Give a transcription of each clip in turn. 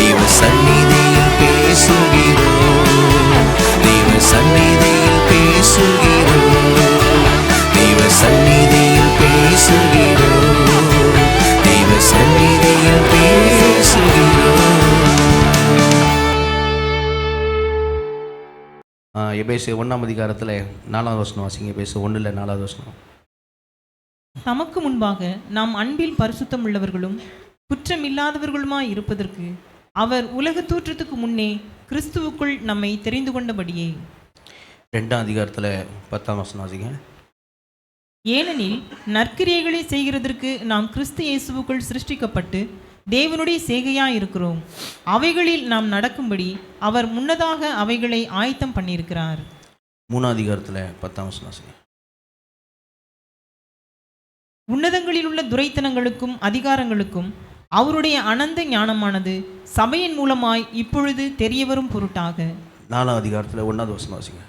தேவ சந்நிதியில் பேசுகிறோம், தேவ சந்நிதியில் பேசுகிறோம், தேவ சந்நிதியில் பேசுகிறோம், தேவ சந்நிதியில் பேசுகிறோம். எபேசியர் 1ஆம் அதிகாரத்தில் 4வது வசனம் வாசிங்க. எபேசியர் 1 4வது வசனம். தமக்கு முன்பாக நாம் அன்பில் பரிசுத்தம் உள்ளவர்களும் குற்றமில்லாதவர்களுமாய் இருப்பதற்கு அவர் உலக தோற்றத்துக்கு முன்னே கிறிஸ்துவுக்குள் நம்மை தெரிந்து கொண்டபடியே. 2ஆம் அதிகாரத்தில் 10ஆம் வசனம் வாசிங்க. ஏனெனில் நற்கிரியைகளை செய்கிறதற்கு நாம் கிறிஸ்து இயேசுவுக்குள் சிருஷ்டிக்கப்பட்டு தேவனுடைய சேகையாய் இருக்கிறோம். அவைகளில் நாம் நடக்கும்படி அவர் முன்னதாக அவைகளை ஆயத்தம் பண்ணியிருக்கிறார். 3ஆம் அதிகாரத்தில் 10ஆம் வசனம் வாசிங்க. உன்னதங்களில் உள்ள துரைத்தனங்களுக்கும் அதிகாரங்களுக்கும் அவருடைய அனந்த ஞானமானது சபையின் மூலமாய் இப்பொழுது தெரியவரும் பொருட்டாக. 4ஆம் அதிகாரத்தில் 1வது வசனம் வாசிங்க.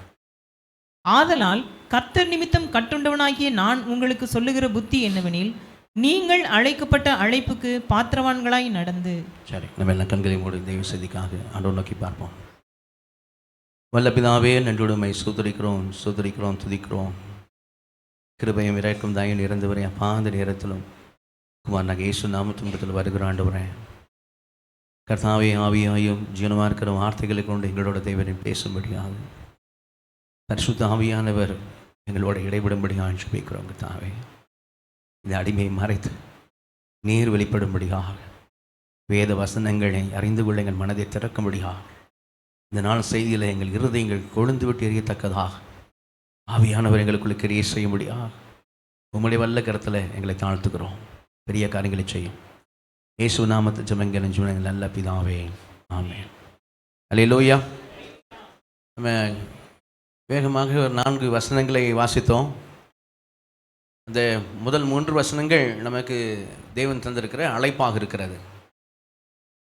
ஆதலால் கர்த்தர் நிமித்தம் கட்டுண்டவனாகிய நான் உங்களுக்கு சொல்லுகிற புத்தி என்னவெனில், நீங்கள் அழைக்கப்பட்ட அழைப்புக்கு பாத்திரவான்களாய் நடந்து. சரி, நம்ம எல்லாம் கண்களை மூடி தெய்வ செய்திக்காக ஆண்டவரை நோக்கி பார்ப்போம். வல்ல பிதாவே, நன்றியுடைமை சுதரிக்கிறோம், துதிக்கிறோம். கிருபையும் இறக்கும் தாயும் இறந்தவரே, அப்பா அந்த நேரத்திலும் குமாரனாக இயேசு நாமத்தின் வருகிற ஆண்டவரே, கர்த்தாவே ஆவியாயும் ஜீவனமாக இருக்கிற வார்த்தைகளை கொண்டு எங்களோட தேவனை பேசும்படியாக பரிசுத்த ஆவியானவர் எங்களோட இடைபடும்படியாக ஜெபிக்கிறோம். கர்த்தாவே, இந்த அடிமையை மறைத்து நீர் வெளிப்படும்படியாக வேத வசனங்களை அறிந்து கொள்ள எங்கள் மனதை திறக்கும்படியாக இந்த நாள் செய்தியில் எங்கள் இருதயங்கள் கொழுந்து விட்டு எரியத்தக்கதாக ஆவியானவர் எங்களுக்குள்ள கிரியை செய்யும்படியாக உம்முடைய வல்ல கரத்தில் எங்களை தாழ்த்துக்கிறோம். பெரிய காரியங்களை செய்யும் இயேசு நாமத்தை ஜெபங்கள் ஜீவனங்கள் நல்ல பிதாவே, ஆமென். அல்லேலூயா. நம்ம வேகமாக ஒரு 4 வசனங்களை வாசித்தோம். அந்த முதல் 3 வசனங்கள் நமக்கு தேவன் தந்திருக்கிற அழைப்பாக இருக்கிறது.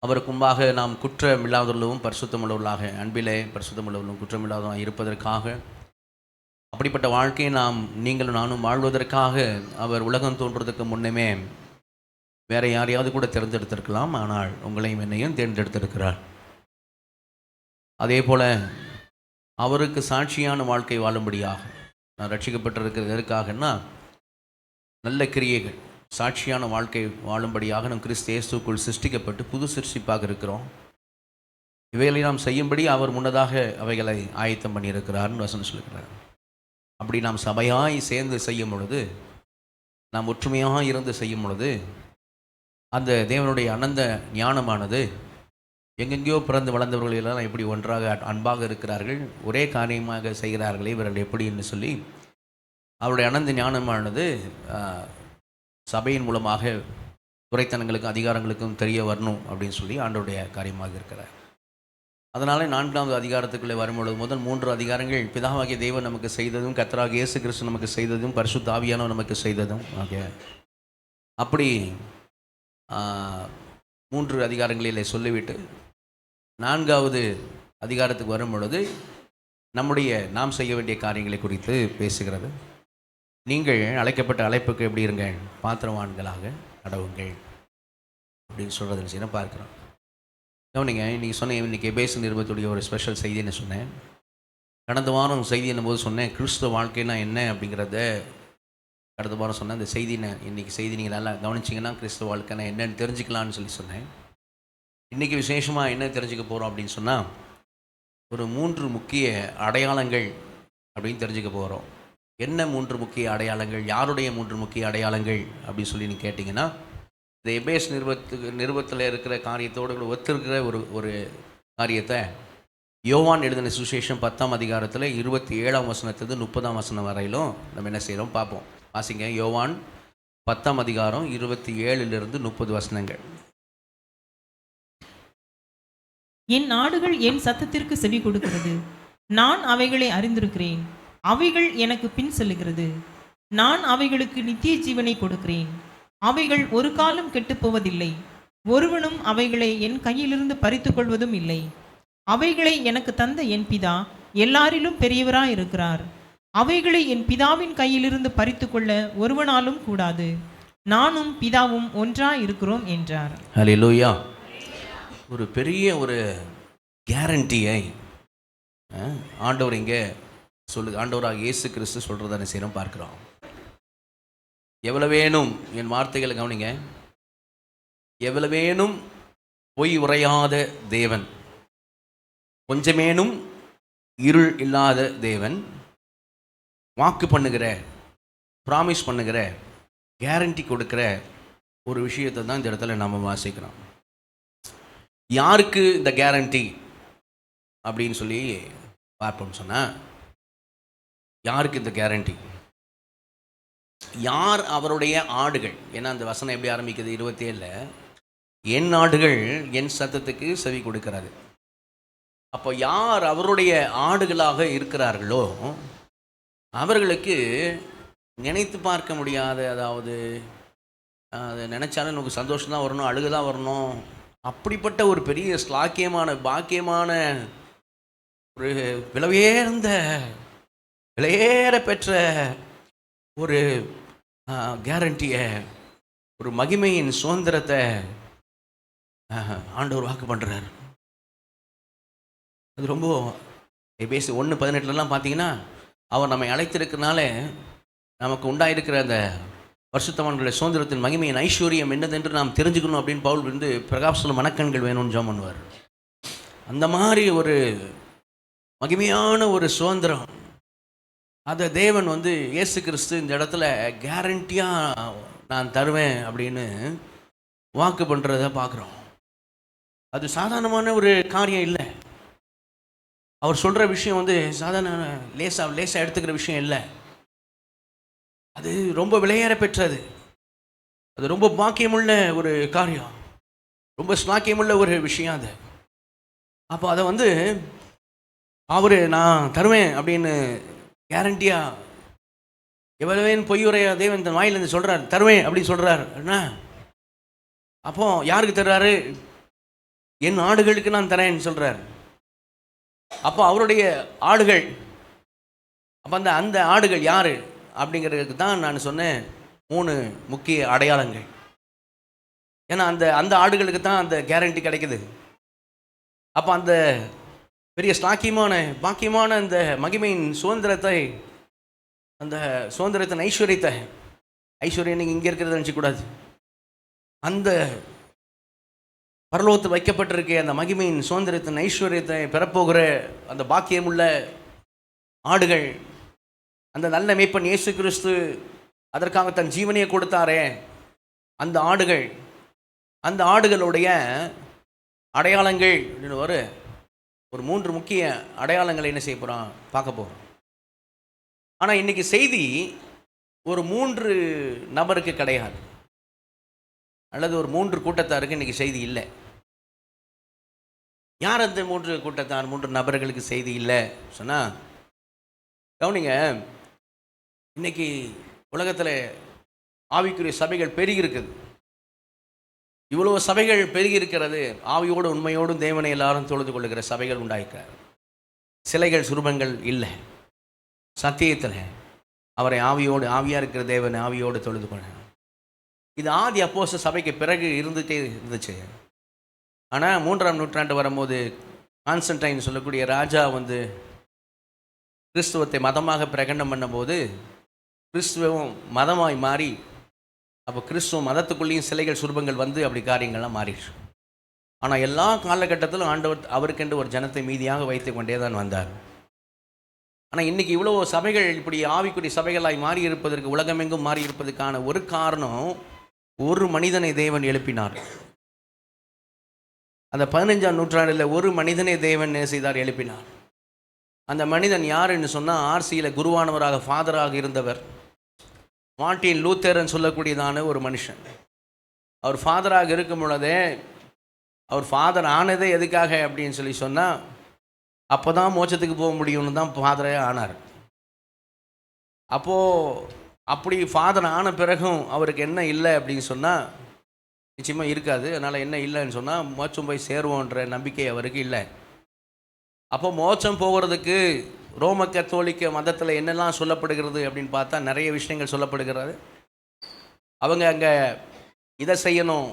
அவருக்கு முன்பாக நாம் குற்றமில்லாதவர்களும் பரிசுத்தமுள்ளவர்களாக, அன்பிலே பரிசுத்தமுள்ளவர்களும் குற்றமில்லாதவர்களாக இருப்பதற்காக, அப்படிப்பட்ட வாழ்க்கையை நாம் நீங்களும் நானும் வாழ்வதற்காக அவர் உலகம் தோன்றுவதற்கு முன்னமே வேற யாரையாவது கூட தேர்ந்தெடுத்திருக்கலாம். ஆனால் உங்களையும் என்னையும் தேர்ந்தெடுத்திருக்கிறார். அதே போல அவருக்கு சாட்சியான வாழ்க்கை வாழும்படியாக நான் ரட்சிக்கப்பட்டிருக்கிறது எதற்காகன்னா, நல்ல கிரியைகள் சாட்சியான வாழ்க்கை வாழும்படியாக நம் கிறிஸ்து இயேசுக்குள் சிருஷ்டிக்கப்பட்டு புது சிருஷ்டிப்பாக இருக்கிறோம். இவைகளை நாம் செய்யும்படி அவர் முன்னதாக அவைகளை ஆயத்தம் பண்ணியிருக்கிறார்னு வசனம் சொல்லுகிறார். அப்படி நாம் சபையாய் சேர்ந்து செய்யும் பொழுது, நாம் ஒற்றுமையாக இருந்து செய்யும் பொழுது, அந்த தேவனுடைய அனந்த ஞானமானது எங்கெங்கேயோ பிறந்து வளர்ந்தவர்களெல்லாம் எப்படி ஒன்றாக அன்பாக இருக்கிறார்கள், ஒரே காரியமாக செய்கிறார்களே இவர்கள் எப்படின்னு சொல்லி அவருடைய அனந்த ஞானமானது சபையின் மூலமாக துரைத்தனங்களுக்கும் அதிகாரங்களுக்கும் தெரிய வரணும் அப்படின்னு சொல்லி ஆண்டவருடைய காரியமாக இருக்கிறார். அதனால் 4வது அதிகாரத்துக்குள்ளே வரும்பொழுது முதல் 3 அதிகாரங்கள் பிதாவாகிய தேவன் நமக்கு செய்ததும், கர்த்தராகிய இயேசு கிறிஸ்து நமக்கு செய்ததும், பரிசுத்த ஆவியானவர் நமக்கு செய்ததும். ஓகே, அப்படி 3 அதிகாரங்களிலே சொல்லிவிட்டு 4வது அதிகாரத்துக்கு வரும் பொழுது நாம் செய்ய வேண்டிய காரியங்களை குறித்து பேசுகிறது. நீங்கள் அழைக்கப்பட்ட அழைப்புக்கு எப்படி இருங்க, பாத்திரவான்களாக நடவுங்கள் அப்படின்னு சொல்கிறதுன்னு செய்ய பார்க்குறோம். கவனிங்க, இன்றைக்கி சொன்னேன், இன்றைக்கி எபேசியர் நிருபத்துடைய ஒரு ஸ்பெஷல் செய்தின்னு சொன்னேன். கடந்த வாரம் செய்தி என்னும்போது சொன்னேன் கிறிஸ்துவ வாழ்க்கைனா என்ன அப்படிங்கிறத கடந்த வாரம் சொன்னேன். அந்த செய்தினை இன்றைக்கி செய்தி நீங்கள் நல்லா கவனிச்சிங்கன்னா கிறிஸ்துவ வாழ்க்கைனா என்னன்னு தெரிஞ்சுக்கலான்னு சொல்லி சொன்னேன். இன்றைக்கி விசேஷமாக என்ன தெரிஞ்சுக்க போகிறோம் அப்படின்னு சொன்னால், ஒரு 3 முக்கிய அடையாளங்கள் அப்படின்னு தெரிஞ்சுக்க போகிறோம். என்ன 3 முக்கிய அடையாளங்கள், யாருடைய 3 முக்கிய அடையாளங்கள் அப்படின்னு சொல்லி நீங்கள் கேட்டிங்கன்னா, இந்த எபேஸ் நிருபத்தில் இருக்கிற காரியத்தோடு ஒத்திருக்கிற ஒரு காரியத்தை யோவான் எழுதின சுவிசேஷம் 10ஆம் அதிகாரத்தில் 27ஆம் வசனத்திலிருந்து 30ஆம் வசனம் வரையிலும் நம்ம என்ன செய்கிறோம் பார்ப்போம். வாசிங்க, யோவான் 10ஆம் அதிகாரம் 27லிருந்து 30 வசனங்கள். என் ஆடுகள் என் சத்தத்திற்கு செவி கொடுக்கிறது, நான் அவைகளை அறிந்திருக்கிறேன், அவைகள் எனக்கு பின் செல்லுகிறது, நான் அவைகளுக்கு நித்திய ஜீவனை கொடுக்கிறேன், அவைகள் ஒரு காலம் கெட்டுப்போவதில்லை, ஒருவனும் அவைகளை என் கையிலிருந்து பறித்து கொள்வதும் இல்லை. அவைகளை எனக்கு தந்த என் பிதா எல்லாரிலும் பெரியவராயிருக்கிறார். அவைகளை என் பிதாவின் கையிலிருந்து பறித்து கொள்ள ஒருவனாலும் கூடாது. நானும் பிதாவும் ஒன்றாய் இருக்கிறோம் என்றார். ஹல்லேலூயா. ஒரு பெரிய ஒரு கேரண்டியை ஆண்டவர் இங்கே ஆண்டவராக இயேசு கிறிஸ்து சொல்கிறத என்ன செய்யணும் பார்க்குறோம். எவ்வளவு வேணும், என் வார்த்தைகளை கவனிங்க, எவ்வளவு வேணும் பொய் உரையாத தேவன், கொஞ்சமேனும் இருள் இல்லாத தேவன், வாக்கு பண்ணுகிற, ப்ராமிஸ் பண்ணுகிற, கேரண்டி கொடுக்கிற ஒரு விஷயத்தை தான் இந்த இடத்துல நம்ம வாசிக்கிறோம். யாருக்கு இந்த கேரண்டி அப்படின்னு சொல்லி பார்ப்போம் சொன்னால், யாருக்கு இந்த கேரண்டி? யார் அவருடைய ஆடுகள்? ஏன்னா அந்த வசனம் எப்படி ஆரம்பிக்குது 27, என் ஆடுகள் என் சத்தத்துக்கு செவி கொடுக்கிறது. அப்போ யார் அவருடைய ஆடுகளாக இருக்கிறார்களோ அவர்களுக்கு நினைத்து பார்க்க முடியாத, அதாவது அதை நினைச்சாலும் நமக்கு சந்தோஷம்தான் வரணும், அழுகுதான் வரணும், அப்படிப்பட்ட ஒரு பெரிய ஸ்லாக்கியமான பாக்கியமான ஒரு விலையேற பெற்ற ஒரு கேரண்டியை, ஒரு மகிமையின் சுதந்திரத்தை ஆண்டவர் வாக்கு பண்ணுறார். அது ரொம்ப பேசி 1:18 பார்த்தீங்கன்னா, அவர் நம்மை அழைத்திருக்கிறனால நமக்கு உண்டாயிருக்கிற அந்த பரிசுத்தவான்களுடைய சுதந்திரத்தின் மகிமையின் ஐஸ்வர்யம் என்னதென்று நாம் தெரிஞ்சுக்கணும் அப்படின்னு பவுல் வந்து பிரகாசன மனக்கண்கள் வேணும்னு ஜெபம் பண்ணுவார். அந்த மாதிரி ஒரு மகிமையான ஒரு சுதந்திரம் அதை தேவன் வந்து இயேசு கிறிஸ்து இந்த இடத்துல கேரண்டியாக நான் தருவேன் அப்படின்னு வாக்கு பண்ணுறத பார்க்குறோம். அது சாதாரணமான ஒரு காரியம் இல்லை. அவர் சொல்கிற விஷயம் வந்து சாதாரண லேசாக எடுத்துக்கிற விஷயம் இல்லை. அது ரொம்ப விலையேற பெற்றது. அது ரொம்ப பாக்கியமுள்ள ஒரு காரியம், ரொம்ப ஸ்லாக்கியமுள்ள ஒரு விஷயம் அது. அப்போ அதை வந்து அவர் நான் தருவேன் அப்படின்னு கேரண்டியாக, எவ்வளவேன்னு பொய்யுரையா தேவன் தன் வாயிலிருந்து சொல்கிறார், தருவேன் அப்படின்னு சொல்கிறார். என்ன அப்போ யாருக்கு தர்றாரு? என் ஆடுகளுக்கு நான் தரேன்னு சொல்கிறார். அப்போ அவருடைய ஆடுகள், அப்போ அந்த ஆடுகள் யார் அப்படிங்கிறதுக்கு தான் நான் சொன்னேன் 3 முக்கிய அடையாளங்கள். ஏன்னா அந்த ஆடுகளுக்கு தான் அந்த கேரண்டி கிடைக்குது. அப்போ அந்த பெரிய ஸ்லாக்கியமான பாக்கியமான அந்த மகிமையின் சுதந்திரத்தை, அந்த சுதந்திரத்தின் ஐஸ்வர்யம் நீங்கள் இங்கே இருக்கிறத நினச்சக்கூடாது. அந்த பரலோகத்தில் வைக்கப்பட்டிருக்க அந்த மகிமையின் சுதந்திரத்தின் ஐஸ்வர்யத்தை பெறப்போகிற அந்த பாக்கியமுள்ள ஆடுகள், அந்த நல்ல மேய்ப்பன் இயேசு கிறிஸ்து அதற்காக தன் ஜீவனையை கொடுத்தாரே அந்த ஆடுகள், அந்த ஆடுகளுடைய அடையாளங்கள் அப்படின்னு ஒரு 3 முக்கிய அடையாளங்களை என்ன செய்ய போகிறோம், பார்க்க போகிறோம். ஆனால் இன்றைக்கி செய்தி ஒரு 3 நபருக்கு கிடையாது, அல்லது ஒரு 3 கூட்டத்தாருக்கு இன்றைக்கி செய்தி இல்லை. யார் அந்த 3 கூட்டத்தார், 3 நபர்களுக்கு செய்தி இல்லை சொன்னால், கவனிங்க, இன்றைக்கி உலகத்தில் ஆவிக்குரிய சபைகள் பெருகி இருக்குது. இவ்வளோ சபைகள் பெருகி இருக்கிறது. ஆவியோடு உண்மையோடும் தேவனை எல்லாரும் தொழுது கொள்ளுகிற சபைகள் உண்டாயிருக்கிறார். சிலைகள் சுரூபங்கள் இல்லை. சத்தியத்தில் அவரை ஆவியாக இருக்கிற தேவனை ஆவியோடு தொழுது கொள்ள, இது ஆதி அப்போஸ்தல சபைக்கு பிறகு இருந்துச்சு. ஆனால் 3ஆம் நூற்றாண்டு வரும்போது கான்ஸ்டன்டைன் சொல்லக்கூடிய ராஜா வந்து கிறிஸ்துவத்தை மதமாக பிரகடனம் பண்ணும்போது கிறிஸ்துவம் மதமாய் மாறி, அப்போ கிறிஸ்துவ மதத்துக்குள்ளேயும் சிலைகள் சுரூபங்கள் வந்து அப்படி காரியங்கள்லாம் மாறிடுச்சு. ஆனால் எல்லா காலகட்டத்திலும் ஆண்டவர் அவருக்கென்று ஒரு ஜனத்தை மீதியாக வைத்து கொண்டே தான் வந்தார். ஆனால் இன்றைக்கி இவ்வளோ சபைகள் இப்படி ஆவிக்குரிய சபைகளாய் மாறி இருப்பதற்கு, உலகமெங்கும் மாறி இருப்பதற்கான ஒரு காரணம், ஒரு மனிதனை தேவன் எழுப்பினார். அந்த 15ஆம் நூற்றாண்டில் ஒரு மனிதனை தேவன் செய்தார், எழுப்பினார். அந்த மனிதன் யாருன்னு சொன்னால், ஆர்சியில் குருவானவராக ஃபாதராக இருந்தவர் மார்ட்டின் லூத்தர்ன்னு சொல்லக்கூடியதான ஒரு மனுஷன். அவர் ஃபாதராக இருக்கும் பொழுதே, அவர் ஃபாதர் ஆனதே எதுக்காக அப்படின்னு சொல்லி சொன்னால், அப்போ தான் மோட்சத்துக்கு போக முடியும்னு தான் ஃபாதரே ஆனார். அப்போது அப்படி ஃபாதர் ஆன பிறகும் அவருக்கு என்ன இல்லை அப்படின்னு சொன்னால், நிச்சயமாக இருக்காது. அதனால் என்ன இல்லைன்னு சொன்னால், மோட்சம் போய் சேருவோன்ற நம்பிக்கை அவருக்கு இல்லை. அப்போ மோட்சம் போகிறதுக்கு ரோம கத்தோலிக்க மதத்தில் என்னெல்லாம் சொல்லப்படுகிறது அப்படின்னு பார்த்தா நிறைய விஷயங்கள் சொல்லப்படுகிறது. அவங்க அங்கே இதை செய்யணும்,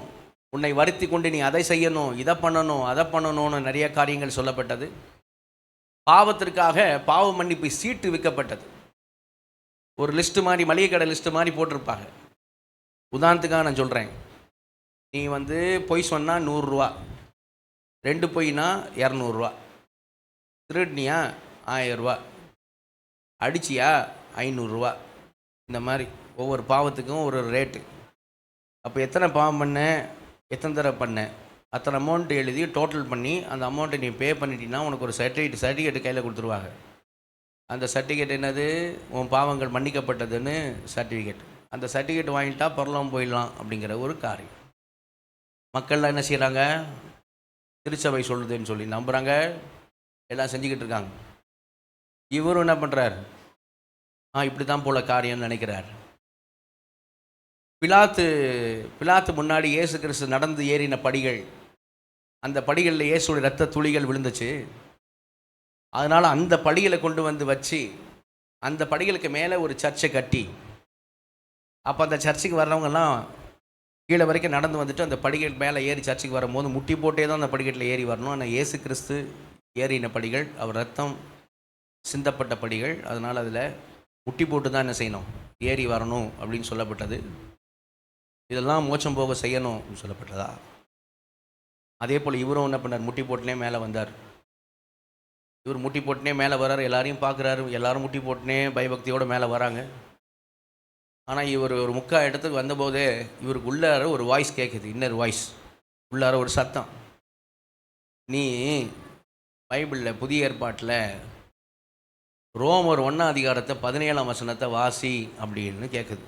உன்னை வருத்தி கொண்டு நீ அதை செய்யணும், இதை பண்ணணும், அதை பண்ணணும்னு நிறைய காரியங்கள் சொல்லப்பட்டது. பாவத்திற்காக பாவ மன்னிப்பு சீட்டு விற்கப்பட்டது. ஒரு லிஸ்ட்டு மாதிரி, மளிகை கடை லிஸ்ட்டு மாதிரி போட்டிருப்பாங்க. உதாரணத்துக்காக நான் சொல்கிறேன், நீ பொய் சொன்னால் 100 ரூபா, 2 பொய்னா 200 ரூபா, திருடினியா 1000 ரூபா, அடிச்சியா 500 ரூபா, இந்த மாதிரி ஒவ்வொரு பாவத்துக்கும் ஒரு ரேட்டு. அப்போ எத்தனை பாவம் பண்ண, எத்தனை தடவை பண்ண, அத்தனை அமௌண்ட்டு எழுதி டோட்டல் பண்ணி அந்த அமௌண்ட்டை நீ பே பண்ணிட்டீங்கன்னா உனக்கு ஒரு சர்டிஃபிகேட் கையில் கொடுத்துருவாங்க. அந்த சர்டிஃபிகேட் என்னது, உன் பாவங்கள் மன்னிக்கப்பட்டதுன்னு சர்டிஃபிகேட். அந்த சர்டிஃபிகேட் வாங்கிட்டா பரலோகம் போயிடலாம் அப்படிங்கிற ஒரு காரியம். மக்கள்லாம் என்ன செய்கிறாங்க, திருச்சபை சொல்லுதுன்னு சொல்லி நம்புகிறாங்க, எல்லாம் செஞ்சுக்கிட்டு இருக்காங்க. இவரும் என்ன பண்ணுறார், இப்படி தான் போல காரியம்னு நினைக்கிறார். பிலாத்து முன்னாடி இயேசு கிறிஸ்து நடந்து ஏறின படிகள், அந்த படிகளில் இயேசுடைய இரத்த துளிகள் விழுந்துச்சு. அதனால் அந்த படிகளை கொண்டு வச்சு அந்த படிகளுக்கு மேலே ஒரு சர்ச்சை கட்டி, அப்போ அந்த சர்ச்சுக்கு வர்றவங்கெல்லாம் கீழே வரைக்கும் நடந்து வந்துட்டு அந்த படிகள் மேலே ஏறி சர்ச்சுக்கு வரும்போது முட்டி போட்டே தான் அந்த படிக்கட்டில் ஏறி வரணும். ஆனால் இயேசு கிறிஸ்து ஏறின படிகள், அவர் ரத்தம் சிந்தப்பட்ட படிகள், அதனால் அதில் முட்டி போட்டு தான் என்ன செய்யணும், ஏறி வரணும் அப்படின்னு சொல்லப்பட்டது. இதெல்லாம் மோட்சம் போக செய்யணும் அப்படின்னு சொல்லப்பட்டதா? அதே போல் இவரும் என்ன பண்ணார், முட்டி போட்டுனே மேலே வந்தார். இவர் முட்டி போட்டுனே மேலே வர்றார், எல்லாரையும் பார்க்குறாரு, எல்லாரும் முட்டி போட்டுனே பயபக்தியோடு மேலே வராங்க. ஆனால் இவர் ஒரு முக்கால் இடத்துக்கு வந்தபோதே இவருக்கு உள்ளார ஒரு வாய்ஸ் கேட்குது, இன்னர் வாய்ஸ், உள்ளார ஒரு சத்தம், நீ பைபிளில் புதிய ஏற்பாட்டில் ரோமர் 1 அதிகாரத்தை 17ஆம் வசனத்தை வாசி அப்படின்னு கேட்குது.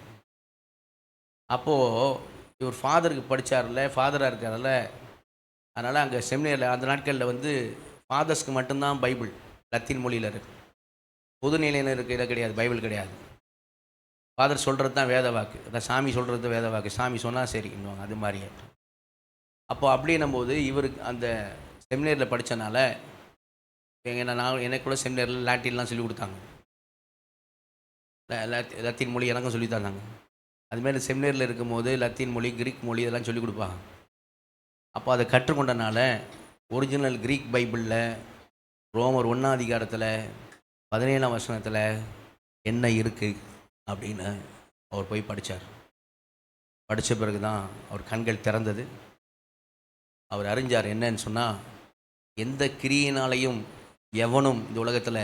அப்போது இவர் ஃபாதருக்கு படித்தார்ல, ஃபாதராக இருக்கார்ல, அதனால் அங்கே செமினரியில் அந்த நாட்களில் ஃபாதர்ஸ்க்கு மட்டும்தான் பைபிள் லத்தீன் மொழியில் இருக்குது, பொது நிலையில் இருக்கிற கிடையாது, பைபிள் கிடையாது. ஃபாதர் சொல்கிறது தான் வேத வாக்கு, அதான் சாமி சொல்கிறது வேத வாக்கு, சாமி சொன்னால் சரி இன்னும் அது மாதிரியே. அப்போது அப்படின்னும் போது இவருக்கு அந்த செமினரியில் படித்தனால, எனக்கு கூட செமினரில் லாட்டின்லாம் சொல்லிக் கொடுத்தாங்க, லத்தீன் மொழி எனக்கும் சொல்லி தந்தாங்க. அதுமாரி செமினரியில் இருக்கும்போது லத்தீன் மொழி, கிரீக் மொழி இதெல்லாம் சொல்லிக் கொடுப்பாங்க. அப்போ அதை கற்றுக்கொண்டனால ஒரிஜினல் கிரீக் பைபிளில் ரோமர் 1 அதிகாரத்தில் 17ஆம் வசனத்தில் என்ன இருக்குது அப்படின்னு அவர் போய் படித்தார். படித்த பிறகு தான் அவர் கண்கள் திறந்தது. அவர் அறிஞ்சார் என்னன்னு சொன்னால், எந்த கிரியினாலையும் எவனும் இந்த உலகத்தில்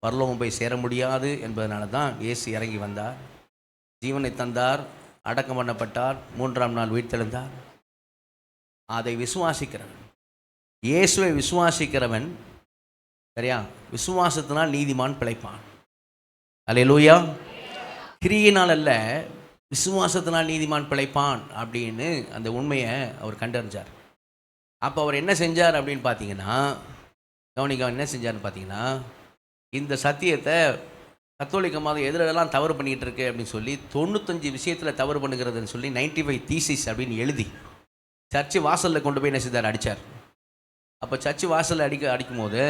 பரலோகம் போய் சேர முடியாது என்பதனால தான் இயேசு இறங்கி வந்தார், ஜீவனை தந்தார், அடக்கம் பண்ணப்பட்டார், 3ஆம் நாள் உயிர்த்தெழுந்தார். அதை விசுவாசிக்கிறவன், இயேசுவை விசுவாசிக்கிறவன், சரியா, விசுவாசத்தினால் நீதிமான் பிழைப்பான். அல்லேலூயா. கிரியினால் அல்ல, விசுவாசத்தினால் நீதிமான் பிழைப்பான் அப்படின்னு அந்த உண்மையை அவர் கண்டறிஞ்சார். அப்போ அவர் என்ன செஞ்சார் அப்படின்னு பார்த்தீங்கன்னா, கவனிக்க என்ன செஞ்சார்னு பார்த்தீங்கன்னா, இந்த சத்தியத்தை கத்தோலிக்க மதம் எதிரெல்லாம் தவறு பண்ணிக்கிட்டு இருக்கு அப்படின்னு சொல்லி 95 விஷயத்தில் தவறு பண்ணுகிறதுன்னு சொல்லி 95 தீசிஸ் அப்படின்னு எழுதி சர்ச்சு வாசலில் கொண்டு போய் என்ன செய்தார், அடித்தார். அப்போ சர்ச்சு வாசலில் அடிக்கும் போது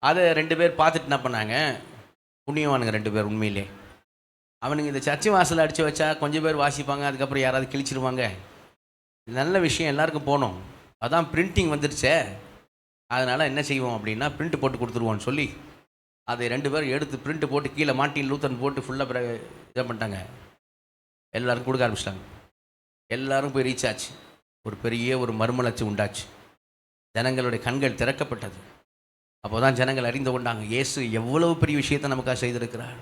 அதை 2 பேர் பார்த்துட்டு என்ன பண்ணாங்க, புண்ணியவானுங்க 2 பேர் உண்மையிலே. அவனுங்க இந்த சர்ச்சு வாசலில் அடித்து வச்சா கொஞ்சம் பேர் வாசிப்பாங்க, அதுக்கப்புறம் யாராவது கிழிச்சிருவாங்க, நல்ல விஷயம் எல்லாருக்கும் போகணும், அதான் பிரிண்டிங் வந்துடுச்சே, அதனால் என்ன செய்வோம் அப்படின்னா பிரிண்ட் போட்டு கொடுத்துருவோன்னு சொல்லி அதை 2 பேர் எடுத்து பிரிண்ட் போட்டு கீழே மார்ட்டின் லூத்தர் போட்டு ஃபுல்லாக இதை பண்ணிட்டாங்க. எல்லோரும் கொடுக்க ஆரம்பிச்சிட்டாங்க. எல்லோரும் போய் ரீச் ஆச்சு. ஒரு பெரிய ஒரு மறுமலர்ச்சி உண்டாச்சு. ஜனங்களுடைய கண்கள் திறக்கப்பட்டது. அப்போ தான் ஜனங்கள் அறிந்து கொண்டாங்க, இயேசு எவ்வளவு பெரிய விஷயத்தை நமக்காக செய்திருக்கிறார்.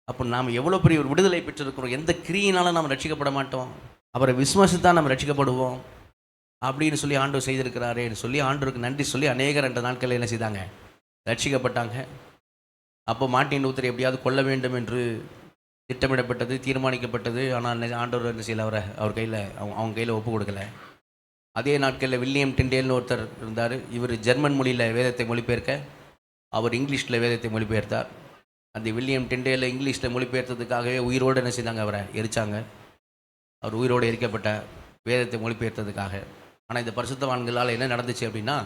அப்போ நாம் எவ்வளோ பெரிய ஒரு விடுதலை பெற்றிருக்கிறோம். எந்த கிரியினாலும் நாம் ரட்சிக்கப்பட மாட்டோம், அவரை விசுவாசித்தான் நாம் ரட்சிக்கப்படுவோம் அப்படின்னு சொல்லி ஆண்டவர் செய்திருக்கிறாரேன்னு சொல்லி ஆண்டவருக்கு நன்றி சொல்லி அநேகர் 2 நாட்களில் என்ன செய்தாங்க, ரட்சிக்கப்பட்டாங்க. அப்போ மார்ட்டின் லூத்தர் எப்படியாவது கொல்ல வேண்டும் என்று திட்டமிடப்பட்டது, தீர்மானிக்கப்பட்டது. ஆனால் ஆண்டவர் என்ன செய்யல, அவர் கையில் அவங்க கையில் ஒப்பு கொடுக்கல. அதே நாட்களில் வில்லியம் டிண்டேல்னு ஒருத்தர் இருந்தார். இவர் ஜெர்மன் மொழியில் வேதத்தை மொழிபெயர்க்க, அவர் இங்கிலீஷில் வேதத்தை மொழிபெயர்த்தார். அந்த வில்லியம் டிண்டேலை இங்கிலீஷில் மொழிபெயர்த்ததுக்காகவே உயிரோடு என்ன செய்தாங்க, அவரை எரிச்சாங்க. அவர் உயிரோடு எரிக்கப்பட்ட வேதத்தை மொழிபெயர்த்ததுக்காக. ஆனால் இந்த பரிசுத்தவான்களால் என்ன நடந்துச்சு அப்படின்னா,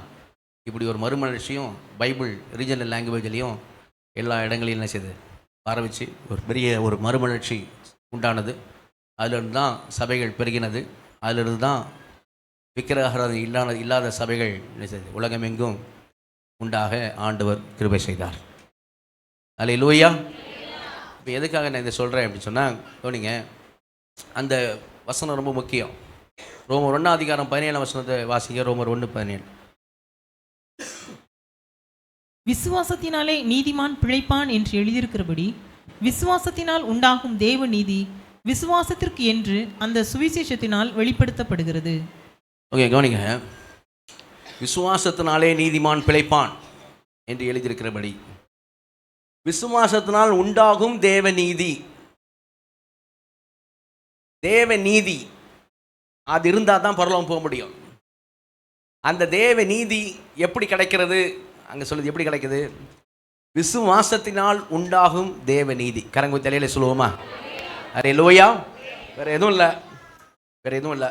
இப்படி ஒரு மறுமலர்ச்சியும் பைபிள் ரீஜனல் லாங்குவேஜ்லேயும் எல்லா இடங்களையும் என்ன செய்யுது ஆரம்பித்து ஒரு பெரிய ஒரு மறுமலர்ச்சி உண்டானது. அதிலிருந்து தான் சபைகள் பெருகினது. அதிலிருந்து தான் விக்கிரகாராதனை இல்லாத சபைகள் உலகமெங்கும் உண்டாக ஆண்டவர் கிருபை செய்தார். அல்லேலூயா. இப்போ எதுக்காக நான் இதை சொல்கிறேன் அப்படின்னு சொன்னால், கவனிங்க, அந்த வசனம் ரொம்ப முக்கியம். ரோமர் 1:17 வாசிங்க. ரோமர் 1:17. விசுவாசத்தினாலே நீதிமான் பிழைப்பான் என்று எழுதியிருக்கிறபடி விசுவாசத்தினால் உண்டாகும் தேவ நீதி விசுவாசத்திற்கு என்று அந்த சுவிசேஷத்தினால் வெளிப்படுத்தப்படுகிறது. ஓகே, கவனிங்க. விசுவாசத்தினாலே நீதிமான் பிழைப்பான் என்று எழுதியிருக்கிறபடி விசுவாசத்தினால் உண்டாகும் தேவ நீதி. தேவ நீதி அது இருந்தால் தான் பரலோகம் போக முடியும். அந்த தேவ நீதி எப்படி கிடைக்கிறது? அங்கே சொல்லுது எப்படி கிடைக்குது? விசுவாசத்தினால் உண்டாகும் தேவ நீதி. கரங்கு தலையில சொல்லுவோமா? அல்லேலூயா. வேற எதுவும் இல்லை.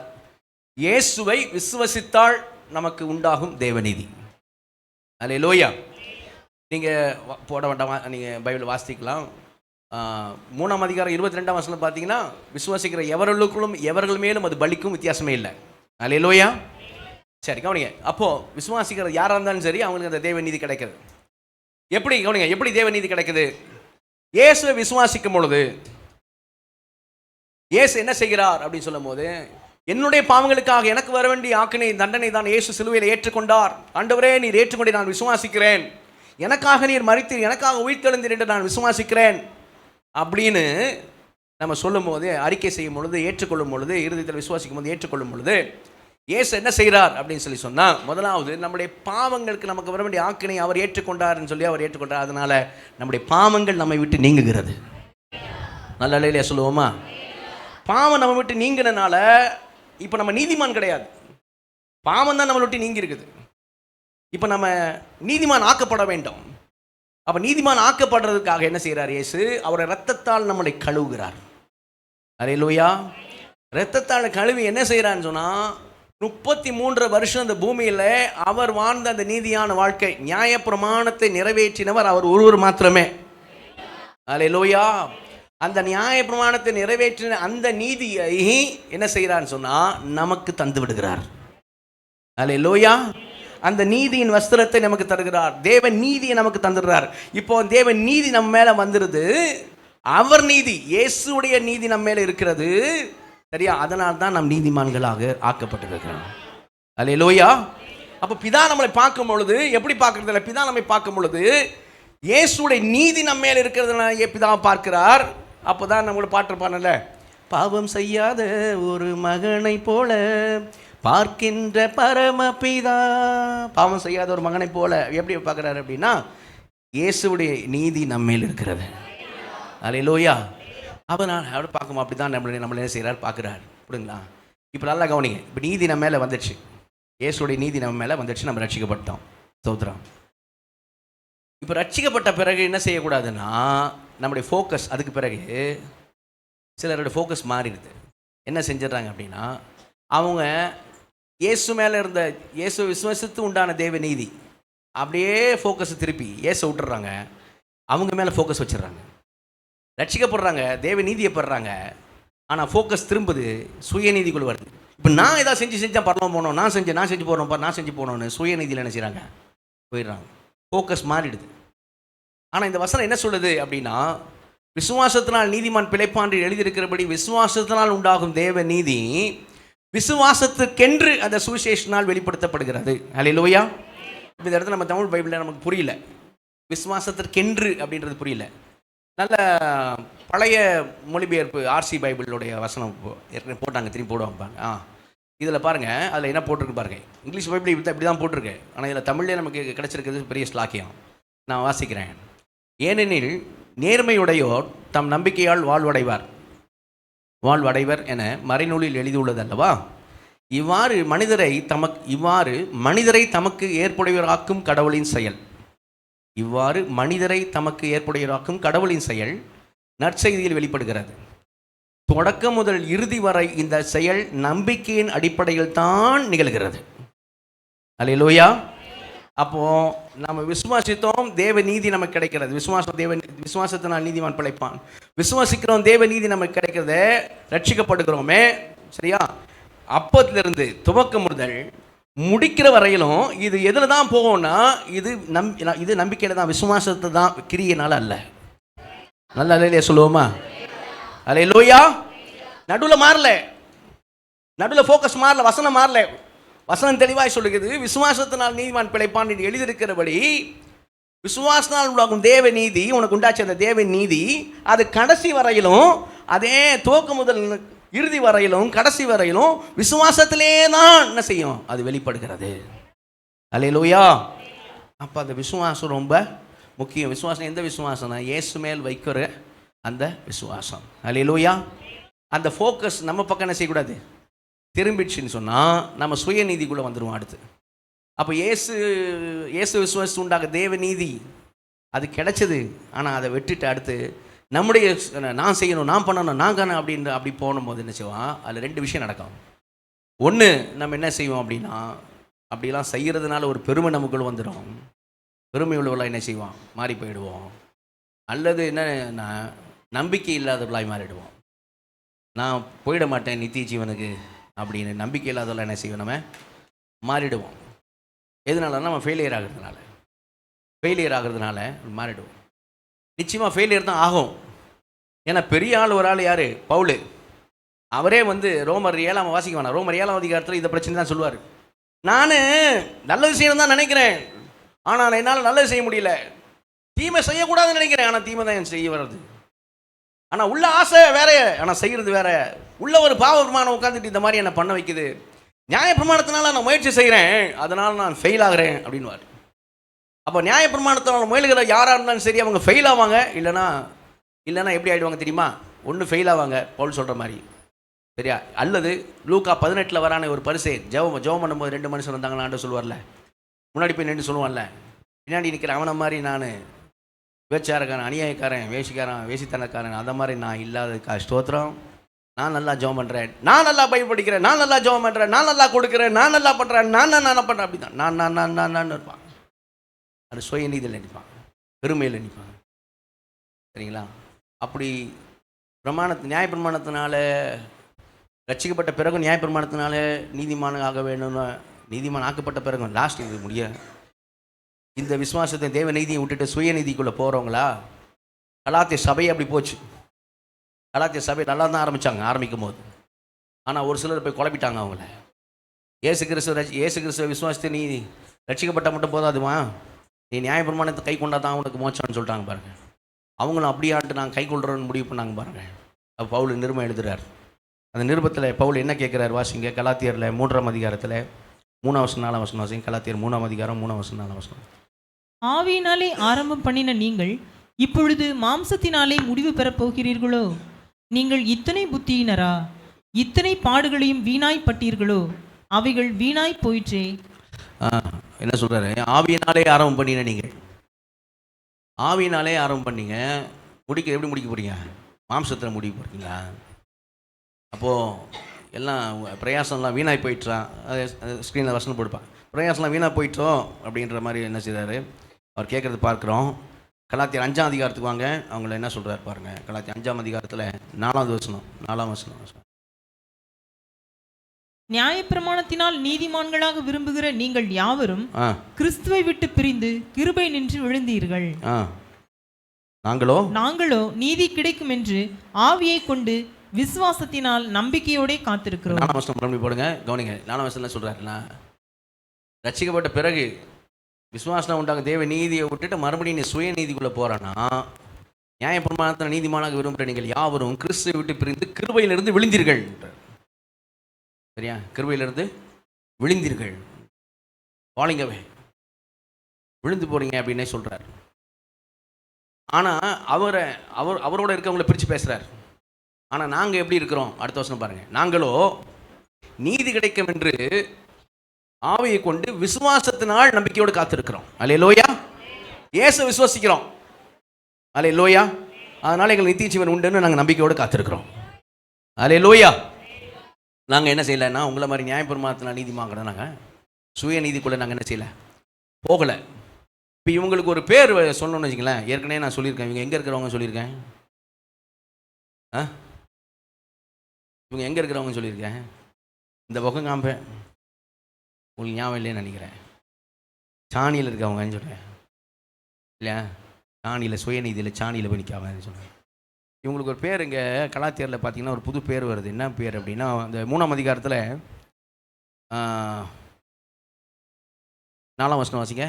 இயேசுவை விசுவசித்தால் நமக்கு உண்டாகும் தேவநீதி. அல்லேலூயா. நீங்கள் போட வேண்டாம், நீங்கள் பைபிள் வாசிக்கலாம். 3:22 பார்த்தீங்கன்னா, விசுவாசிக்கிற எவர்கள் மேலும் அது பலிக்கும், வித்தியாசமே இல்லை. அல்லேலூயா. சரி, கவனிங்க. அப்போது விசுவாசிக்கிற யாராக இருந்தாலும் சரி, அவங்களுக்கு அந்த தேவநீதி கிடைக்கிறது. எப்படி? கவனிங்க, எப்படி தேவநீதி கிடைக்குது? இயேசுவை விசுவாசிக்கும் பொழுது இயேசு என்ன செய்கிறார் அப்படின்னு சொல்லும் போது, என்னுடைய பாவங்களுக்காக எனக்கு வர வேண்டிய ஆக்கினை தண்டனை தான் இயேசு சிலுவையில் ஏற்றுக்கொண்டார். ஆண்டவரே, நீர் ஏற்றுக்கொண்டு நான் விசுவாசிக்கிறேன். எனக்காக நீர் மரித்தீர், எனக்காக உயிர்த்தெழுந்தீர் என்று நான் விசுவாசிக்கிறேன் அப்படின்னு நம்ம சொல்லும் போது, அறிக்கை செய்யும் பொழுது, ஏற்றுக்கொள்ளும் பொழுது, இருதயத்தில் விசுவாசிக்கும் போது, ஏற்றுக்கொள்ளும் பொழுது இயேசு என்ன செய்கிறார் அப்படின்னு சொன்னால், முதலாவது நம்முடைய பாவங்களுக்கு நமக்கு வர வேண்டிய ஆக்கினை அவர் ஏற்றுக்கொண்டார்னு சொல்லி அவர் ஏற்றுக்கொண்டார். அதனால நம்முடைய பாவங்கள் நம்மை விட்டு நீங்குகிறது. நல்ல நிலையிலே சொல்லுவோமா? பாவம் நம்ம விட்டு நீங்கினால இப்போ நம்ம நீதிமான் கிடையாது. பாவம் தான் நம்மளை விட்டு நீங்கி இருக்குது. இப்போ நம்ம நீதிமான் ஆக்கப்பட வேண்டும். அப்போ நீதிமான் ஆக்கப்படுறதுக்காக என்ன செய்கிறார் இயேசு? அவருடைய இரத்தத்தால் நம்மளை கழுவுகிறார். அல்லேலூயா. இரத்தத்தால் கழுவி என்ன செய்கிறான்னு சொன்னால், 33 வருஷம் இந்த பூமியில் அவர் வாழ்ந்த அந்த நீதியான வாழ்க்கை, நியாயப்பிரமாணத்தை நிறைவேற்றினவர் அவர் ஒருவர் மாத்திரமே. அல்லேலூயா. அந்த நியாயப்பிரமாணத்தை நிறைவேற்றின அந்த நீதியை என்ன செய்கிறான்னு சொன்னால் நமக்கு தந்து விடுகிறார். அல்லேலூயா. அந்த நீதியின் வஸ்திரத்தை நமக்கு தருகிறார். தேவ நீதியை நமக்கு தந்துடுறார். இப்போ தேவ நீதி நம்ம மேலே வந்துடுது. அவர் நீதி, இயேசுடைய நீதி நம்ம மேலே இருக்கிறது. சரியா? அதனால் தான் நாம் நீதிமான்களாக ஆக்கப்பட்டிருக்கிறோம். அல்லேலூயா. அப்போ பிதா நம்மளை பார்க்கும் பொழுது எப்படி பார்க்கறது இல்லை? பிதா நம்மை பார்க்கும் பொழுது இயேசுடைய நீதி நம்ம மேலே இருக்கிறதுனால பிதாவை பார்க்கிறார். அப்போ தான் நம்மளோட பாட்டு பாடல, பாவம் செய்யாத ஒரு மகனை போல பார்க்கின்ற பரமபிதா. பாவம் செய்யாத ஒரு மகனை போல எப்படி பார்க்குறாரு அப்படின்னா, இயேசுடைய நீதி நம்ம மேல் இருக்கிறது. அல்லேலூயா. அப்போ நான் அப்படி பார்க்கணும். அப்படி தான் நம்மளை என்ன செய்கிறார் பார்க்குறாரு. அப்படிங்களா? இப்போ நல்லா கவனிங்க. இப்போ நீதி நம்ம மேலே வந்துடுச்சு. இயேசுடைய நீதி நம்ம மேலே வந்துடுச்சு. நம்ம ரட்சிக்கப்பட்டோம். ஸ்தோத்திரம். இப்போ ரட்சிக்கப்பட்ட பிறகு என்ன செய்யக்கூடாதுன்னா, நம்முடைய ஃபோக்கஸ், அதுக்கு பிறகு சிலருடைய ஃபோக்கஸ் மாறிடுது. என்ன செஞ்சிடறாங்க அப்படின்னா, அவங்க இயேசு மேலே இருந்த இயேசு விசுவாசித்து உண்டான தேவ நீதி அப்படியே ஃபோக்கஸை திருப்பி இயேசு விட்டுறாங்க. அவங்க மேலே ஃபோக்கஸ் வச்சிடறாங்க. ரட்சிக்கப்படுறாங்க, தேவ நீதியை பெறுறாங்க. ஆனால் ஃபோக்கஸ் திரும்புது சுயநீதிக்குள் வருது. இப்போ நான் ஏதாவது செஞ்சால் பரலோகம் போகணும், நான் செஞ்சு போகணும்னு சுயநீதியில் என்ன செய்கிறாங்க? போயிடுறாங்க. ஃபோக்கஸ் மாறிடுது. ஆனால் இந்த வசனம் என்ன சொல்லுது அப்படின்னா, விசுவாசத்தினால் நீதிமான் பிழைப்பான் என்று எழுதியிருக்கிறபடி விசுவாசத்தினால் உண்டாகும் தேவ நீதி விசுவாசத்துக்கென்று அந்த சுவிசேஷனால் வெளிப்படுத்தப்படுகிறது. அல்லேலூயா. இந்த இடத்துல நம்ம தமிழ் பைபிளில் நமக்கு புரியல, விசுவாசத்திற்கென்று அப்படின்றது புரியல. நல்ல பழைய மொழிபெயர்ப்பு ஆர்சி பைபிளுடைய வசனம் போட்டாங்க, திரும்பி போடுவாங்க. இதில் பாருங்கள், அதில் என்ன போட்டிருக்கு பாருங்கள். இங்கிலீஷ் பைபிள் இப்படி தான் போட்டிருக்கு. ஆனால் இதில் தமிழ்லேயே நமக்கு கிடச்சிருக்கிறது பெரிய ஸ்லாக்கியம். நான் வாசிக்கிறேன். ஏனெனில் நேர்மையுடையோர் தம் நம்பிக்கையால் வாழ்வடைவர் என மறைநூலில் எழுதியுள்ளது அல்லவா? இவ்வாறு மனிதரை தமக்கு ஏற்புடையவராக்கும் கடவுளின் செயல் நற்செய்தியில் வெளிப்படுகிறது. தொடக்கம் முதல் இறுதி வரை இந்த செயல் நம்பிக்கையின் அடிப்படையில் தான் நிகழ்கிறது. அல்லேலூயா. அப்போ நம்ம விசுவாசித்தோம், தேவ நீதி நமக்கு கிடைக்கிறது. விசுவாசத்தினால் நீதிமான் பிழைப்பான். விசுவாசிக்கிறோம், தேவ நீதி நமக்கு கிடைக்கிறது, ரட்சிக்கப்படுகிறோமே. சரியா? அப்பத்திலிருந்து துவக்கம் முதல் முடிக்கிற வரையிலும் இது எதில் தான் போகும்னா இது நம்பிக்கையில் தான், விசுவாசத்தை தான், கிரியையினால அல்ல. நல்ல அல்லையா சொல்லுவோமா? அல்லேலூயா. நடுவில் மாறல, நடுவில் ஃபோக்கஸ் மாறல, வசனம் மாறல. வசனம் தெளிவாய் சொல்லுகிறது, விசுவாசத்தினால் நீதிமான் பிழைப்பான் என்று எழுதியிருக்கிறபடி விசுவாசத்தினால் உண்டாகும் தேவ நீதி, உனக்கு உண்டாச்சு அந்த தேவ நீதி, அது கடைசி வரையிலும், அதே துவக்கம் முதல் இறுதி வரையிலும் கடைசி வரையிலும் விசுவாசத்திலே தான் என்ன செய்யும், அது வெளிப்படுகிறது. அல்லேலூயா. அப்போ அந்த விசுவாசம் ரொம்ப முக்கியம். விசுவாசம் எந்த விசுவாசம்னா இயேசு மேல் வைக்கிற அந்த விசுவாசம். அல்லேலூயா. அந்த ஃபோக்கஸ் நம்ம பக்கம் என்ன செய்யக்கூடாது, திரும்பிடுச்சுன்னு சொன்னால் நம்ம சுயநீதிக்குள்ளே வந்துடுவோம் அடுத்து. அப்போ இயேசு விசுவாசம் உண்டாக தேவ நீதி அது கிடைச்சது. ஆனால் அதை விட்டுட்டு அடுத்து நம்முடைய நான் செய்யணும், நான் பண்ணணும், நான் காண அப்படி போகும்போது என்ன செய்வோம், அதில் 2 விஷயம் நடக்கும். ஒன்று, நம்ம என்ன செய்வோம் அப்படின்னா, அப்படிலாம் செய்கிறதுனால ஒரு பெருமை நமக்குள்ள வந்துடும். பெருமை உள்ளவர்களாக என்ன செய்வோம், மாறி போயிடுவோம். அல்லது என்னன்னா நம்பிக்கை இல்லாதவர்களாய் மாறிடுவோம். நான் போயிட மாட்டேன் நித்திய ஜீவனுக்கு அப்படின்னு நம்பிக்கை இல்லாதவர்களாக என்ன செய்வோம், நம்ம மாறிடுவோம். எதனால? நம்ம ஃபெயிலியர் ஆகிறதுனால மாறிடுவோம். நிச்சயமாக ஃபெயிலியர் தான் ஆகும். ஏன்னா பெரிய ஆள் ஒரு ஆள் யார், பவுல். அவரே ரோமர் 7 வாசிக்க வேணாம், ரோமர் 7 அதிகாரத்தில் இந்த பிரச்சனை தான் சொல்லுவார். நான் நல்லது செய்யணும் தான் நினைக்கிறேன், ஆனால் என்னால் நல்லது செய்ய முடியல. தீமை செய்யக்கூடாதுன்னு நினைக்கிறேன், ஆனால் தீமை தான் என் செய்ய வர்றது. ஆனால் உள்ள ஆசை வேற, ஆனால் செய்கிறது வேற. உள்ள ஒரு பாவ பிரமாணம் உட்காந்துட்டு இந்த மாதிரி என்னை பண்ண வைக்குது. நியாய பிரமாணத்தினால நான் முயற்சி செய்கிறேன், அதனால் நான் ஃபெயில் ஆகிறேன் அப்படின்வார். அப்போ நியாய பிரமாணத்தினால முயல்கிற யாராக இருந்தாலும் சரி, அவங்க ஃபெயில் ஆவாங்க. இல்லைன்னா எப்படி ஆகிடுவாங்க தெரியுமா? ஒன்று ஃபெயில் ஆவாங்க, பவுல் சொல்கிற மாதிரி, சரியா? அல்லது லூக்கா 18 வரான ஒரு பரிசேயன் ஜெபம் பண்ணும்போது 2 மனுஷன் வந்தாங்கன்னு ஆண்டு சொல்லுவார்ல, முன்னாடி போய் நின்று சொல்லுவான்ல, பின்னாடி நிற்கிற அவனை மாதிரி நான் விபச்சாரக்காரன், அநியாயக்காரன், வேசித்தனக்காரன், அந்த மாதிரி நான் இல்லாததுக்கா ஸ்தோத்திரம். நான் நல்லா ஜெபம் பண்ணுறேன், நான் நல்லா பைபிள் படிக்கிறேன், நான் நல்லா ஜெபம் பண்ணுறேன், நான் நல்லா கொடுக்குறேன், நான் நல்லா பண்ணுறேன், நான் பண்ணுறேன். அப்படி தான் நான் இருப்பான். அது சுயநீதியில் நினைப்பாங்க, பெருமையில் நினைப்பாங்க. சரிங்களா? அப்படி நியாய பிரமாணத்தினால ரட்சிக்கப்பட்ட பிறகு நியாய பிரமாணத்தினால நீதிமான் ஆக வேணும்னு, நீதிமான் ஆக்கப்பட்ட பிறகு லாஸ்ட் இது முடிய இந்த விசுவாசத்தை தேவ நீதியை விட்டுட்டு சுயநீதிக்குள்ளே போகிறவங்களா? கலாத்திய சபை அப்படி போச்சு. கலாத்திய சபை நல்லா தான் ஆரம்பிக்கும் போது. ஆனால் ஒரு சிலர் போய் குழப்பிட்டாங்க அவங்கள. இயேசு கிறிஸ்துவ விசுவாசத்தை நீ ரட்சிக்கப்பட்ட மட்டும் போதாதுமா, நீ நியாய பிரமாணத்தை கை கொண்டா தான் உனக்கு மோட்சம்னு சொல்லிட்டாங்க பாருங்க. அவங்களும் அப்படியான்ட்டு நாங்கள் கை கொள்கிறோன்னு முடிவு பண்ணாங்க பாருங்க. அப்போ பவுல் நிருபம் எழுதுகிறார். அந்த நிருபத்தில் பவுல் என்ன கேட்குறார் வாசிங்க. கலாத்தியரில் 3ஆம் அதிகாரத்தில் 3 வசனம் 4 வசனம் வாசிங்க. கலாத்தியர் 3ஆம் அதிகாரம் 3 வசனம் 4 வசனம். ஆவியினாலே ஆரம்பம் பண்ணின நீங்கள் இப்பொழுது மாம்சத்தினாலே முடிவு பெறப் போகிறீர்களோ? நீங்கள் இத்தனை புத்தியினரா? இத்தனை பாடுகளையும் வீணாய் பட்டீர்களோ? அவைகள் வீணாய் போயிற்றே. என்ன சொல்றாரு? ஆவியினாலே ஆரம்பம் பண்ணின நீங்கள், ஆவியினாலே ஆரம்பம் பண்ணீங்க, எப்படி முடிக்க போறீங்க? மாம்சத்தில் முடிக்க போறீங்களா? அப்போது எல்லாம் பிரயாசம்லாம் வீணாய் போயிட்டுறான். அது ஸ்க்ரீனில் வசனம் போடுப்பான். பிரயாசம்லாம் வீணாக போயிட்டோம் அப்படின்ற மாதிரி என்ன செய்கிறாரு அவர் கேட்குறது பார்க்குறோம். கலாத்தியர் 5ஆம் அதிகாரத்துக்கு வாங்க, அவங்கள என்ன சொல்கிறார் பாருங்கள். கலாத்தியர் 5ஆம் அதிகாரத்தில் 4ஆவது வசனம் 4ஆம் வசனம். நியாயப்பிரமாணத்தினால் நீதிமான்களாக விரும்புகிற நீங்கள் யாவரும் கிறிஸ்துவை விட்டு பிரிந்து கிருபை நின்று விழுந்தீர்கள். நாங்களோ நீதி கிடைக்கும் என்று ஆவியை கொண்டு விசுவாசத்தினால் நம்பிக்கையோட காத்திருக்கிறோம். 4ஆம் வசனம் போடுங்க, கவனிங்க. 4ஆம் வசனம் சொல்றாருன்னா, ரட்சிக்கப்பட்ட பிறகு விசுவாசம் உண்டாக தேவ நீதியை விட்டுட்டு மறுபடியும் நீ சுய நீதிக்குள்ளே போறானா, நியாய பிரமாணத்தில் நீதிமானாக விரும்புகிற நீங்கள் யாவரும் கிறிஸ்துவை விட்டு பிரிந்து கிருபையிலிருந்து விழுந்தீர்கள். சரியா? கிருபையிலிருந்து விழுந்தீர்கள், வாழிங்கவே விழுந்து போறீங்க அப்படின்னே சொல்றார். ஆனால் அவரோட இருக்கவங்களை பிரித்து பேசுறார். ஆனால் நாங்கள் எப்படி இருக்கிறோம்? அடுத்த வசனம் பாருங்க. நாங்களோ நீதி கிடைக்கும் என்று ஆவியை கொண்டு விசுவாசத்தினால் நம்பிக்கையோடு காத்திருக்கிறோம். அல்லேலூயா. இயேசு விசுவாசிக்கிறோம். அல்லேலூயா. அதனால எங்களுக்கு நித்திய ஜீவன் உண்டுன்னு நாங்கள் நம்பிக்கையோடு காத்திருக்கிறோம். அல்லேலூயா. நாங்கள் என்ன செய்யலைன்னா உங்களை மாதிரி நியாயப்பிரமாணத்தினால் நீதி வாங்கணும், நாங்கள் சுய நீதிக்குள்ளே நாங்கள் என்ன செய்யலை, போகலை. இப்போ இவங்களுக்கு ஒரு பேர் சொல்லணும்னு வச்சுங்களேன். ஏற்கனவே நான் சொல்லியிருக்கேன், இவங்க எங்கே இருக்கிறவங்க சொல்லியிருக்கேன். இவங்க எங்கே இருக்கிறவங்க சொல்லியிருக்கேன். இந்த பக்கம் காமிப்பேன், உங்களுக்கு ஞாபகம் இல்லைன்னு நினைக்கிறேன். சாணியில் இருக்கவங்கன்னு சொல்கிறேன் இல்லையா, சாணியில் சுயநீதியில் சாணியில் போய் நிற்காமன்னு சொல்கிறேன். இவங்களுக்கு ஒரு பேர் இங்கே கலாத்தியரில் பார்த்தீங்கன்னா ஒரு புது பேர் வருது. என்ன பேர் அப்படின்னா, அந்த 3ஆம் அதிகாரத்தில் 4ஆம் வசனம் வாசிங்க.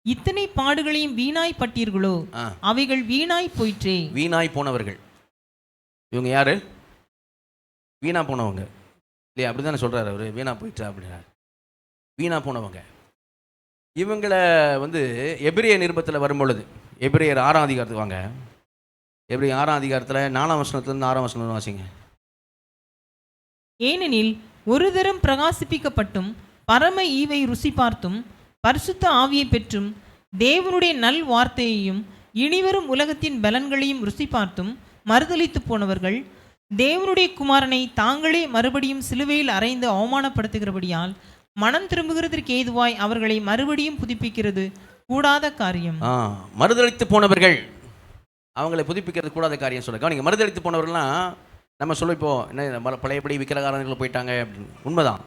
இத்தனை பாடுகளையும் வீணாய் பட்டீர்களோ, அவைகள் வீணாய் போயிற்றே. வீணாய் போனவர்கள் இவங்க யாரு? வீணா போனவங்க இல்லையா, அப்படி தானே சொல்கிறார் அவர். வீணா போயிட்டா அப்படின்னாரு. வீணா போனவங்க இவங்களை வந்து எபிரேய நிருபத்தில் வரும்பொழுது, எபிரேயர் 6ஆம் அதிகாரத்துக்கு வாங்க. எபிரேயர் 6ஆம் அதிகாரத்தில் 4ஆம் வசனத்துலேருந்து 6ஆம் வசனம் வாசிங்க. ஏனெனில் ஒரு தரம் பிரகாசிப்பிக்கப்பட்டும் பரம ஈவை ருசி பார்த்தும் பரிசுத்த ஆவியை பெற்றும் தேவனுடைய நல் வார்த்தையையும் இனிவரும் உலகத்தின் பலன்களையும் ருசி பார்த்தும் மறுதலித்து போனவர்கள் தேவனுடைய குமாரனை தாங்களே மறுபடியும் சிலுவையில் அறைந்து அவமானப்படுத்துகிறபடியால் மனம் திரும்புகிறதற்கு ஏதுவாய் அவர்களை மறுபடியும் புதுப்பிக்கிறது கூடாத காரியம். மறுதலித்து போனவர்கள் அவங்களை புதுப்பிக்கிறது கூடாத காரியம் சொல்லுங்க. நீங்கள் மறுதலித்து போனவர்கள்லாம் நம்ம சொல்ல இப்போ என்ன பழையபடி விக்கிரகாரர்கள் போயிட்டாங்க அப்படின்னு உண்மைதான்.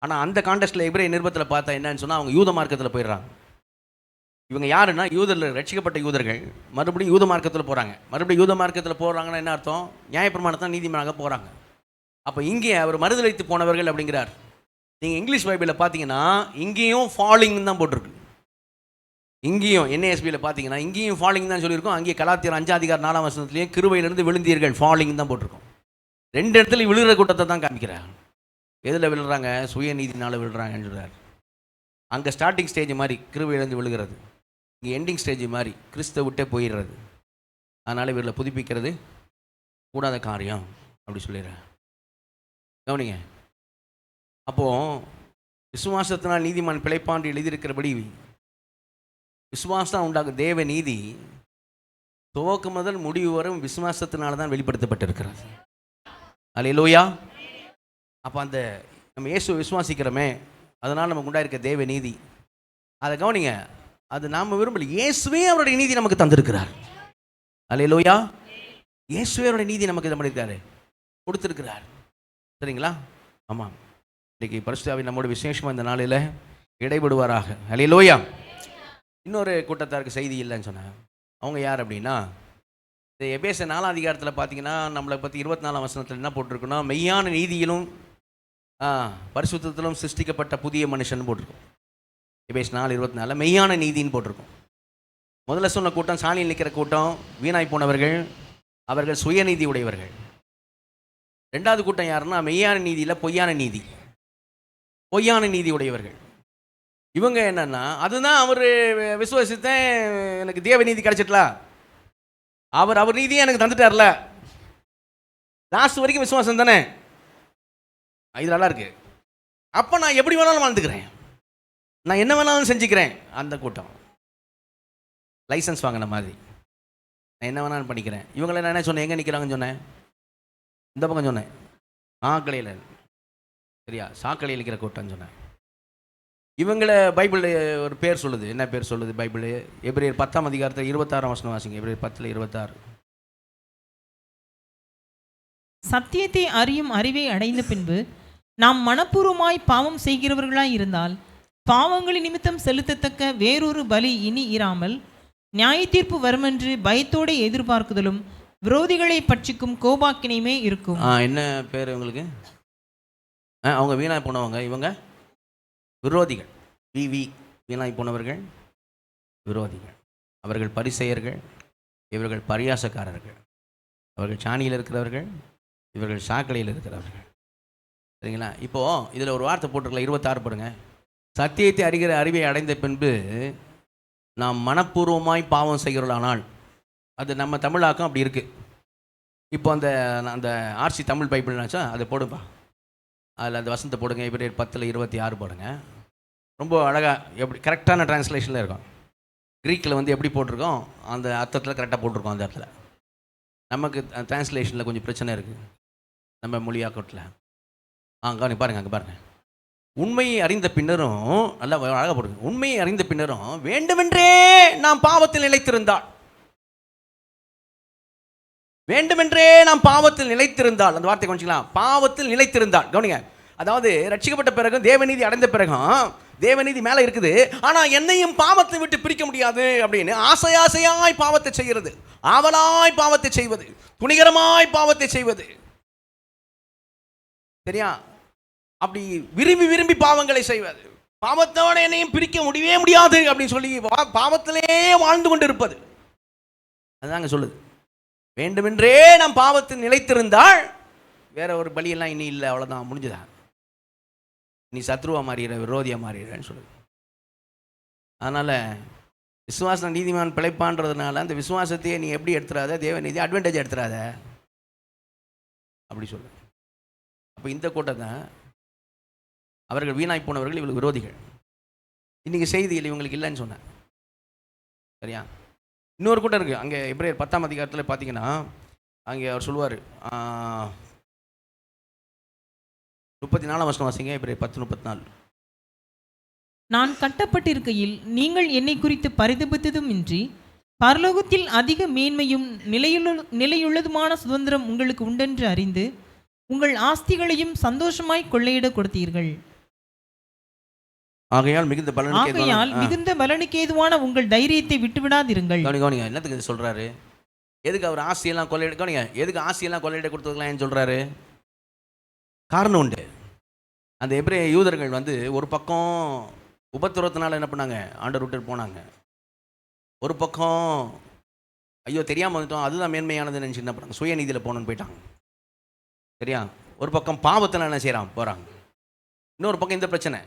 ஆனால் அந்த கான்டெஸ்ட்டில் எபிரேய நிருபத்தில் பார்த்தா என்னன்னு சொன்னால் அவங்க யூத மார்க்கத்தில் போயிடுறாங்க. இவங்க யாருன்னா யூதரில் ரட்சிக்கப்பட்ட யூதர்கள் மறுபடியும் யூத மார்க்கத்தில் போகிறாங்க. மறுபடியும் யூத மார்க்கத்தில் போகிறாங்கன்னா என்ன அர்த்தம்? நியாயப்பிரமாணத்தான் நீதிமன்றாக போகிறாங்க. அப்போ இங்கே அவர் மறுதலித்து போனவர்கள் அப்படிங்கிறார். நீங்கள் இங்கிலீஷ் பைபிளில் பார்த்தீங்கன்னா இங்கேயும் ஃபாலிங் தான் போட்டிருக்கு. இங்கேயும் NASBயில் பார்த்தீங்கன்னா இங்கேயும் ஃபாலிங் தான் சொல்லியிருக்கோம். அங்கேயே கலாத்தியர் 5ஆம் அதிகாரம் 4ஆம் வசனத்துலேயும் கிருபையிலிருந்து விழுந்தீர்கள் ஃபாலிங் தான் போட்டிருக்கோம். 2 இடத்துல விழுகிற கூட்டத்தை தான் காமிக்கிறார். எதில் விழுறாங்க? சுயநீதினால் விழுறாங்கன்னு சொல்கிறார். அங்கே ஸ்டார்டிங் ஸ்டேஜ் மாதிரி கிருபையிலிருந்து விழுகிறது, இங்கே எண்டிங் ஸ்டேஜ் மாதிரி கிறிஸ்துவ விட்டே போயிடுறது. அதனால் இவர்களை புதுப்பிக்கிறது கூடாத காரியம் அப்படி சொல்லிடுறேன். கவனிங்க. அப்போது விசுவாசத்தினால் நீதிமான் பிழைப்பான் எழுதியிருக்கிறபடி விசுவாசம் உண்டாகும் தேவ நீதி துவக்கம் முதல் முடிவு வரும் விசுவாசத்தினால தான் வெளிப்படுத்தப்பட்டிருக்கிறது. அல்லேலூயா. அப்போ அந்த நம்ம இயேசுவை விசுவாசிக்கிறோமே, அதனால் நமக்கு உண்டாயிருக்க தேவ நீதி, அதை கவனிங்க, அது நாம் விரும்பல. இயேசுவே அவருடைய நீதி நமக்கு தந்திருக்கிறார். அல்லேலூயா. இயேசுவே அவருடைய நீதி நமக்கு இதை பண்ணியிருக்காரு, கொடுத்துருக்கிறார். சரிங்களா? ஆமாம். இன்றைக்கி பரிசுத்த ஆவி நம்மோட விசேஷமாக இந்த நாளில் இடைபடுவாராக. அல்லேலூயா. இன்னொரு கூட்டத்தாருக்கு செய்தி இல்லைன்னு சொன்னாங்க. அவங்க யார் அப்படின்னா, இந்த எபேசியர் 4ஆம் அதிகாரத்தில் பார்த்தீங்கன்னா நம்மளை பற்றி 24ஆம் வசனத்தில் என்ன போட்டிருக்குன்னா, மெய்யான நீதியிலும் பரிசுத்தத்திலும் சிருஷ்டிக்கப்பட்ட புதிய மனுஷன் போட்டிருக்கோம். எபேசியர் 4:24 மெய்யான நீதின்னு போட்டிருக்கோம். முதல்ல சொன்ன கூட்டம் சாணியில் நிற்கிற கூட்டம், வீணாய் போனவர்கள், அவர்கள் சுயநீதி உடையவர்கள். 2வது கூட்டம் யாருன்னா மெய்யான நீதியில் பொய்யான நீதி, பொய்யான நீதி உடையவர்கள். இவங்க என்னன்னா, அதுதான் அவர் விசுவாசித்தேன் எனக்கு தேவ நீதி கிடைச்சிட்டல, அவர் நீதியை எனக்கு தந்துட்டார்ல, லாஸ்ட் வரைக்கும் விசுவாசம் தானே, இது நல்லா இருக்கு, அப்போ நான் எப்படி வேணாலும் வாழ்ந்துக்கிறேன், நான் என்ன வேணாலும் செஞ்சுக்கிறேன். அந்த கூட்டம் லைசன்ஸ் வாங்கின மாதிரி நான் என்ன வேணாலும் பண்ணிக்கிறேன். இவங்களை நான் என்ன சொன்னேன், எங்கே நிற்கிறாங்கன்னு சொன்னேன், இந்த பக்கம் சொன்னேன், சாக்கலையில், சரியா, சாக்கலையில் இருக்கிற கூட்டம்னு சொன்னேன். இவங்களை பைபிள் ஒரு பேர் சொல்லுது. என்ன பேர் சொல்லுது பைபிள்? எபிரேயர் 10ஆம் அதிகாரத்தில் 26ஆம் வசனம் வாசிங்க. எபிரேயர் 10:26. சத்தியத்தை அறியும் அறிவை அடைந்த பின்பு நாம் மனப்பூர்வமாய் பாவம் செய்கிறவர்களாய் இருந்தால் பாவங்களின் நிமித்தம் செலுத்தத்தக்க வேறொரு பலி இனி இராமல் நியாய தீர்ப்பு வருமென்று பயத்தோடு எதிர்பார்க்குதலும் விரோதிகளை பட்சிக்கும் கோபாக்கினையுமே இருக்கும். என்ன பேர் இவங்களுக்கு? அவங்க வீணாய் போனவங்க, இவங்க விரோதிகள். வீணாய் போனவர்கள் விரோதிகள். அவர்கள் பரிசேயர்கள், இவர்கள் பரியாசக்காரர்கள். அவர்கள் சாணியில் இருக்கிறவர்கள், இவர்கள் சாக்கடையில் இருக்கிறவர்கள். சரிங்களா? இப்போது இதில் ஒரு வார்த்தை போட்டிருக்கலாம், 26 பாருங்க. சத்தியத்தை அறிகிற அறிவை அடைந்த பின்பு நாம் மனப்பூர்வமாய் பாவம் செய்கிறோம்னால், அது நம்ம தமிழாக்கம் அப்படி இருக்குது. இப்போ அந்த ஆர்சி தமிழ் பைபிள்னாச்சா அதை போடுப்பா, அதில் அந்த வசனத்தை போடுங்க. எபிரேயர் 10:26 போடுங்க. ரொம்ப அழகாக எப்படி கரெக்டான டிரான்ஸ்லேஷனில் இருக்கும். க்ரீக்கில் எப்படி போட்டிருக்கோம் அந்த அர்த்தத்தில் கரெக்டாக போட்டிருக்கோம். அந்த இடத்துல நமக்கு டிரான்ஸ்லேஷனில் கொஞ்சம் பிரச்சனை இருக்குது நம்ம மொழியாக்கத்தில். கவனி பாருங்கள், அங்கே பாருங்கள். உண்மையை அறிந்த பின்னரும், நல்லா அழகாக போடுங்க, உண்மையை அறிந்த பின்னரும் வேண்டுமென்றே நாம் பாவத்தில் நிலைத்திருந்தால், வேண்டுமென்றே நாம் பாவத்தில் நிலைத்திருந்தால், அந்த வார்த்தை கொஞ்சிக்கலாம், பாவத்தில் நிலைத்திருந்தால். கவனிங்க, அதாவது ரட்சிக்கப்பட்ட பிறகும் தேவநீதி அடைந்த பிறகும் தேவநீதி மேலே இருக்குது, ஆனால் என்னையும் பாவத்தை விட்டு பிரிக்க முடியாது அப்படின்னு ஆசையாய் பாவத்தை செய்கிறது, ஆவலாய் பாவத்தை செய்வது, துணிகரமாய் பாவத்தை செய்வது. சரியா? அப்படி விரும்பி பாவங்களை செய்வது, பாவத்தோட என்னையும் பிரிக்க முடியவே முடியாது அப்படின்னு சொல்லி பாவத்திலே வாழ்ந்து கொண்டு இருப்பது. அதுதாங்க சொல்லுது. வேண்டுமென்றே நாம் பாவத்தில் நிலைத்திருந்தால் வேற ஒரு பலியெல்லாம் இனி இல்லை, அவ்வளோதான், முடிஞ்சுதா, நீ சத்ருவா மாறிடுற, விரோதியா மாறிடுறேன்னு சொல்லுது. அதனால விசுவாசம் நீதிமான் பிழைப்பான்றதுனால அந்த விசுவாசத்தையே நீ எப்படி எடுத்துறாத, தேவநீதி அட்வான்டேஜ் எடுத்துறாத அப்படி சொல்லு. அப்போ இந்த கூட்டம் தான் அவர்கள் வீணாய் போனவர்கள், இவங்களுக்கு விரோதிகள். இன்னைக்கு செய்தியில் இவங்களுக்கு இல்லைன்னு சொன்னேன். சரியா? இன்னொரு கூட்டம் இருக்குது அங்கே. எபிரேயர் 10ஆம் அதிகாரத்தில் பார்த்தீங்கன்னா அங்கே அவர் சொல்லுவார், 34ஆம் வசனம் வாசிங்க. எபிரேயர் 10:34. நான் கட்டப்பட்டிருக்கையில் நீங்கள் என்னை குறித்து பரிதபித்ததும் இன்றி பரலோகத்தில் அதிக மேன்மையும் நிலையுள்ளதுமான சுதந்திரம் உங்களுக்கு உண்டென்று அறிந்து உங்கள் ஆஸ்திகளையும் சந்தோஷமாய் கொள்ளையிட கொடுத்தீர்கள். ஆகையால் மிகுந்த பலனுக்கு ஏதுவான உங்கள் தைரியத்தை விட்டுவிடாதிருங்கள். கவனிங்க, என்னத்துக்கு சொல்றாரு? எதுக்கு அவர் ஆஸ்தியெல்லாம் கொள்ளையிட, கவனிங்க, எதுக்கு ஆஸ்தியெல்லாம் கொள்ளையிட கொடுத்ததுலாம் ஏன் சொல்றாரு? காரணம் உண்டு. அந்த எபிரேய யூதர்கள் ஒரு பக்கம் உபத்திரத்தினால என்ன பண்ணாங்க, ஆண்டவர் விட்டு போனாங்க. ஒரு பக்கம் ஐயோ தெரியாமல் வந்துட்டோம், அதுதான் மேன்மையானதுன்னு நினச்சி என்ன பண்ணாங்க, சுயநீதியில் போகணுன்னு போயிட்டாங்க. சரியா? ஒரு பக்கம் பாவத்தில் என்ன செய்கிறான், போகிறாங்க. இன்னொரு பக்கம் இந்த பிரச்சனை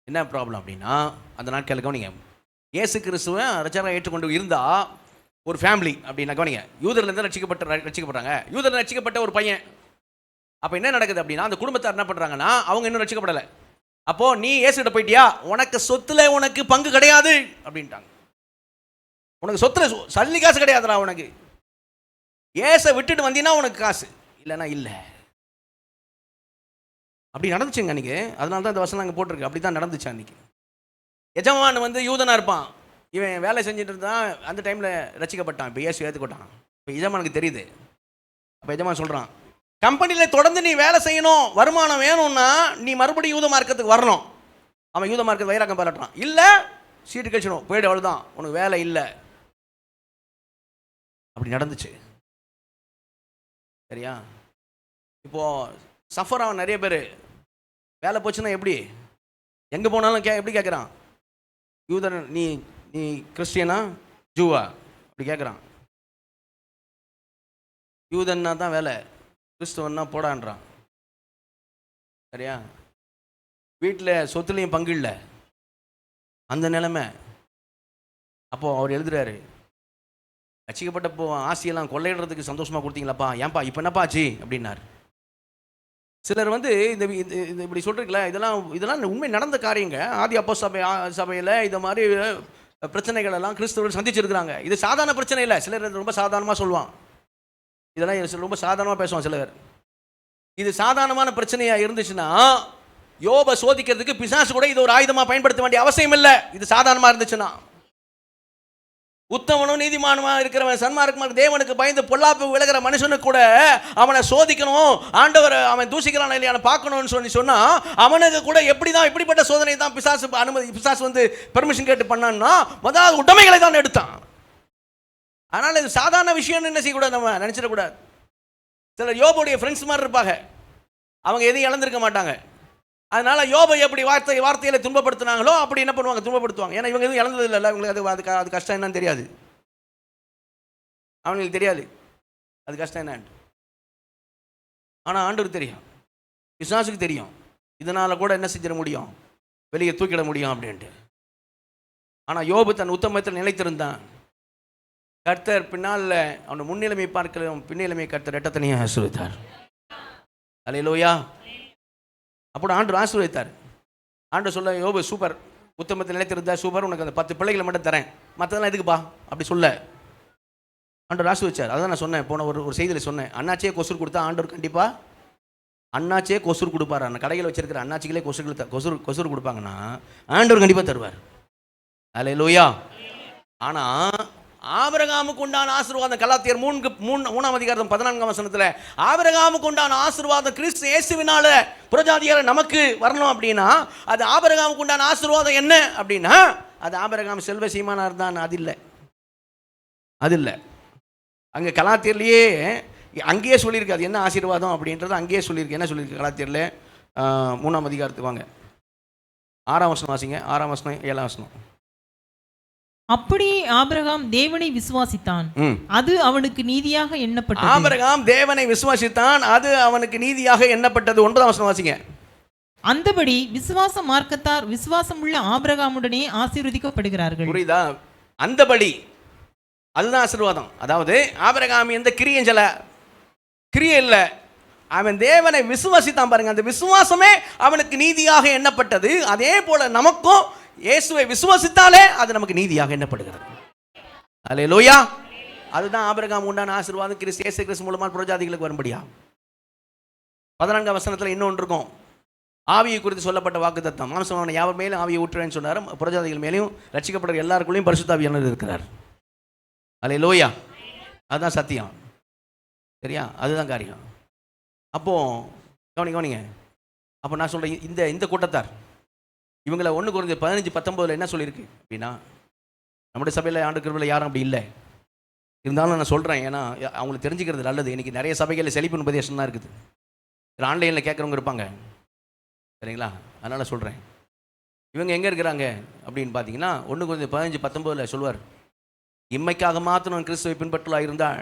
என்ன ப்ராப்ளம் அப்படின்னா, அந்த நாட்களில் கவனிங்க, இயேசு கிறிஸ்துவை ரட்சகராக ஏற்றுக்கொண்டு இருந்தால் ஒரு ஃபேமிலி அப்படின்னா, கவனிங்க, யூதர்லேருந்து ரட்சிக்கப்படுறாங்க. யூதர்ல ரட்சிக்கப்பட்ட ஒரு பையன். அப்போ என்ன நடக்குது அப்படின்னா, அந்த குடும்பத்தார் என்ன பண்ணுறாங்கன்னா, அவங்க இன்னும் ரட்சிக்கப்படலை. அப்போது நீ இயேசுகிட்ட போயிட்டியா, உனக்கு சொத்துல உனக்கு பங்கு கிடையாது அப்படின்ட்டாங்க. உனக்கு சொத்துல சல்லி காசு கிடையாதுடா, உனக்கு இயேசை விட்டுட்டு வந்தீங்கன்னா உனக்கு காசு, இல்லைன்னா இல்லை. அப்படி நடந்துச்சுங்க அன்றைக்கி. அதனால தான் இந்த வசனம் அங்கே போட்டிருக்கு. அப்படி தான் நடந்துச்சு அன்றைக்கி. எஜமான் யூதனாக இருப்பான், இவன் வேலை செஞ்சுட்டு இருந்தான். அந்த டைமில் ரசிக்கப்பட்டான். இப்போ இயேசு ஏற்றுக்கொட்டான். இப்போ எஜமானுக்கு தெரியுது. அப்போ எஜமான் சொல்கிறான், கம்பெனியில் தொடர்ந்து நீ வேலை செய்யணும், வருமானம் வேணும்னா நீ மறுபடியும் யூத மார்க்கத்துக்கு வரணும். அவன் யூத மார்க்கத்து வைராக்கம் பாராட்டுறான். இல்லை சீட்டு கழிச்சணும், போயிடு, அவ்வளோதான், உனக்கு வேலை இல்லை. அப்படி நடந்துச்சு. சரியா? இப்போது சஃபர் ஆகும் நிறைய பேர். வேலை போச்சுன்னா எப்படி, எங்கே போனாலும் எப்படி கேட்குறான், யூதன் நீ நீ கிறிஸ்டியனா ஜூவா அப்படி கேட்குறான். யூதன்னா தான் வேலை, கிறிஸ்துவன்னா போடான்றான். சரியா? வீட்டில் சொத்துலையும் பங்கு இல்லை, அந்த நிலைமை. அப்போது அவர் எழுதுறாரு, ரட்சிக்கப்பட்டப்போ ஆசையெல்லாம் கொள்ளையிடுறதுக்கு சந்தோஷமாக கொடுத்தீங்களாப்பா, ஏன்பா இப்போ என்னப்பா ஆச்சு அப்படின்னார். சிலர் இந்த இப்படி சொல்கிறீங்களா, இதெல்லாம் உண்மை நடந்த காரியங்க. ஆதி அப்போஸ்தல சபையில் இந்த மாதிரி பிரச்சனைகள் எல்லாம் கிறிஸ்தவர்கள் சந்திச்சிருக்கிறாங்க. இது சாதாரண பிரச்சனை இல்லை. சிலர் ரொம்ப சாதாரணமாக சொல்லுவான், இதெல்லாம் ரொம்ப சாதாரணமாக பேசுவான் சிலர். இது சாதாரணமான பிரச்சனையாக இருந்துச்சுன்னா யோபை சோதிக்கிறதுக்கு பிசாசு கூட இது ஒரு ஆயுதமாக பயன்படுத்த வேண்டிய அவசியம் இல்லை. இது சாதாரணமாக இருந்துச்சுன்னா, உத்தமனும் நீதிமானுமா இருக்கிறவன், சன்மார்க்கமாக தேவனுக்கு பயந்து பொல்லாப்பு விலகிற மனுஷனுக்கு கூட அவனை சோதிக்கணும், ஆண்டவர் அவன் தூசிக்கிறான் இல்லையான பார்க்கணும்னு சொன்னா அவனுக்கு கூட இப்படிப்பட்ட சோதனை தான் பிசாசு பெர்மிஷன் கேட்டு பண்ணான்னா முதலாவது உடைமைகளை தான் எடுத்தான். அதனால் இது சாதாரண விஷயம்னு என்ன செய்யக்கூடாது, நம்ம நினச்சிடக்கூடாது. சிலர் யோபுடைய ஃப்ரெண்ட்ஸ் மாதிரி இருப்பாங்க, அவங்க எதையும் இழந்திருக்க மாட்டாங்க. அதனால யோபை எப்படி வார்த்தையில துன்பப்படுத்தினாங்களோ அப்படி என்ன பண்ணுவாங்க, துன்பப்படுத்துவாங்க. ஏன்னா இவங்க எதுவும் இழந்தது இல்லை, இவங்களுக்கு அது கஷ்டம் என்னன்னு தெரியாது, அவங்களுக்கு தெரியாது அது கஷ்டம் என்னன்னு. ஆனால் ஆண்டவருக்கு தெரியும், பிசாசுக்கு தெரியும், இதனால கூட என்ன செஞ்சிட முடியும், வெளியே தூக்கிட முடியும் அப்படின்ட்டு. ஆனால் யோபு தன் உத்தமத்தில் நிலைத்திருந்தான். கர்த்தர் பின்னால் அவன் முன்னிலைமை பார்க்கலாம், பின்னிலைமை கர்த்தர் ரெட்டத்தனையாக ஆசீர்வதித்தார். அல்லேலூயா. அப்போ ஆண்டவர் ஆசீர்வதித்தார். ஆண்டவர் சொல்ல, யோபு சூப்பர், உத்தமத்தில் நிலைத்திருந்தா சூப்பர், உனக்கு அந்த 10 பிள்ளைகளை மட்டும் தரேன், மற்றதெல்லாம் எதுக்குப்பா அப்படி சொல்ல ஆண்டவர் ஆசீர்வதிச்சார். அதான் நான் சொன்னேன், போன ஒரு செய்தியில் சொன்னேன், அண்ணாச்சியே கொசுர் கொடுத்தா ஆண்டவர் கண்டிப்பாக அண்ணாச்சியே கொசுர் கொடுப்பார். அந்த கடையில் வச்சிருக்கிற அண்ணாச்சிகளே கொசுர் கொடுப்பாங்கன்னா ஆண்டவர் கண்டிப்பாக தருவார். அல்லேலூயா. ஆனால் ஆபிரகாமுக்கு உண்டான ஆசீர்வாதம் கலாத்தியர் 3:14 ஆபிரகாமுக்கு உண்டான ஆசீர்வாதம் கிறிஸ்து இயேசுவினால புறஜாதியார் நமக்கு வரணும் அப்படின்னா அது ஆபிரகாமுக்கு உண்டான ஆசீர்வாதம் என்ன அப்படின்னா அது ஆபிரகாம் செல்வ சீமானா இருந்தான். அது இல்லை. அங்கே கலாத்தியர்லேயே அங்கேயே சொல்லியிருக்கு அது என்ன ஆசீர்வாதம் அப்படின்றது அங்கேயே சொல்லியிருக்கு. என்ன சொல்லியிருக்கு கலாத்தியரில் 3ஆம் அதிகாரத்துக்கு வாங்க, 6ஆம் வசனம் வாசிங்க. 6ஆம் வசனம் 7ஆம் வசனம். அப்படியே ஆபிரகாம் தேவனை விசுவாசித்தான், அது அவனுக்கு நீதியாக எண்ணப்பட்டது. ஆபிரகாம் தேவனை விசுவாசித்தான், அது அவனுக்கு நீதியாக எண்ணப்பட்டது. 9ஆம் வசனம் வாசிங்க. அந்தபடி விசுவாச மார்க்கத்தார் விசுவாசம் உள்ள ஆபிரகாமுடனே ஆசீர்வதிக்கப்படுகிறார்கள். புரியுதா? அந்தபடி அதுதான் ஆசீர்வாதம். அதாவது ஆபிரகாம் எந்த கிரியை இல்லை, அவன் தேவனை விசுவாசித்தான். பாருங்க, அந்த விசுவாசமே அவனுக்கு நீதியாக எண்ணப்பட்டது. அதே போல நமக்கும் இயேசுவை விசுவாசித்தாலே அது நமக்கு நீதியாக எண்ணப்படுகிறது. அல்லேலூயா. அதுதான் ஆபிரகாம் உண்டான ஆசீர்வாதம் இயேசு கிறிஸ்து மூலமா புறஜாதிகளுக்கு வரும்படியா. 14ஆம் வசனத்தில் இன்னொன்று இருக்கும், ஆவியை குறித்து சொல்லப்பட்ட வாக்குத்தத்தம். மாம்சமான யாவர் மேலும் ஆவியை ஊற்றுவேன்னு சொன்னார். புறஜாதிகள் மேலேயும் ரட்சிக்கப்படுற எல்லாருக்குள்ளேயும் பரிசுத்த ஆவியானவர் இருக்கிறார். அல்லேலூயா. அதுதான் சத்தியம். சரியா? அதுதான் காரியம். அப்போ கவனிங்க. அப்போ நான் சொல்கிறேன், இந்த கூட்டத்தார் இவங்களை 1 Corinthians 15:19 என்ன சொல்லியிருக்கு அப்படின்னா, நம்முடைய சபையில் ஆண்டு கிருபையில் யாரும் அப்படி இல்லை. இருந்தாலும் நான் சொல்கிறேன், ஏன்னா அவங்களுக்கு தெரிஞ்சுக்கிறது நல்லது. இன்றைக்கி நிறைய சபைகளில் செழிப்பின் உபதேசம் தான் இருக்குது. ஆன்லைனில் கேட்குறவங்க இருப்பாங்க, சரிங்களா? அதனால் சொல்கிறேன், இவங்க எங்கே இருக்கிறாங்க அப்படின்னு பார்த்தீங்கன்னா 1 Corinthians 15:19 சொல்வார், இம்மைக்காக மாத்திரம் கிறிஸ்துவை பின்பற்றலாக இருந்தால்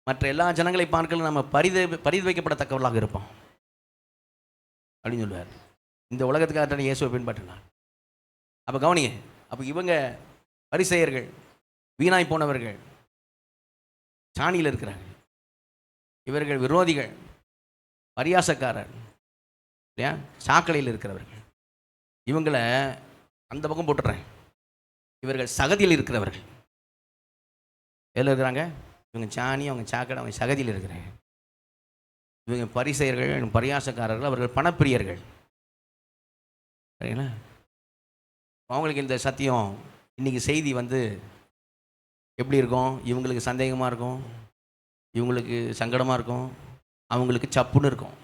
மற்ற எல்லா ஜனங்களை பார்க்கலும் நம்ம பரிதவிக்கப்படத்தக்கவர்களாக இருப்போம் அப்படின்னு சொல்லுவார். இந்த உலகத்துக்காக இயேசுவை பின்பற்றினார். அப்போ கவனிங்க, அப்போ இவங்க பரிசேயர்கள், வீணாய் போனவர்கள், சாணியில் இருக்கிறாங்க. இவர்கள் விரோதிகள், பரியாசக்காரர், இல்லையா, சாக்கடையில் இருக்கிறவர்கள். இவங்களை அந்த பக்கம் போட்டுறேன். இவர்கள் சகதியில் இருக்கிறவர்கள். எதில் இருக்கிறாங்க? இவங்க சாணி, அவங்க சாக்கடை, அவங்க சகதியில் இருக்கிறாங்க. இவங்க பரிசேயர்கள், பரியாசக்காரர்கள், அவர்கள் பணப்பிரியர்கள். சரிங்களா? அவங்களுக்கு இந்த சத்தியம் இன்றைக்கி செய்தி எப்படி இருக்கும்? இவங்களுக்கு சந்தேகமாக இருக்கும், இவங்களுக்கு சங்கடமாக இருக்கும், அவங்களுக்கு சப்புன்னு இருக்கும்.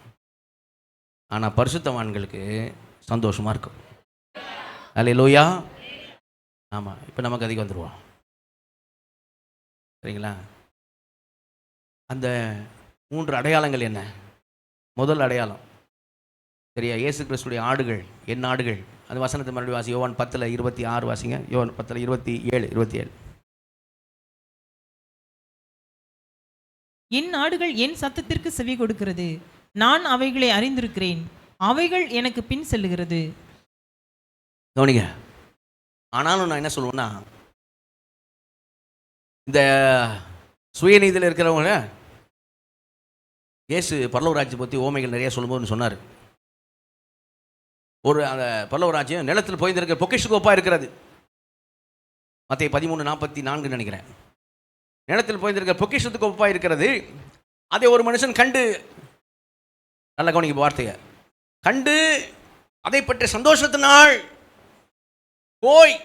ஆனால் பரிசுத்தவான்களுக்கு சந்தோஷமாக இருக்கும். அல்லேலூயா. ஆமாம். இப்போ நமக்கு அதிகம் வந்துடுவோம். சரிங்களா? அந்த 3 அடையாளங்கள் என்ன? முதல் அடையாளம் சரியா, இயேசு கிறிஸ்துடைய ஆடுகள், என் ஆடுகள். அந்த வசனத்தை மறுபடியும் வாசி. யோவான் 10:26 வாசிங்க. யோவான் 10:27. என் ஆடுகள் என் சத்தத்திற்கு செவி கொடுக்கிறது, நான் அவைகளை அறிந்திருக்கிறேன், அவைகள் எனக்கு பின் செல்லுகிறது. கவனிங்க. ஆனாலும் நான் என்ன சொல்லுவேன்னா, இந்த சுயநீதியில் இருக்கிறவங்க இயேசு பரலோக ராஜ்யத்தை பற்றி ஓமைகள் நிறைய சொல்லும்போது சொன்னார். அந்த பரலோக ராஜ்யம் நிலத்தில் போயிருந்திருக்கிற பொக்கிஷத்துக்கு ஒப்பாக இருக்கிறது. மத்தேயு 13:44 நினைக்கிறேன். நிலத்தில் போயிருந்திருக்கிற பொக்கிஷத்துக்கு ஒப்பாக இருக்கிறது. அதை ஒரு மனுஷன் கண்டு, நல்ல கவனிக்க வார்த்தையை, கண்டு அதை பற்றி சந்தோஷத்தினால் போய்,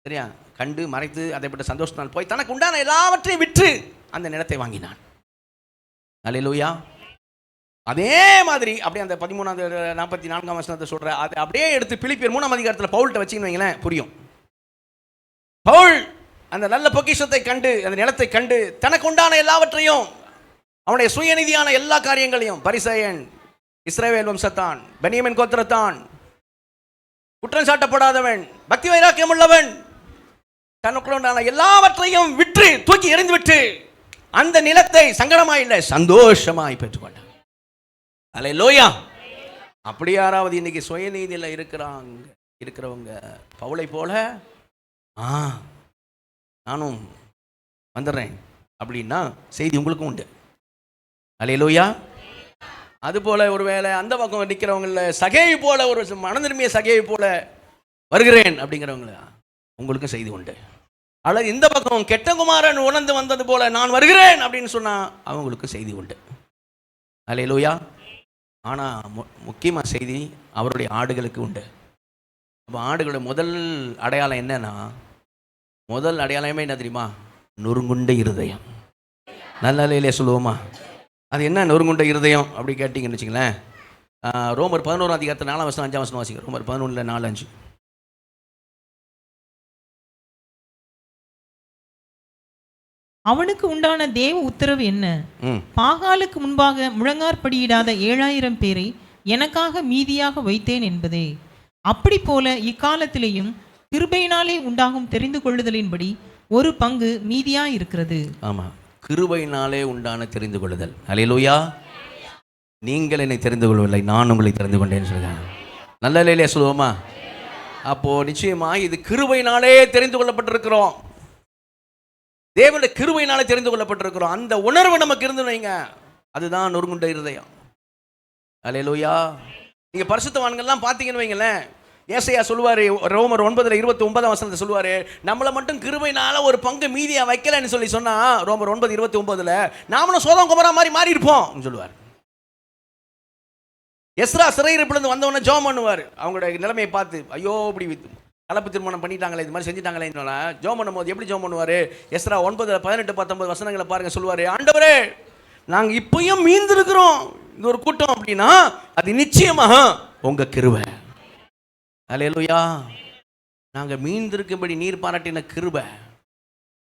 சரியா, கண்டு மறைத்து அதை பற்றி சந்தோஷத்தினால் போய் தனக்கு உண்டான எல்லாவற்றையும் விற்று அந்த நிலத்தை வாங்கினான். அல்லேலூயா. அதே மாதிரி அப்படியே அந்த 13:44 வசனத்தை சொல்ற, அதை அப்படியே எடுத்து பிலிப்பியர் 3ஆம் அதிகாரத்தில் பவுல்கிட்ட வச்சிங்கன்னு வைங்களேன், புரியும். பவுல் அந்த நல்ல பொக்கிஷத்தை கண்டு, அந்த நிலத்தை கண்டு, தனக்கு உண்டான எல்லாவற்றையும், அவனுடைய சுயநிதியான எல்லா காரியங்களையும், பரிசேயன், இஸ்ரவேல் வம்சத்தான், பென்யமீன் கோத்திரத்தான், குற்றம் சாட்டப்படாதவன், பக்தி வைராக்கியம் உள்ளவன், தனக்குள்ள உண்டான எல்லாவற்றையும் விற்று தூக்கி எறிந்து விட்டு அந்த நிலத்தை சங்கடமாய் இல்லை, சந்தோஷமாய் பெற்றுக்கொண்டான். அல்லேலூயா. அப்படி யாராவது இன்னைக்கு சுயநீதியில் இருக்கிறவங்க பவுலை போல நானும் வந்துடுறேன் அப்படின்னா செய்தி உங்களுக்கும் உண்டு. அல்லேலூயா. அதுபோல ஒருவேளை அந்த பக்கம் நிற்கிறவங்கள சகேயை போல, ஒரு மனநிர்மைய சகேயை போல வருகிறேன் அப்படிங்கிறவங்கள உங்களுக்கும் செய்தி உண்டு. அல்லது இந்த பக்கம் கெட்ட குமாரன் உணர்ந்து வந்தது போல நான் வருகிறேன் அப்படின்னு சொன்னா அவங்களுக்கு செய்தி உண்டு. அல்லேலூயா. ஆனால் முக்கியமாக செய்தி அவருடைய ஆடுகளுக்கு உண்டு. அப்போ ஆடுகளுடைய முதல் அடையாளம் என்னன்னா, முதல் அடையாளமே என்ன தெரியுமா? நொறுங்குண்ட இருதயம். நல்ல நிலையிலே சொல்லுவோமா? அது என்ன நொறுங்குண்ட இருதயம் அப்படி கேட்டிங்கன்னு வச்சுங்களேன். ரோமர் 11 அதிகாரத்தில் 4 வசனம் 5 வசனம் வாசிக்கிறோம். ரோமர் 11 4 5. அவனுக்கு உண்டான தேவ உத்தரவு என்ன? பாகாலுக்கு முன்பாக முழங்காற்படியிடாத 7000 பேரை எனக்காக மீதியாக வைத்தேன் என்பதே. அப்படி போல இக்காலத்திலேயும் கிருபையினாலே உண்டாகும் தெரிந்து கொள்ளுதலின்படி ஒரு பங்கு மீதியா இருக்கிறது. ஆமா, கிருபையினாலே உண்டான தெரிந்து கொள்ளுதல். அல்லேலூயா. நீங்கள் என்னை தெரிந்து கொள்ளவில்லை, நான் உங்களை தெரிந்து கொண்டேன்னு சொல்லுங்க. நல்ல நிலையிலே சொல்லுவோமா? அப்போ நிச்சயமா இது கிருபையினாலே தெரிந்து கொள்ளப்பட்டிருக்கிறோம். தேவனுடைய கிருபையினாலே தெரிந்து கொள்ளப்பட்டிருக்கிறோம். அந்த உணர்வு நமக்கு இருந்து வைங்க, அதுதான் நொறுங்குண்ட இருதயம். அல்லேலூயா. நீங்க பரிசுத்தவான்கள்லாம் பார்த்தீங்கன்னு வைங்களேன், ஏசாயா சொல்லுவாரு, ரோமர் 9:29 வசனத்தை சொல்லுவாரு, நம்மளை மட்டும் கிருபையினால ஒரு பங்கு மீதியா வைக்கலன்னு சொன்னா, ரோமர் 9:29 நாமளும் சோதம் குமரா மாதிரி மாறி இருப்போம் சொல்லுவார். எஸ்ரா சிறையிருப்பிலிருந்து வந்தவொடனே ஜெபம் பண்ணுவார். அவங்களுடைய நிலைமையை பார்த்து, ஐயோ இப்படி கலப்பு திருமணம் பண்ணிட்டாங்களே, இது மாதிரி செஞ்சுட்டாங்களே. ஜெபம் பண்ணும்போது எப்படி ஜெபம் பண்ணுவார்? எஸ்ரா 9:18-19 வசனங்களை பாருங்க. சொல்லுவார், ஆண்டவரே நாங்கள் இப்பயும் மீந்திருக்கிறோம் இது ஒரு கூட்டம் அப்படின்னா அது நிச்சயமாக உங்க கிருபை. அல்லேலூயா. நாங்கள் மீந்திருக்கும்படி நீர் பாராட்டின கிருபை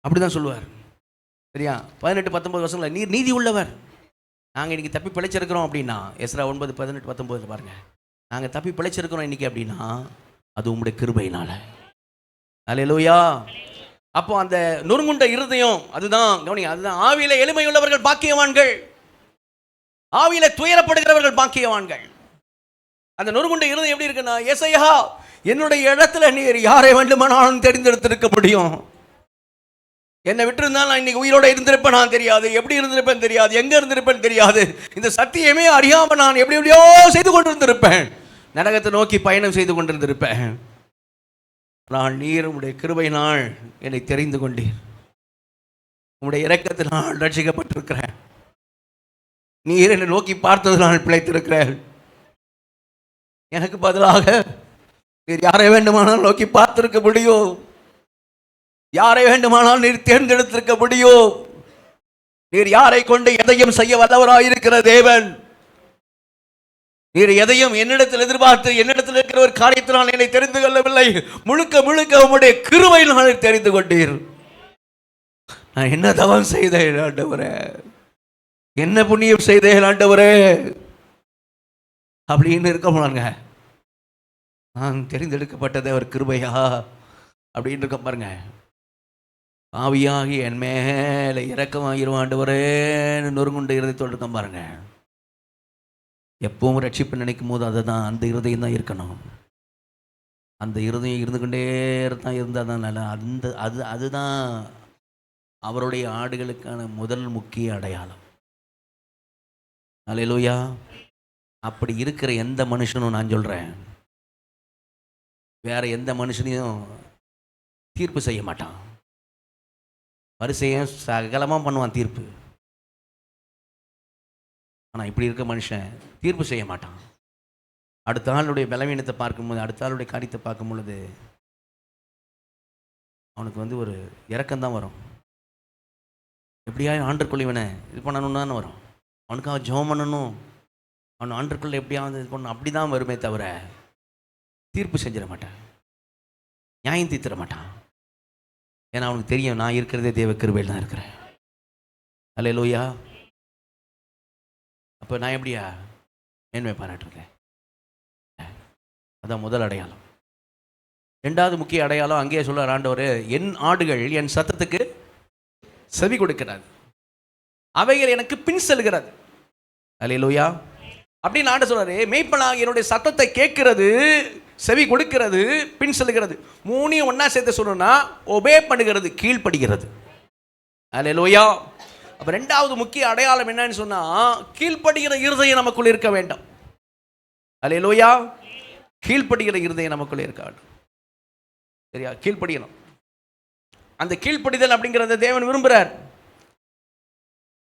அப்படிதான் சொல்லுவார். சரியா? 18-19 வசனங்களை நீர் நீதி உள்ளவர். நாங்கள் இன்றைக்கி தப்பி பிழைச்சிருக்கிறோம் அப்படின்னா, எஸ்ரா 9:18-19 பாருங்க, நாங்கள் தப்பி பிழைச்சிருக்கிறோம் இன்றைக்கி அப்படின்னா அது உங்களுடைய கிருபையினால. அல்லேலூயா. அப்போ அந்த நொறுங்குண்ட இருதயம் அதுதான் கவனிங்க, அதுதான் ஆவியில எளிமையுள்ளவர்கள் பாக்கியவான்கள், ஆவியில துயரப்படுகிறவர்கள் பாக்கியவான்கள். அந்த நொறுங்குண்ட இருதயம் எப்படி இருக்குன்னா, ஏசையா என்னுடைய இடத்துல நீர் யாரை வேண்டுமானாலும் தெரிந்தெடுத்திருக்க முடியும். என்னை விட்டுருந்தால் நான் இன்னைக்கு உயிரோட இருந்திருப்பேன், நான் தெரியாது எப்படி இருந்திருப்பேன், தெரியாது எங்க இருந்திருப்பேன் தெரியாது, இந்த சத்தியமே அறியாம நான் எப்படி எப்படியோ செய்து கொண்டிருந்திருப்பேன், நரகத்தை நோக்கி பயணம் செய்து கொண்டிருந்திருப்பேன். நான் நீர் உம்முடைய கிருபையினால் என்னை தெரிந்து கொண்டீர், உம்முடைய இரக்கத்தினால் ரட்சிக்கப்பட்டிருக்கிறேன், நீர் என்னை நோக்கி பார்த்ததனால் பிழைத்திருக்கிறேன். எனக்கு பதிலாக நீர் யாரை வேண்டுமானால் நோக்கி பார்த்திருக்க முடியும், யாரை வேண்டுமானால் நீர் தேர்ந்தெடுத்திருக்க முடியும். நீர் யாரை கொண்டு எதையும் செய்ய வல்லவராயிருக்கிற தேவன். நீர் எதையும் என்னிடத்தில் எதிர்பார்த்து என்னிடத்தில் இருக்கிற ஒரு காரியத்தினால் என்னை தெரிந்து கொள்ளவில்லை, முழுக்க முழுக்க உம்முடைய கிருபையினால் தெரிந்து கொண்டீர். நான் என்ன தவம் செய்தேன் ஆண்டவரே, என்ன புண்ணியம் செய்தேன் ஆண்டவரே அப்படின்னு இருக்க போனாங்க. நான் தெரிந்தெடுக்கப்பட்டதே ஒரு கிருபையா அப்படின்னு இருக்க பாருங்க. ஆவியாகி என் மேலே இரக்கமாகிரும் ஆண்டவரேன்னு நொறுங்குண்ட இருதயத்தோடு இருக்க பாருங்க. எப்பவும் ரட்சிப்பு நினைக்கும் போது அதை தான், அந்த இருதயம் தான் இருக்கணும். அந்த இருதயம் இருந்து கொண்டே தான் இருந்தால் தான் நல்லா. அதுதான் அவருடைய ஆடுகளுக்கான முதல் முக்கிய அடையாளம். அல்லேலூயா. அப்படி இருக்கிற எந்த மனுஷனும், நான் சொல்கிறேன், வேற எந்த மனுஷனையும் தீர்ப்பு செய்ய மாட்டான். வரிசையும் சகலமாக பண்ணுவான் தீர்ப்பு. ஆனால் இப்படி இருக்க மனுஷன் தீர்ப்பு செய்ய மாட்டான். அடுத்த ஆளுடைய பலவீனத்தை பார்க்கும்போது, அடுத்த ஆளுடைய காரியத்தை பார்க்கும் பொழுது அவனுக்கு ஒரு இரக்கம்தான் வரும். எப்படியா ஆண்டருக்குள்ள இவனை இது பண்ணணும்னு தான் வரும். அவனுக்காக ஜெபம் பண்ணணும், அவன் ஆண்டருக்குள்ள எப்படியாவது இது பண்ணணும், அப்படி தான் வருமே தவிர தீர்ப்பு செஞ்சிட மாட்டான், நியாயம் தீர்த்திட மாட்டான். ஏன்னா அவனுக்கு தெரியும், நான் இருக்கிறதே தேவ கிருபையில் தான் இருக்கிறேன். அல்லேலூயா. அப்போ நான் எப்படியா மேன்மை பாராட்டுறேன். அதான் முதல் அடையாளம். ரெண்டாவது முக்கிய அடையாளம் அங்கேயே சொல்ல ஆண்டவர், என் ஆடுகள் என் சத்தத்துக்கு செவி கொடுக்கிறது, அவைகள் எனக்கு பின் செல்கிறது. அல்லேலூயா. அப்படின்னு ஆண்டு சொல்றாரு, மேய்ப்பனாக என்னுடைய சத்தத்தை கேட்கிறது, செவி கொடுக்கிறது, பின் செல்கிறது. மூணையும் ஒன்னா சேர்த்து சொல்லணும்னா ஒபே பண்ணுகிறது, கீழ்ப்படுகிறது. அல்லேலூயா. அப்ப ரெண்டாவது முக்கிய அடையாளம் என்னன்னு சொன்னா, கீழ்ப்படுகிற இருதயம் நமக்குள்ள இருக்க வேண்டும். அல்லேலூயா. கீழ்ப்படுகிற இருதயம் நமக்குள்ள இருக்க வேண்டும். சரியா? கீழ்ப்படியணும். அந்த கீழ்ப்படிதல் அப்படிங்கிறத தேவன் விரும்புகிறார்.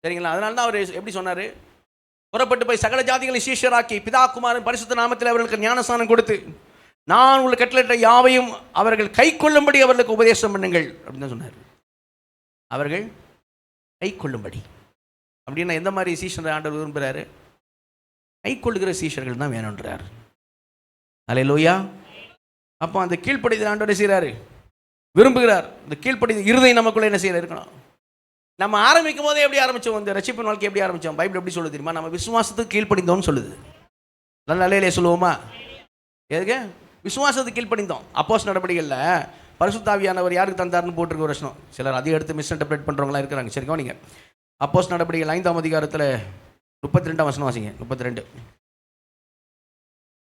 சரிங்களா? அதனால தான் அவர் எப்படி சொன்னார், புறப்பட்டு போய் சகல ஜாதிகளை சீஷராக்கி பிதா குமாரன் பரிசுத்த நாமத்தில் அவர்களுக்கு ஞானஸ்நானம் கொடுத்து நான் உங்களுக்கு கட்டளையிட்ட யாவையும் அவர்கள் கை கொள்ளும்படி அவர்களுக்கு உபதேசம் பண்ணுங்கள் அப்படின்னு தான் சொன்னார். அவர்கள் கை கொள்ளும்படி அப்படின்னா எந்த மாதிரி சீஷரை ஆண்டவர் விரும்புகிறாரு? கை கொள்ளுகிற சீஷர்கள் தான் வேணுன்றார். அல்லேலூயா. அப்போ அந்த கீழ்ப்படிதல் ஆண்டவர் செய்கிறாரு, விரும்புகிறார். இந்த கீழ்ப்படிதல் இருதயம் நமக்குள்ள என்ன செய்யற இருக்கணும். நம்ம ஆரம்பிக்கும் போதே எப்படி ஆரம்பித்தோம்? இந்த ரட்சிப்பின் வாழ்க்கை எப்படி ஆரம்பித்தோம்? பைபிள் எப்படி சொல்லுது தெரியுமா? நம்ம விசுவாசத்துக்கு கீழ்ப்படிந்தோம்னு சொல்லுது. நல்ல சொல்லுவோமா? எதுக்கு? விசுவாசத்துக்கு கீழ்ப்படிந்தோம். அப்போஸ்தலர் நடவடிக்கைகளில் பரிசுத்த ஆவியானவர் யாருக்கு தந்தார்னு போட்டிருக்க ஒரு வசனம். சிலர் அதை எடுத்து மிஸ் இன்டர்பிரேட் பண்ணுறவங்களாம் இருக்கிறாங்க. சரிக்கோ நீங்கள் அப்போஸ்தலர் நடவடிக்கைகள் 5ஆம் அதிகாரத்தில் 32ஆம் வசனம் வாசிங்க. 32.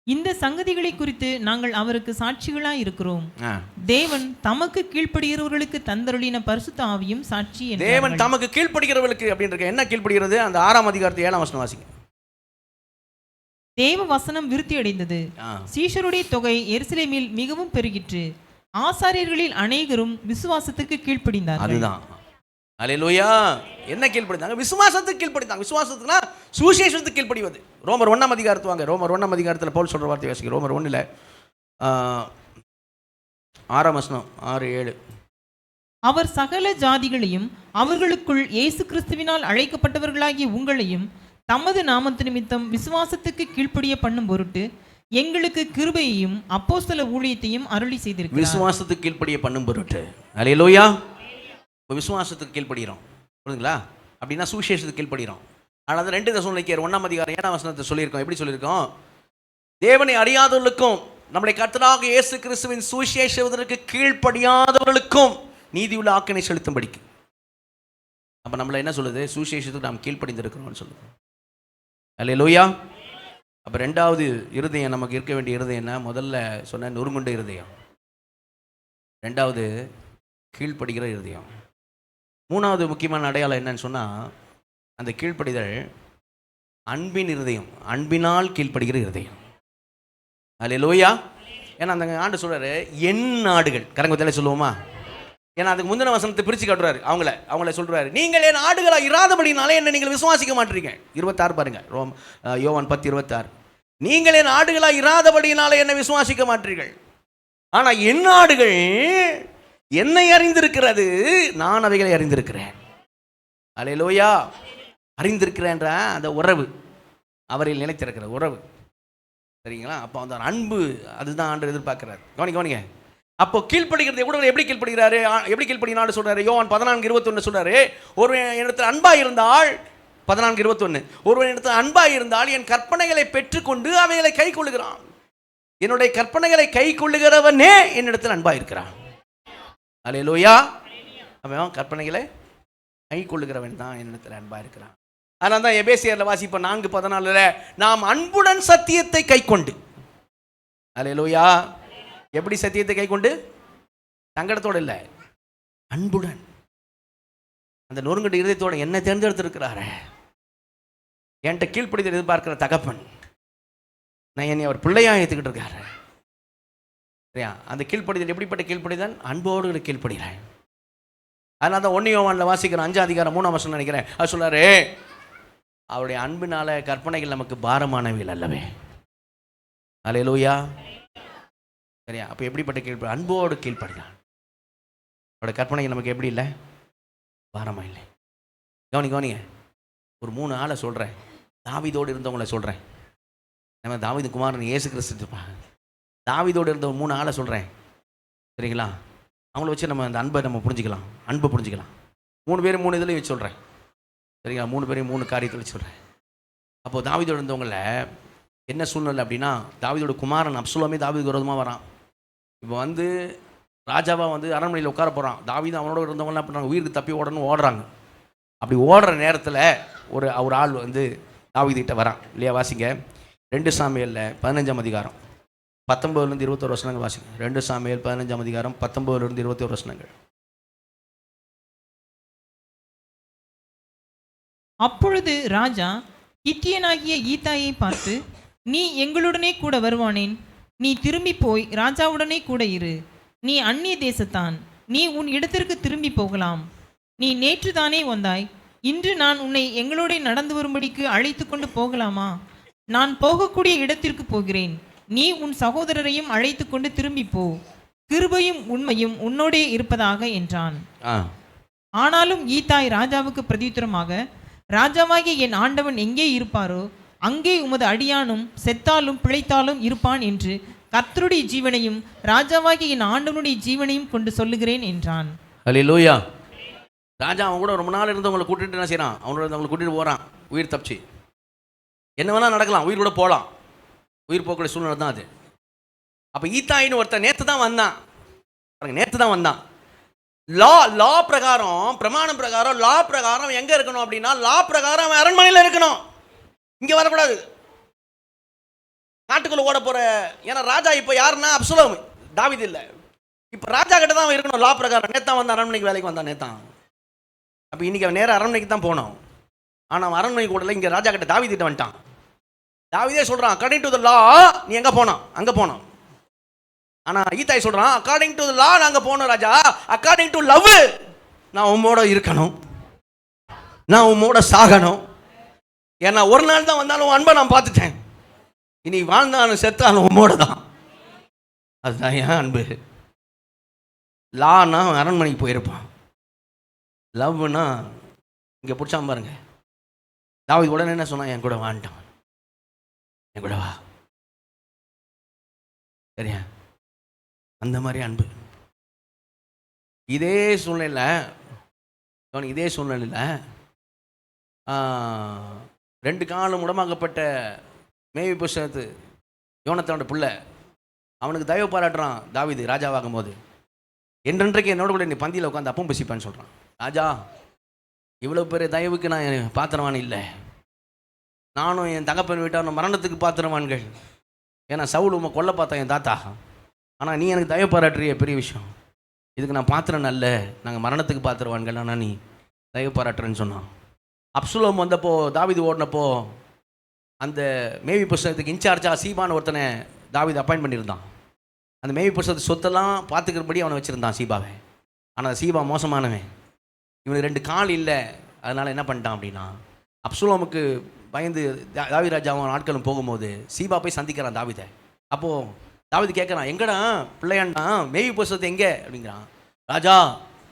இந்த சங்கதிகளை குறித்து நாங்கள் அவருக்கு சாட்சிகளாய் இருக்கிறோம். தேவன் தமக்கு கீழ்ப்படுகிறவர்களுக்கு தந்தருளின பரிசுத்த ஆவியும் சாட்சி. தேவன் தமக்கு கீழ்ப்படுகிறவர்களுக்கு அப்படின்னு என்ன கீழ்ப்படுகிறது? அந்த 6ஆம் அதிகாரத்தை 7ஆம் வசனம் வாசிங்க. தேவ வசனம் விருத்தி அடைந்தது, சீஷருடைய தொகை எருசலேமில் மிகவும் பெருகிற்று, ஆசாரியர்களில் அநேகரும் விசுவாசத்துக்கு கீழ்ப்படிந்தார்கள். அதுதான். அல்லேலூயா. என்ன கீழ்ப்படிந்தாங்க? விசுவாசத்துக்கு கீழ்ப்படிந்தாங்க. விசுவாசத்துக்குனா சுவிசேஷத்துக்கு கீழ்ப்படிவது. ரோமர் 1ஆம் அதிகாரத்து வாங்க. ரோமர் 1ஆம் அதிகாரத்தில் பவுல் சொல்ற வார்த்தை வாசிங்க. ரோமர் 1ல் 6ஆம் வசனம் 6-7. அவர் சகல ஜாதிகளையும் அவர்களுக்குள் இயேசு கிறிஸ்துவினால் அழைக்கப்பட்டவர்களாகிய உங்களையும் தமது நாமத்து நிமித்தம் விசுவாசத்துக்கு கீழ்ப்படிய பண்ணும் பொருட்டு எங்களுக்கு கிருபையையும் அப்போஸ்தல ஊழியத்தையும் அருளி செய்திருக்கிறார். விசுவாசத்துக்கு கீழ்ப்படிய பண்ணும் பொருட்டு. அல்லேலூயா. விசுவாசத்துக்கு கீழ்ப்படுகிறோம், புரியுதுங்களா? அப்படின்னா சுவிசேஷத்துக்கு கீழ்ப்படுகிறோம். ஆனால் அந்த 2 தெசலோனிக்கேயர் 1ஆம் அதிகாரம் 7ஆம் வசனத்தை சொல்லியிருக்கோம். எப்படி சொல்லியிருக்கோம்? தேவனை அறியாதவர்களுக்கும் நம்முடைய கர்த்தராக இயேசு கிறிஸ்துவின் சுவிசேஷத்திற்கு கீழ்ப்படியாதவர்களுக்கும் நீதியுள்ள ஆக்கினை செலுத்தும்படிக்கு. அப்போ நம்மளை என்ன சொல்லுது? சுவிசேஷத்துக்கு நாம் கீழ்ப்படிந்திருக்கிறோம்னு சொல்லுது. அல்லேலூயா. அப்போ 2வது இருதயம் நமக்கு இருக்க வேண்டிய இருதயம் என்ன? முதல்ல சொன்ன நொறுங்குண்ட இருதயம், 2வது கீழ்ப்படுகிற இருதயம். 3வது முக்கியமான அடையாளம் என்னன்னு சொன்னால், அந்த கீழ்ப்படிதல் அன்பின் இருதயம், அன்பினால் கீழ்ப்படுகிற இருதயம். அல்லேலூயா. ஏன்னா அந்த ஆண்டு சொல்கிறாரு என் நாடுகள், கரங்கத்தில் சொல்லுவோமா? ஏன்னா அதுக்கு முந்தின வசனத்தை பிரித்து காட்டுறாரு. அவங்கள சொல்கிறாரு, நீங்கள் என் ஆடுகளாக இராதபடினாலே என்னை நீங்கள் விசுவாசிக்க மாட்டீங்க. 26 பாருங்க, யோவான் 10:26. நீங்கள் என் ஆடுகளாக இராதபடினாலே என்னை விசுவாசிக்க மாட்டீர்கள், ஆனால் என் ஆடுகள் என்னை அறிந்திருக்கிறது, நான் அவைகளை அறிந்திருக்கிறேன். அல்லேலூயா. அறிந்திருக்கிறேன்ற அந்த உறவு, அவரில் நிலைத்திருக்கிற உறவு, சரிங்களா? அப்போ அந்த அன்பு, அதுதான் ஆண்டவர் எதிர்பார்க்கிறார். கவனிங்க. அப்போ கீழ்ப்படுகிறது எப்படி கீழ்ப்படுகிறாரு? எப்படி கீழ்ப்படினாலும் சொல்றாரு. யோவான் 14:21 சொல்றாரு, ஒருவன் இடத்தில் அன்பாய் இருந்தால், 14:21, ஒருவன் இடத்தில் அன்பாய் இருந்தால் என் கற்பனைகளை பெற்றுக்கொண்டு அவைகளை கை கொள்ளுகிறான். என்னுடைய கற்பனைகளை கை கொள்ளுகிறவனே என்னிடத்தில் அன்பாய் இருக்கிறான். அல்லேலூயா. அவன் கற்பனைகளை கை கொள்ளுகிறவன் தான் என்னிடத்தில் அன்பாய் இருக்கிறான். அதனால தான் எபேசியரில் வாசிப்போம் 4:14, நாம் அன்புடன் சத்தியத்தை கை கொண்டு. அல்லேலூயா. எப்படி சத்தியத்தை கை கொண்டு? சங்கடத்தோடு இல்லை, அன்புடன். அந்த நொறுங்கட்ட இருதயத்தோட என்ன தேர்ந்தெடுத்திருக்கிறாரு. என்கிட்ட கீழ்ப்படிதல் எதிர்பார்க்கிற தகப்பன், நான் என்னை அவர் பிள்ளையாக ஏற்றுக்கிட்டு இருக்காரு. சரியா? அந்த கீழ்ப்படிதல் எப்படிப்பட்ட கீழ்ப்படிதல்? அன்போடு கீழ்ப்படுகிறேன். அதனால தான் 1 யோவானில் வாசிக்கிறேன் 5ஆம் அதிகாரம் 3ஆம் வசனம் நினைக்கிறேன். அது சொல்றாரு, அவருடைய அன்பினால கற்பனைகள் நமக்கு பாரமானவைகள் அல்லவே. அல்லேலூயா. சரியா? அப்போ எப்படிப்பட்ட கீழ்ப்படி? அன்போடு கீழ்ப்படுகிறான். அவருடைய கற்பனைகள் நமக்கு எப்படி இல்லை? பாரமா இல்லை. கவனிங்க. ஒரு 3 ஆளை சொல்கிறேன், தாவீதோடு இருந்தவங்களை சொல்கிறேன். நம்ம தாவீது குமாரன் இயேசு கிறிஸ்து, தாவீதோடு இருந்த 3 ஆளை சொல்கிறேன், சரிங்களா? அவங்கள வச்சு நம்ம அந்த அன்பை நம்ம புரிஞ்சுக்கலாம், அன்பை புரிஞ்சுக்கலாம். 3 பேரும் 3 இதில் வச்சு சொல்கிறேன், சரிங்களா? 3 பேரையும் 3 காரியத்தை வச்சு சொல்கிறேன். அப்போது தாவீதோடு இருந்தவங்கள என்ன சூழ்நிலை அப்படின்னா, தாவீதோட குமாரன் அப்சலோமே தாவீதுக்கு விரோதமாக வரான். இப்போ ராஜாவாக அரண்மனையில் உட்கார போகிறான். தாவீது அவனோட இருந்தவங்களாம் என்ன பண்ணுறாங்க? உயிருக்கு தப்பி ஓடுறாங்க. அப்படி ஓடுற நேரத்தில் ஒரு ஆள் தாவீதுகிட்ட வரான் இல்லையா? வாசிங்க 2 சாமுவேலில் 15ஆம் அதிகாரம் 19லேருந்து 21 வசனங்கள் வாசிங்க. 2 சாமுவேல் 15ஆம் அதிகாரம் 19லேருந்து 21 வசனங்கள். அப்பொழுது ராஜா கித்தியனாகிய ஈத்தாயை பார்த்து, நீ எங்களுடனே கூட வருவானேன்? நீ திரும்பி போய் ராஜாவுடனே கூட இரு. நீ அந்நிய தேசத்தான், நீ உன் இடத்திற்கு திரும்பி போகலாம். நீ நேற்று தானே வந்தாய், இன்று நான் உன்னை எங்களோட நடந்து வரும்படிக்கு அழைத்து கொண்டு போகலாமா? நான் போகக்கூடிய இடத்திற்கு போகிறேன், நீ உன் சகோதரரையும் அழைத்து கொண்டு திரும்பி போ, கிருபையும் உண்மையும் உன்னோடே இருப்பதாக என்றான். ஆனாலும் ஈத்தாய் ராஜாவுக்கு பிரதியுத்தரமாக, ராஜாவாகிய என் ஆண்டவன் எங்கே இருப்பாரோ அங்கே உமது அடியானும் செத்தாலும் பிழைத்தாலும் இருப்பான் என்று கர்த்தருடைய ஜீவனையும் ராஜாவாகிய என் ஆண்டவனுடைய ஜீவனையும் கொண்டு சொல்லுகிறேன் என்றான். அல்லேலூயா. ராஜா அவன் கூட ரொம்ப நாள் இருந்து அவங்களை கூட்டிட்டு என்ன செய்யறான், அவங்களை கூட்டிட்டு போறான். உயிர் தப்பிச்சு என்ன வேணா நடக்கலாம், உயிர் கூட போகலாம். உயிர் போகக்கூடிய சூழ்நிலை தான் அது. அப்போ ஈத்தாயின்னு ஒருத்தன் நேற்று தான் வந்தான். லா பிரகாரம், பிரமாணம் பிரகாரம், லா பிரகாரம் எங்கே இருக்கணும் அப்படின்னா, லா பிரகாரம் அவன் அரண்மனையில் இருக்கணும், இங்கே வரக்கூடாது. நாட்டுக்குள்ள ஓட போற. ஏன்னா ராஜா இப்போ யாருன்னா அப்சலோம், தாவீது இல்லை. இப்போ ராஜா கிட்ட தான் அவன் இருக்கணும் லா பிரகாரம். நேத்தான் வந்தான், அரண்மனைக்கு வேலைக்கு வந்தான் நேத்தான். அப்போ இன்னைக்கு அவன் நேராக அரண்மனைக்கு தான் போனோம். ஆனால் அவன் அரண்மனைக்கு கூடல, இங்கே ராஜா கிட்ட தாவீது கிட்ட வந்துட்டான். தாவீதே சொல்கிறான், அக்கார்டிங் டு த லா நீ எங்கே போனோம் அங்கே போனோம். ஆனால் ஈத்தாய் சொல்கிறான், அக்கார்டிங் டு த லா நாங்கள் போனோம் ராஜா, அக்கார்டிங் டு லவ் நான் உம்மோட இருக்கணும், நான் உம்மோட சாகணும். ஏன்னா ஒரு நாள் தான் வந்தாலும் அன்பை நான் பார்த்துட்டேன், இனி வாழ்ந்தாலும் செத்தாலும் உம்மோட தான். அதுதான் ஏன் அன்பு. லான்னா அரண்மனைக்கு போயிருப்பான், லவ்னா இங்கே பிடிச்சா பாருங்க. தாவீது உடனே என்ன சொன்னான், என் கூட வாண்டான், என் கூட வா. சரியா? அந்த மாதிரி அன்பு. இதே சூழ்நிலையில் 2 காலம் முடமாக்கப்பட்ட மேவிபோசேத், யோனத்தானோட பிள்ளை, அவனுக்கு தயவு பாராட்டுறான் தாவீது ராஜாவாகும் போது. என்றென்றைக்கு என்னோட கூட நீ பந்தியில் உட்காந்து அப்பவும் பேசிப்பான்னு சொல்கிறான். ராஜா, இவ்வளோ பெரிய தயவுக்கு நான் பாத்திரவான் இல்லை, நானும் என் தகப்பன் வீட்டாரும் மரணத்துக்கு பாத்திரவான்கள். ஏன்னா சவுல் உமை கொல்ல பார்த்தா என் தாத்தா, ஆனால் நீ எனக்கு தயவு பாராட்டுறிய, பெரிய விஷயம். இதுக்கு நான் பாத்திரம் அல்ல, நாங்கள் மரணத்துக்கு பாத்திரவான்கள், ஆனால் நீ தயவு பாராட்டுறேன்னு சொன்னான். அப்சலோம் வந்தப்போ, தாவீது ஓடினப்போ, அந்த மேவி புஸ்தகத்துக்கு இன்சார்ஜாக சீபான்னு ஒருத்தனை தாவீது அப்பாயின்ட் பண்ணியிருந்தான். அந்த மேவி புஸ்தகத்து சொத்தெல்லாம் பார்த்துக்கிறபடி அவனை வச்சுருந்தான் சீபாவை. ஆனால் சீபா மோசமானவன், இவனுக்கு 2 கால் இல்லை. அதனால் என்ன பண்ணிட்டான் அப்படின்னா, அப்சலோமுக்கு பயந்து தாவீது ராஜாவும் ஆட்களும் போகும்போது சீபா போய் சந்திக்கிறான் தாவீதை. அப்போது தாவீது கேட்குறான், எங்கடா பிள்ளையாண்டா மேவி புஸ்தகத்தை எங்கே அப்படிங்கிறான். ராஜா,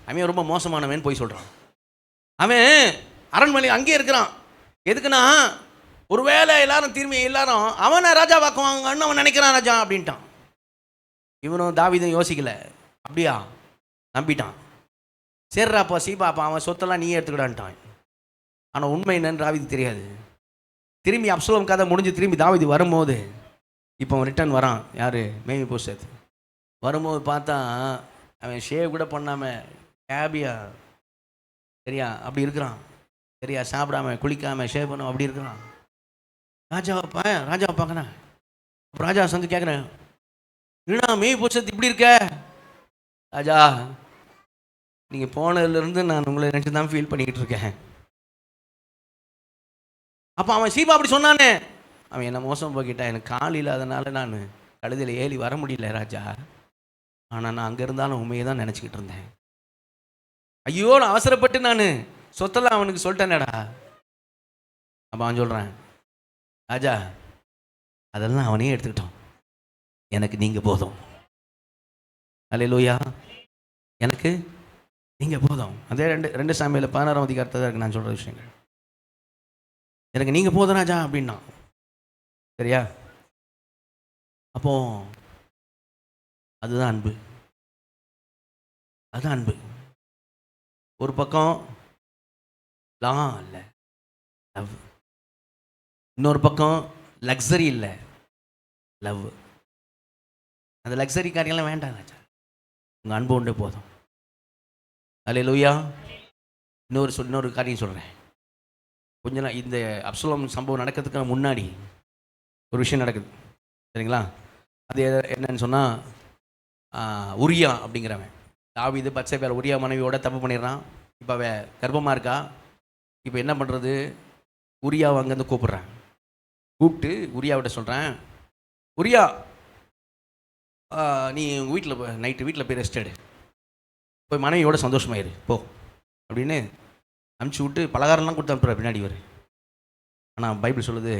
அவன் ரொம்ப மோசமானவன் போய் சொல்கிறான். அவன் அரண்மனை அங்கேயே இருக்கிறான். எதுக்குன்னா, ஒருவேளை எல்லாரும் அவனை ராஜா வாக்குவாங்கன்னு அவன் நினைக்கிறான் ராஜா அப்படின்ட்டான். இவனும் தாவீதும் யோசிக்கல, அப்படியா நம்பிட்டான். சரிராப்பா சீபாப்பா, அவன் சொத்தெல்லாம் நீயே எடுத்துக்கிடான்ட்டான். ஆனால் உண்மை என்னன்னு தாவீதுக்கு தெரியாது. திரும்பி அப்சலோம் கதை முடிஞ்சு திரும்பி தாவீது வரும்போது, இப்போ அவன் ரிட்டர்ன் வரான். யார்? மேவிபோசேத். வரும்போது பார்த்தா அவன் ஷேவ் கூட பண்ணாமல் ஹேபியா, சரியா அப்படி இருக்கிறான். சரியா சாப்பிடாம குளிக்காமல் ஷேவ் பண்ண அப்படி இருக்கிறான். ராஜாவை பார்க்கறேன். அப்புறம் ராஜா சந்து கேட்குறேன், என்னடா மேவிபோசேத் இப்படி இருக்க? ராஜா, நீங்கள் போனதுலேருந்து நான் உங்களை நினச்சி தான் ஃபீல் பண்ணிக்கிட்டு இருக்கேன். அப்போ அவன் சீபா அப்படி சொன்னானே, அவன் என்ன மோசம் போக்கிட்டான், எனக்கு கால் இல்லாதனால நான் கழுதையில் ஏறி வர முடியல ராஜா, ஆனால் நான் அங்கே இருந்தாலும் உண்மையை தான் நினச்சிக்கிட்டு இருந்தேன். ஐயோ, நான் அவசரப்பட்டு நான் சொத்தெல்லாம் அவனுக்கு சொல்லிட்டேனேடா. அப்போ அவன் சொல்கிறான், ராஜா அதெல்லாம் அவனையே எடுத்துக்கிட்டோம், எனக்கு நீங்கள் போதும். அல்லேலூயா, எனக்கு நீங்கள் போதும். அதே 2 சாமுவேல் 16ஆம் அதிகாரத்தில் தான் இருக்கு நான் சொல்கிற விஷயங்கள். எனக்கு நீங்கள் போதும் ராஜா அப்படின்னா. சரியா? அப்போ அதுதான் அன்பு. அதுதான் அன்பு. ஒரு பக்கம் லா இல்லை, லவ். இன்னொரு பக்கம் லக்ஸரி இல்லை, லவ். அந்த லக்ஸரி காரியெல்லாம் வேண்டாம் ராஜா, உங்கள் அன்பு ஒன்றே போதும். அல்லேலூயா. இன்னொரு காரியம் சொல்கிறேன். கொஞ்ச நாள் இந்த அப்சலோம் சம்பவம் நடக்கிறதுக்கு முன்னாடி ஒரு விஷயம் நடக்குது, சரிங்களா? அது என்னன்னு சொன்னால், உரியா அப்படிங்கிறவன் தாவீது பத்சேபாள் உரியா மனைவியோட தப்பு பண்ணிடுறான். இப்போ அவள் கர்ப்பமாக இருக்கா. இப்போ என்ன பண்ணுறது? உரியாவை அங்கேருந்து கூப்பிட்டு உரியாவிட்ட சொல்கிறேன், உரியா நீ உங்கள் வீட்டில் நைட்டு வீட்டில் போய் ரெஸ்ட் எடு, போய் மனைவியோட சந்தோஷமாயிரு போ அப்படின்னு அனுப்பிச்சி விட்டு பலகாரம்லாம் கொடுத்து அனுப்புற பின்னாடி வரு. ஆனால் பைபிள் சொல்லுது,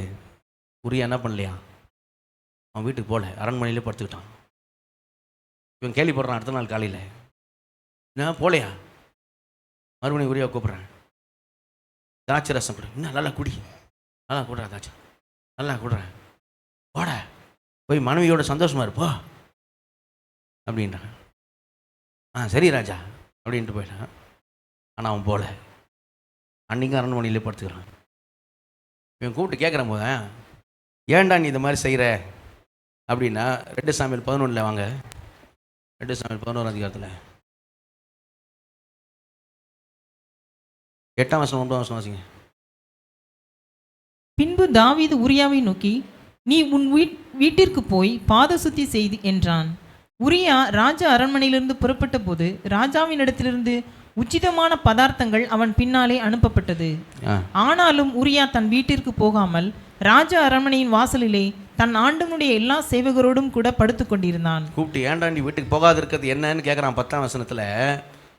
உரியா என்ன பண்ணலையா, அவன் வீட்டுக்கு போகல, அரண்மனையிலே படுத்துக்கிட்டான். இவன் கேள்விப்படுறான் அடுத்த நாள் காலையில், நான் போகலையா, மறுபடியும் உரியா கூப்பிட்றேன், திராட்சை ரசம் கொடு, இன்னும் நல்லா குடி, நல்லா கூடுறா திராட்சை, நல்லா கூடுறேன், போட போய் மனைவியோட சந்தோஷமா இருப்போ அப்படின்றான். சரி ராஜா அப்படின்ட்டு போயிட்டான். ஆனால் அவன் போகல, அன்றைக்கும் அரண்மனையிலே படுத்துக்கிறான். இவன் கூப்பிட்டு கேட்குறேன் போது, ஏன்டா நீ இந்த மாதிரி செய்கிற அப்படின்னா, 2 சாமுவேல் 11 வாங்க, 2 சாமுவேல் 11 அதிகாரத்தில் 8ஆம் வசனம் 9ஆம் வசனம் வாசிங்க. பின்பு தாவீது உரியாவை நோக்கி, நீ உன் வீட்டிற்கு போய் பாத சுத்தி செய்து என்றான். உரியா ராஜா அரண்மனையிலிருந்து புறப்பட்ட போது ராஜாவினிடத்திலிருந்து உச்சிதமான பதார்த்தங்கள் அவன் பின்னாலே அனுப்பப்பட்டது. ஆனாலும் உரியா தன் வீட்டிற்கு போகாமல் ராஜா அரண்மனையின் வாசலிலே தன் ஆண்டவனுடைய எல்லா சேவகரோடும் கூட படுத்து கொண்டிருந்தான். கூப்பிட்டு ஏன்டா நீ வீட்டுக்கு போகாது இருக்கிறது என்னன்னு கேட்குறான். 10ஆம் வசனத்தில்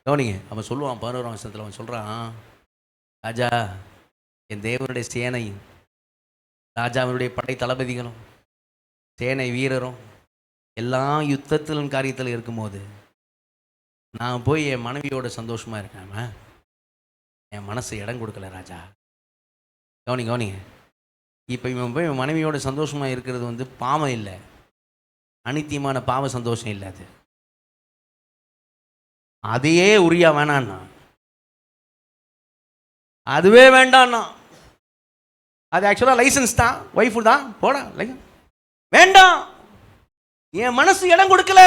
கவனிங்க, அவன் சொல்லுவான். 11ஆம் வசனத்தில் அவன் சொல்கிறான், ராஜா என் தேவனுடைய சேனையும் ராஜாவினுடைய படை தளபதிகளும் சேனை வீரரும் எல்லாம் யுத்தத்திலும் காரியத்தில் இருக்கும்போது நான் போய் என் மனைவியோட சந்தோஷமாக இருக்காம என் மனசு இடம் கொடுக்கல ராஜா. கவனிங்க, இப்போ இவன் போய் என் மனைவியோட சந்தோஷமாக இருக்கிறது பாவம் இல்லை, அனித்தியமான பாவ சந்தோஷம் இல்லை. அதையே உரியா வேணான்னா, அதுவே வேண்டான்னா, அது ஆக்சுவலாக லைசன்ஸ் தான், ஒய்ஃபு தான், போடா வேண்டாம், என் மனசு இடம் கொடுக்கல,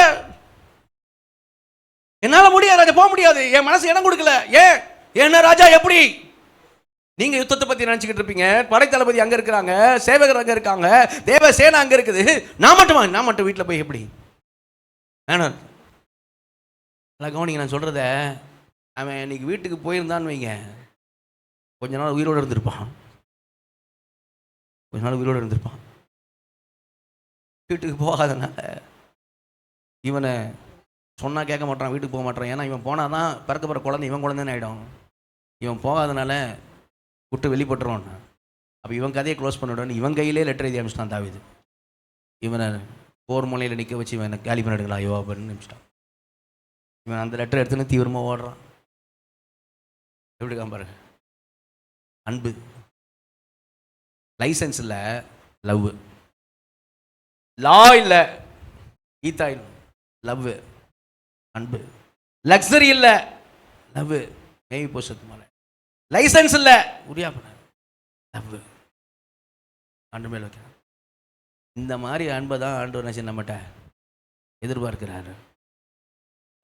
என்னால முடியாது ராஜா, போக முடியாது, என் மனசு இடம் கொடுக்கல. ஏன்னா ராஜா எப்படி நீங்க யுத்தத்தை பத்தி நினைச்சுக்கிட்டு இருப்பீங்க, படைத்தளபதி அங்க இருக்கிறாங்க, சேவகர் அங்க இருக்காங்க, தேவ சேனை அங்க இருக்குது, நான் மட்டும் வீட்டில் போய் எப்படி வேணும்? கவனிங்க, நான் சொல்றத, அவன் இன்னைக்கு வீட்டுக்கு போயிருந்தான்னு வைங்க, கொஞ்ச நாள் உயிரோடு இருந்திருப்பான். வீட்டுக்கு போகாதனால இவனை சொன்னால் கேட்க மாட்டான், வீட்டுக்கு போக மாட்டான். ஏன்னா இவன் போனால் தான் பிறக்க போகிற குழந்தை இவன் குழந்தைன்னு ஆகிடும். இவன் போகாதனால விட்டு வெளிப்பட்டுருவான். அப்போ இவன் கதையை க்ளோஸ் பண்ணிவிடுவான்னு இவன் கையிலே லெட்டர் எழுதி அனுப்பிச்சிட்டான் தாவீது. இவனை போர் முனையில் நிற்க வச்சு இவனை கேலி பண்ண எடுக்கலாம் ஐயோ அப்படின்னு நினச்சிட்டான். இவன் அந்த லெட்டர் எடுத்துன்னு தீவிரமாக ஓடுறான். எப்படி காம்பாரு, அன்பு, லைசன்ஸ் இல்லை, லவ், லா இல்லை, ஈத்தா இல்லை, லவ், அன்பு, லக்ஸரி இல்லை, லவ், மேவி போஷத்து மேலே, லைசன்ஸ் இல்லை, உரியா பண்ண லவ், அன்பு மேல் வைக்கிறான். இந்த மாதிரி அன்பை தான் ஆண்டவர் நினைச்சு நம்மகிட்ட எதிர்பார்க்கிறாரு.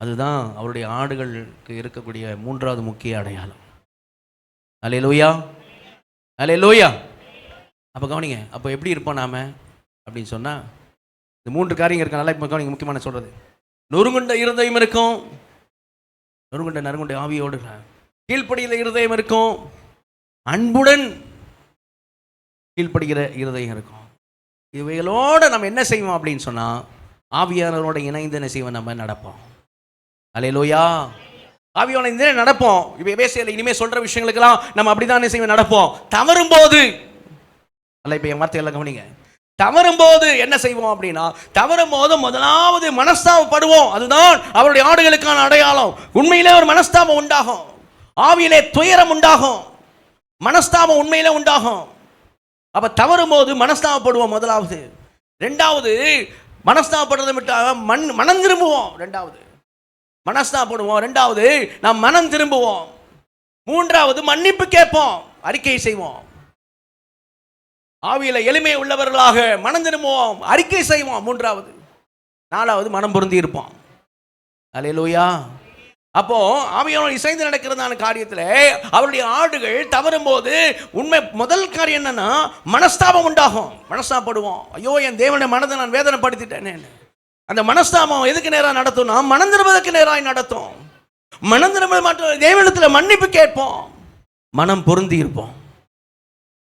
அதுதான் அவருடைய ஆடுகளுக்கு இருக்கக்கூடிய 3வது முக்கிய அடையாளம். அல்லேலூயா, அல்லேலூயா. அப்போ கவனிங்க, அப்போ எப்படி இருப்போம் நாம அப்படின்னு சொன்னால், இந்த 3 காரியங்கள் இருக்க. நல்லா இப்போ கவனிங்க, முக்கியமான சொல்கிறது, நொறுங்குண்ட இருதயம் இருக்கும், நறுங்குண்ட ஆவியோடு கீழ்ப்படிகிற இருதயம் இருக்கும், அன்புடன் கீழ்ப்படுகிற இருதயம் இருக்கும். இவைகளோடு நம்ம என்ன செய்வோம் அப்படின்னு சொன்னால், ஆவியானவரோட இணைந்து என்ன செய்வோம், நம்ம நடப்போம். அல்லேலூயா. ஆவியானவரோட இணைந்து நடப்போம். இப்போ எபேசியரில் இனிமேல் சொல்கிற விஷயங்களுக்கெல்லாம் நம்ம அப்படி தான் என்ன செய்வோம், நடப்போம். தவறும் போது, அல்ல இப்போ என் வார்த்தையெல்லாம் கவனிங்க, தவறும் போது என்ன செய்வோம் அப்படின்னா, தவறும் போது முதலாவது மனஸ்தாபப்படுவோம். அதுதான் அவருடைய ஆடுகளுக்கான அடையாளம். உண்மையிலே ஒரு மனஸ்தாபம் உண்டாகும், ஆவியிலே துயரம் உண்டாகும், மனஸ்தாபம் உண்மையிலே உண்டாகும். அப்ப தவறும் போது மனஸ்தாபப்படுவோம் முதலாவது. 2வது மனஸ்தாபப்படுறதை விட்டு மனம் திரும்புவோம். 2வது மனஸ்தாபப்படுவோம், 2வது நாம் மனம் திரும்புவோம், 3வது மன்னிப்பு கேட்போம், அறிக்கை செய்வோம். ஆவியில எளிமை உள்ளவர்களாக மனம் திரும்புவோம், அறிக்கை செய்வோம். 3வது 4வது மனம் பொருந்தி இருப்போம். அல்லேலூயா. அப்போ ஆவியானவர் இசைந்து நடக்கிறதான காரியத்தில் அவருடைய ஆடுகள் தவறும் போது உண்மை முதல் காரியம் என்னன்னா, மனஸ்தாபம் உண்டாகும், மனஸ்தாபப்படுவோம். ஐயோ என் தேவனுடைய மனதை நான் வேதனைப்படுத்திட்டேன்னு. அந்த மனஸ்தாபம் எதுக்கு நேராக நடத்தும், நாம் மனம் திரும்புவதற்கு நேராக நடத்தும். மனம் திரும்ப மாட்டோம், தேவனிடத்தில் மன்னிப்பு கேட்போம், மனம் பொருந்தி இருப்போம்.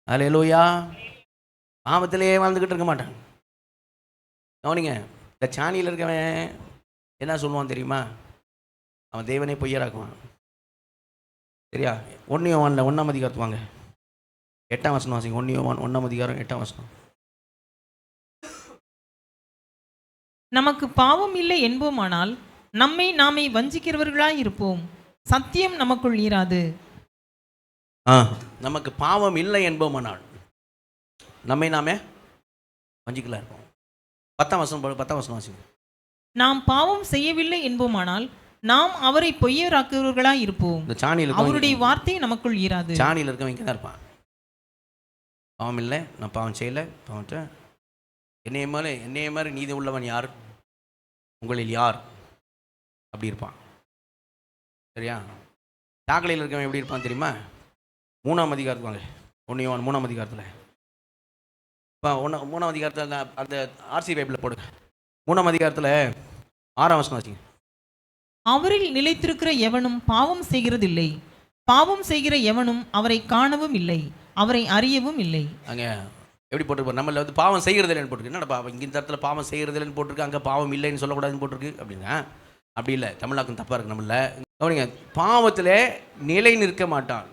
அல்லேலூயா. பாவத்திலேயே வாழ்ந்துக்கிட்டு இருக்க மாட்டாங்க. கவனிங்க, இந்த சாணியில் இருக்கவன் என்ன சொல்லுவான் தெரியுமா, அவன் தேவனே பொய்யராக்குவான். சரியா? 1 யோவான்ல 1ஆம் அதிகாரத்து வாங்க, 8ஆம் வசனம் வாசிங்க. 1 யோவான் 1ஆம் அதிகாரம் 8ஆம் வசனம். நமக்கு பாவம் இல்லை என்போமானால் நம்மை நாமே வஞ்சிக்கிறவர்களாய் இருப்போம், சத்தியம் நமக்குள் ஈராது. நமக்கு பாவம் இல்லை என்போமானால் நம்மை நாமே வஞ்சிக்கலாம் இருப்போம். 10ஆம் வசனம் வாசிங்க. நாம் பாவம் செய்யவில்லை என்போமானால் நாம் அவரை பொய்யராக்குறவர்களாய் இருப்போம், இந்த சாணியில் அவருடைய வார்த்தை நமக்குள் ஈராது. சாணியில் இருக்கவங்க இங்கே தான் இருப்பான். பாவம் இல்லை, நான் பாவம் செய்யலை, பாவத்தை என்னைய மாதிரி நீதி உள்ளவன் யார், உங்களில் யார், அப்படி இருப்பான். சரியா? சாக்கடையில் இருக்கவன் எப்படி இருப்பான் தெரியுமா? 3ஆம் அதிகாரத்துக்கு வாங்க. 1 யோவான் 3ஆம் அதிகாரத்தில். இப்போ 3ஆம் அதிகாரத்தில் அந்த ஆர்சி பைபிளில் போடுங்க. 3ஆம் அதிகாரத்தில் 6ஆம் வசனம் வாசிங்க. அவரில் நிலைத்திருக்கிற எவனும் பாவம் செய்கிறதில்லை, பாவம் செய்கிற எவனும் அவரை காணவும் இல்லை, அவரை அறியவும் இல்லை. அங்கே எப்படி போட்டிருப்பார்? நம்மள வந்து பாவம் செய்கிறது இல்லைன்னு போட்டிருக்கு. என்னடா பாவம் இங்கே இந்த இடத்துல பாவம் செய்கிறது இல்லைன்னு போட்டிருக்கு, அங்கே பாவம் இல்லைன்னு சொல்லக்கூடாதுன்னு போட்டிருக்கு அப்படின்னா அப்படி இல்லை. தமிழாக்கம் தப்பாக இருக்கு. நம்மள கவனிங்க, பாவத்திலே நிலை நிற்க மாட்டான்,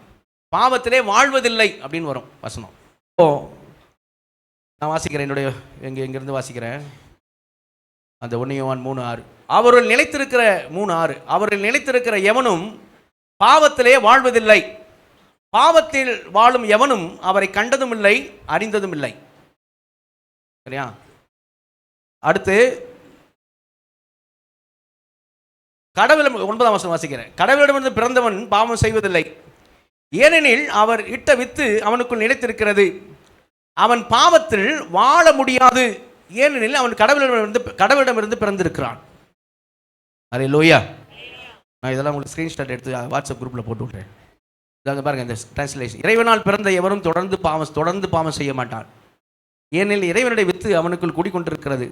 பாவத்திலே வாழ்வதில்லை அப்படின்னு வரும் வசனம். ஓ, நான் வாசிக்கிறேன், என்னுடைய எங்கேருந்து வாசிக்கிறேன். அந்த 1 யோவான் 3:6, அவர்கள் நிலைத்திருக்கிற 3:6, அவர்கள் நிலைத்திருக்கிற எவனும் பாவத்திலே வாழ்வதில்லை, பாவத்தில் வாழும் எவனும் அவரை கண்டதும் இல்லை, அறிந்ததும் இல்லை. சரியா? அடுத்து கடவுள் 9ஆம் வசனம் வாசிக்கிறேன். கடவுளிடமிருந்து பிறந்தவன் பாவம் செய்வதில்லை, ஏனெனில் அவர் இட்ட வித்து அவனுக்குள் நிலைத்திருக்கிறது, அவன் பாவத்தில் வாழ முடியாது, ஏனெனில் அவன் கடவுளிடமிருந்து பிறந்திருக்கிறான். அல்லேலூயா. நான் இதெல்லாம் உங்களுக்கு ஸ்கிரீன்ஷாட் எடுத்து வாட்ஸ்அப் குரூப்பில் போட்டு விட்றேன். இதாக பாருங்கள் இந்த டிரான்ஸ்லேஷன். இறைவனால் பிறந்த எவரும் தொடர்ந்து பாவம் செய்ய மாட்டான், ஏனெனில் இறைவனுடைய வித்து அவனுக்குள் கூடிக்கொண்டிருக்கிறது,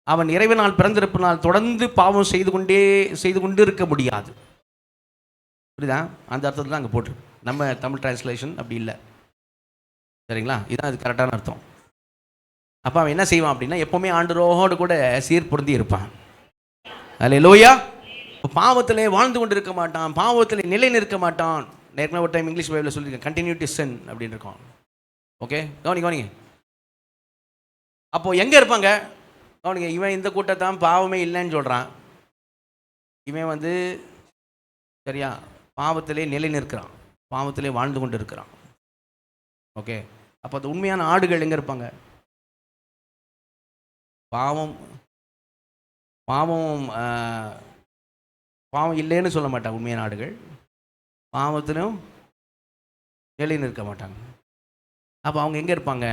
அவன் இறைவனால் பிறந்திருப்பனால் தொடர்ந்து பாவம் செய்து கொண்டு இருக்க முடியாது. புரியுதா? அந்த அர்த்தத்தில் தான் அங்கே போட்டிருக்கு. நம்ம தமிழ் டிரான்ஸ்லேஷன் அப்படி இல்லை. சரிங்களா? இதுதான் அது கரெக்டான அர்த்தம். அப்போ அவன் என்ன செய்வான் அப்படின்னா எப்போவுமே ஆண்டவரோடு கூட சீர்பொருந்தி இருப்பான். அல்லேலூயா. பாவத்திலே வாழ்ந்து கொண்டு இருக்க மாட்டான், பாவத்திலே நிலை நிற்க மாட்டான். ஏற்கனவே ஒரு டைம் இங்கிலீஷ் பைபிளில் சொல்லியிருக்கேன், கண்டினியூட்டி சின் அப்படின்னு இருக்கும். ஓகே, கவனிங்க. அப்போது எங்கே இருப்பாங்க? கவனிங்க, இவன் இந்த கூட்டத்தான் பாவமே இல்லைன்னு சொல்கிறான், இவன் வந்து சரியா பாவத்திலே நிலை நிற்கிறான், பாவத்திலே வாழ்ந்து கொண்டு இருக்கிறான். ஓகே, அப்போ அது உண்மையான ஆடுகள் எங்கே இருப்பாங்க? பாவம் பாவம் பாவம் இல்லைன்னு சொல்ல மாட்டாங்க. உண்மையான ஆடுகள் பாவத்திலும் நிலை நிற்க மாட்டாங்க. அப்போ அவங்க எங்கே இருப்பாங்க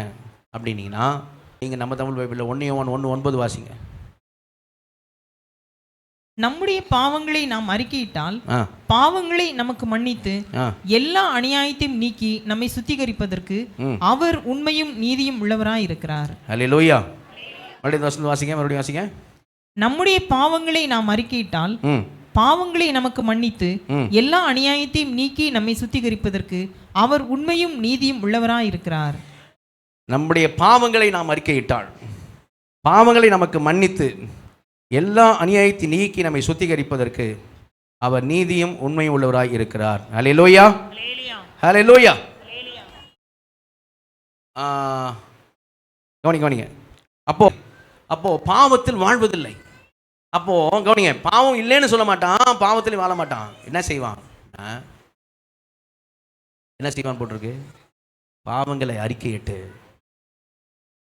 அப்படின்னீங்கன்னா, நீங்கள் நம்ம தமிழ் பைபிளில் 1 யோவான் 1:9 வாசிங்க. நம்முடைய பாவங்களை நாம் அறிக்கையிட்டால் பாவங்களை நமக்கு மன்னித்து எல்லா அநியாயத்தையும் நீக்கி நம்மை சுத்திகரிப்பதற்கு அவர் உண்மையும் நீதியும் உள்ளவராய் இருக்கிறார். அல்லேலூயா. மறுபடியும் வாசிங்க. நம்முடைய பாவங்களை நாம் அறிக்கையிட்டால் பாவங்களை நமக்கு மன்னித்து எல்லா அநியாயத்தையும் நீக்கி நம்மை சுத்திகரிப்பதற்கு அவர் உண்மையும் நீதியும் உள்ளவராய் இருக்கிறார். நம்முடைய பாவங்களை நாம் அறிக்கையிட்டால் பாவங்களை நமக்கு மன்னித்து எல்லா அநியாயத்தை நீக்கி நம்மை சுத்திகரிப்பதற்கு அவர் நீதியும் உண்மையும் உள்ளவராய் இருக்கிறார். அல்லேலூயா. அல்லேலூயா. கவனிங்க. அப்போ பாவத்தில் வாழ்வதில்லை. அப்போ கவனிங்க, பாவம் இல்லைன்னு சொல்ல மாட்டான், பாவத்தில் வாழ மாட்டான். என்ன செய்வான் போட்டிருக்கு? பாவங்களை அறிக்கையிட்டு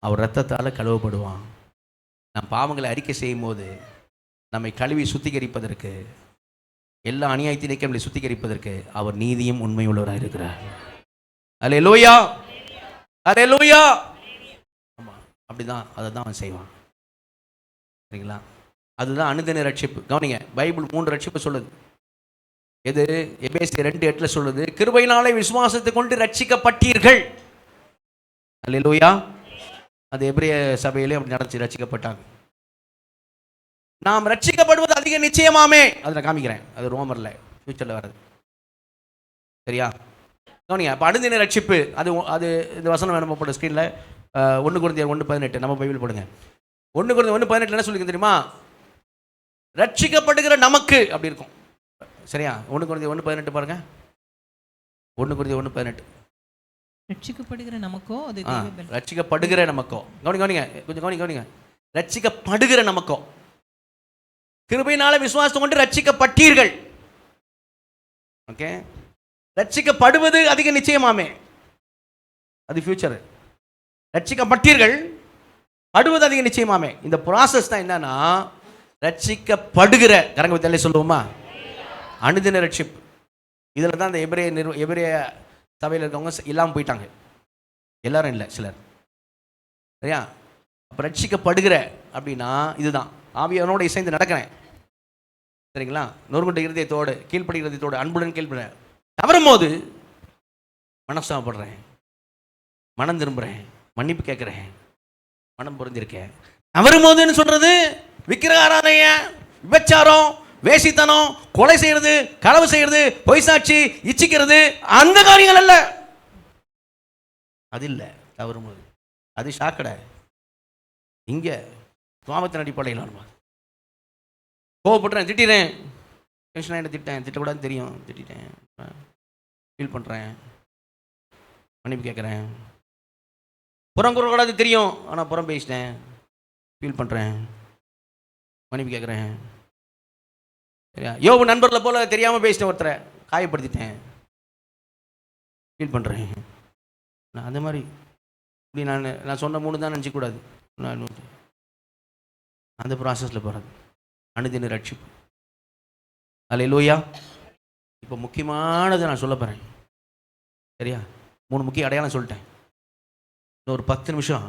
அவர் இரத்தத்தால் கழுவப்படுவான். நம் பாவங்களை அறிக்கை செய்யும் போது நம்மை கழுவி சுத்திகரிப்பதற்கு, எல்லா அநியாயத்தை நீக்கி நம்மளை சுத்திகரிப்பதற்கு அவர் நீதியும் உண்மை உள்ளவராக இருக்கிறார். அல்லேலூயா. அல்லேலூயா. ஆமாம், அப்படிதான், அதை தான் அவன் செய்வான். சரிங்களா? அதுதான் அனுதின ரட்சிப்பு. கவனிங்க, பைபிள் 3 ரட்சிப்பு சொல்லுது. எது? எபேசியர் 2:8 சொல்லுது, கிருபையினாலே விசுவாசத்தை கொண்டு ரட்சிக்கப்பட்டீர்கள். அல்லேலூயா. அது எபிரேய சபையிலே அப்படி நடந்துச்சு, ரட்சிக்கப்பட்டாங்க. நாம் ரட்சிக்கப்படுவது அதிக நிச்சயமாமே, அதில் காமிக்கிறேன், அது ரோமரில் ஃபியூச்சரில் வர்றது. சரியா? கவனிங்க, அப்போ அனுதின ரட்சிப்பு அது இந்த வசனம் வேணும் போட ஸ்க்ரீனில். 1 கொரிந்தியர் 1:18 நம்ம பைபிள் போடுங்க. 1 கொரிந்தியர் 1:18 என்ன சொல்லிக்க தெரியுமா? ரட்சிக்கப்படுகிற நமக்கு அப்படி இருக்கும். சரியா? 1 கொரிந்தியர் 1:18 பாருங்க. 1 கொரிந்தியர் 1:18 ரட்சிக்கப்படுகிற நமக்கோ, அது ரட்சிக்கப்படுகிற நமக்கோ. கவனிங்க, கொஞ்சம் கவனிங்க. ரட்சிக்கப்படுகிற நமக்கோ. கிருபையினால விசுவாசம் கொண்டு ரட்சிக்கப்பட்டீர்கள். ஓகே, ரட்சிக்கப்படுவது அதிக நிச்சயமாமே, அது ஃபியூச்சர். ரட்சிக்கப்பட்டீர்கள், படுவது அதிக நிச்சயமாமே. இந்த ப்ராசஸ் தான் என்னன்னா, ரட்சிக்கப்படுகிற கரங்க வித்தாலே சொல்லுவோமா, அனுதின ரட்சிப்பு. இதில் தான் இந்த எபிரேய சபையில் இருக்கவங்க இல்லாமல் போயிட்டாங்க. எல்லாரும் இல்லை, சிலர். சரியா? அப்போ ரட்சிக்கப்படுகிற அப்படின்னா இதுதான், ஆவியானோடு இசைந்து நடக்கிறேன். சரிங்களா? நொறுங்குண்ட இருதயத்தோடு, கீழ்ப்படி இருதயத்தோடு, அன்புடன் கீழ்ப்பட தவறும் போது மனசாப்படுறேன், மனம் திரும்புகிறேன், மன்னிப்பு கேட்குறேன், மனம் புரிஞ்சிருக்கேன். தவறும் போதுன்னு சொல்றது விக்கிரக ஆராதனைய, விபச்சாரம், வேசித்தனம், கொலை செய்யறது, களவு செய்யறது, பொய் சாட்சி, இச்சிக்கிறது, அந்த காரியங்கள் அல்ல. அது இல்லை தவறும் போது. அது ஷாக்கடை. இங்கே சுவாமத்தின் அடிப்படையில் கோவப்படுறேன், திட்டிறேன், டென்ஷன் ஆகிட்டு திட்டேன், திட்டக்கூடாதுன்னு தெரியும், திட்டேன், ஃபீல் பண்ணுறேன், மன்னிப்பு கேட்குறேன். புறம் கூறக்கூடாது தெரியும், ஆனால் புறம் பேசிட்டேன், ஃபீல் பண்ணுறேன், மன்னிப்பு கேட்குறேன். சரியா? யோபு நண்பர்களை போல தெரியாமல் பேசிட்டேன், ஒருத்தரை காயப்படுத்திட்டேன், ஃபீல் பண்ணுறேன். நான் அந்த மாதிரி இப்படி நான் சொன்ன 3 தான் நினச்சிக்கூடாது. நான் அந்த ப்ராசஸில் போகிறது அனுதின ரட்சிப்பு. அல்லேலூயா. இப்போ முக்கியமானதை நான் சொல்ல போகிறேன். சரியா? 3 முக்கிய அடையாளம் சொல்லிட்டேன். இன்னும் ஒரு 10 நிமிஷம்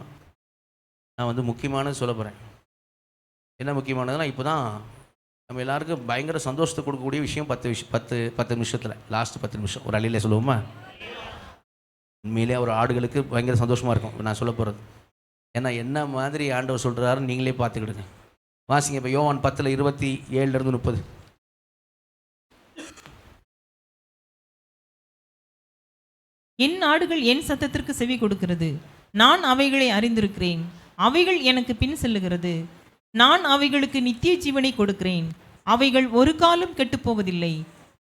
நான் முக்கியமானது சொல்ல போகிறேன். என்ன முக்கியமானதுன்னா, இப்போ தான் நம்ம எல்லாருக்கும் பயங்கர சந்தோஷத்தை கொடுக்கக்கூடிய விஷயம் 10 நிமிஷத்தில், லாஸ்ட் 10 நிமிஷம் ஒரு அழியில சொல்லுவோமா? உண்மையிலே ஒரு ஆடுகளுக்கு பயங்கர சந்தோஷமாக இருக்கும் நான் சொல்ல போகிறது. ஏன்னா என்ன மாதிரி ஆண்டவர் சொல்கிறாரு நீங்களே பார்த்துக்கிடுங்க. வாசிங்க இப்போ யோவான் 10:27-30. என் ஆடுகள் என் சத்தத்திற்கு செவி கொடுக்கிறது, நான் அவைகளை அறிந்திருக்கிறேன், அவைகள் எனக்கு பின் செல்லுகிறது, நான் அவைகளுக்கு நித்திய ஜீவனை கொடுக்கிறேன், அவைகள் ஒரு காலம் கெட்டுப்போவதில்லை,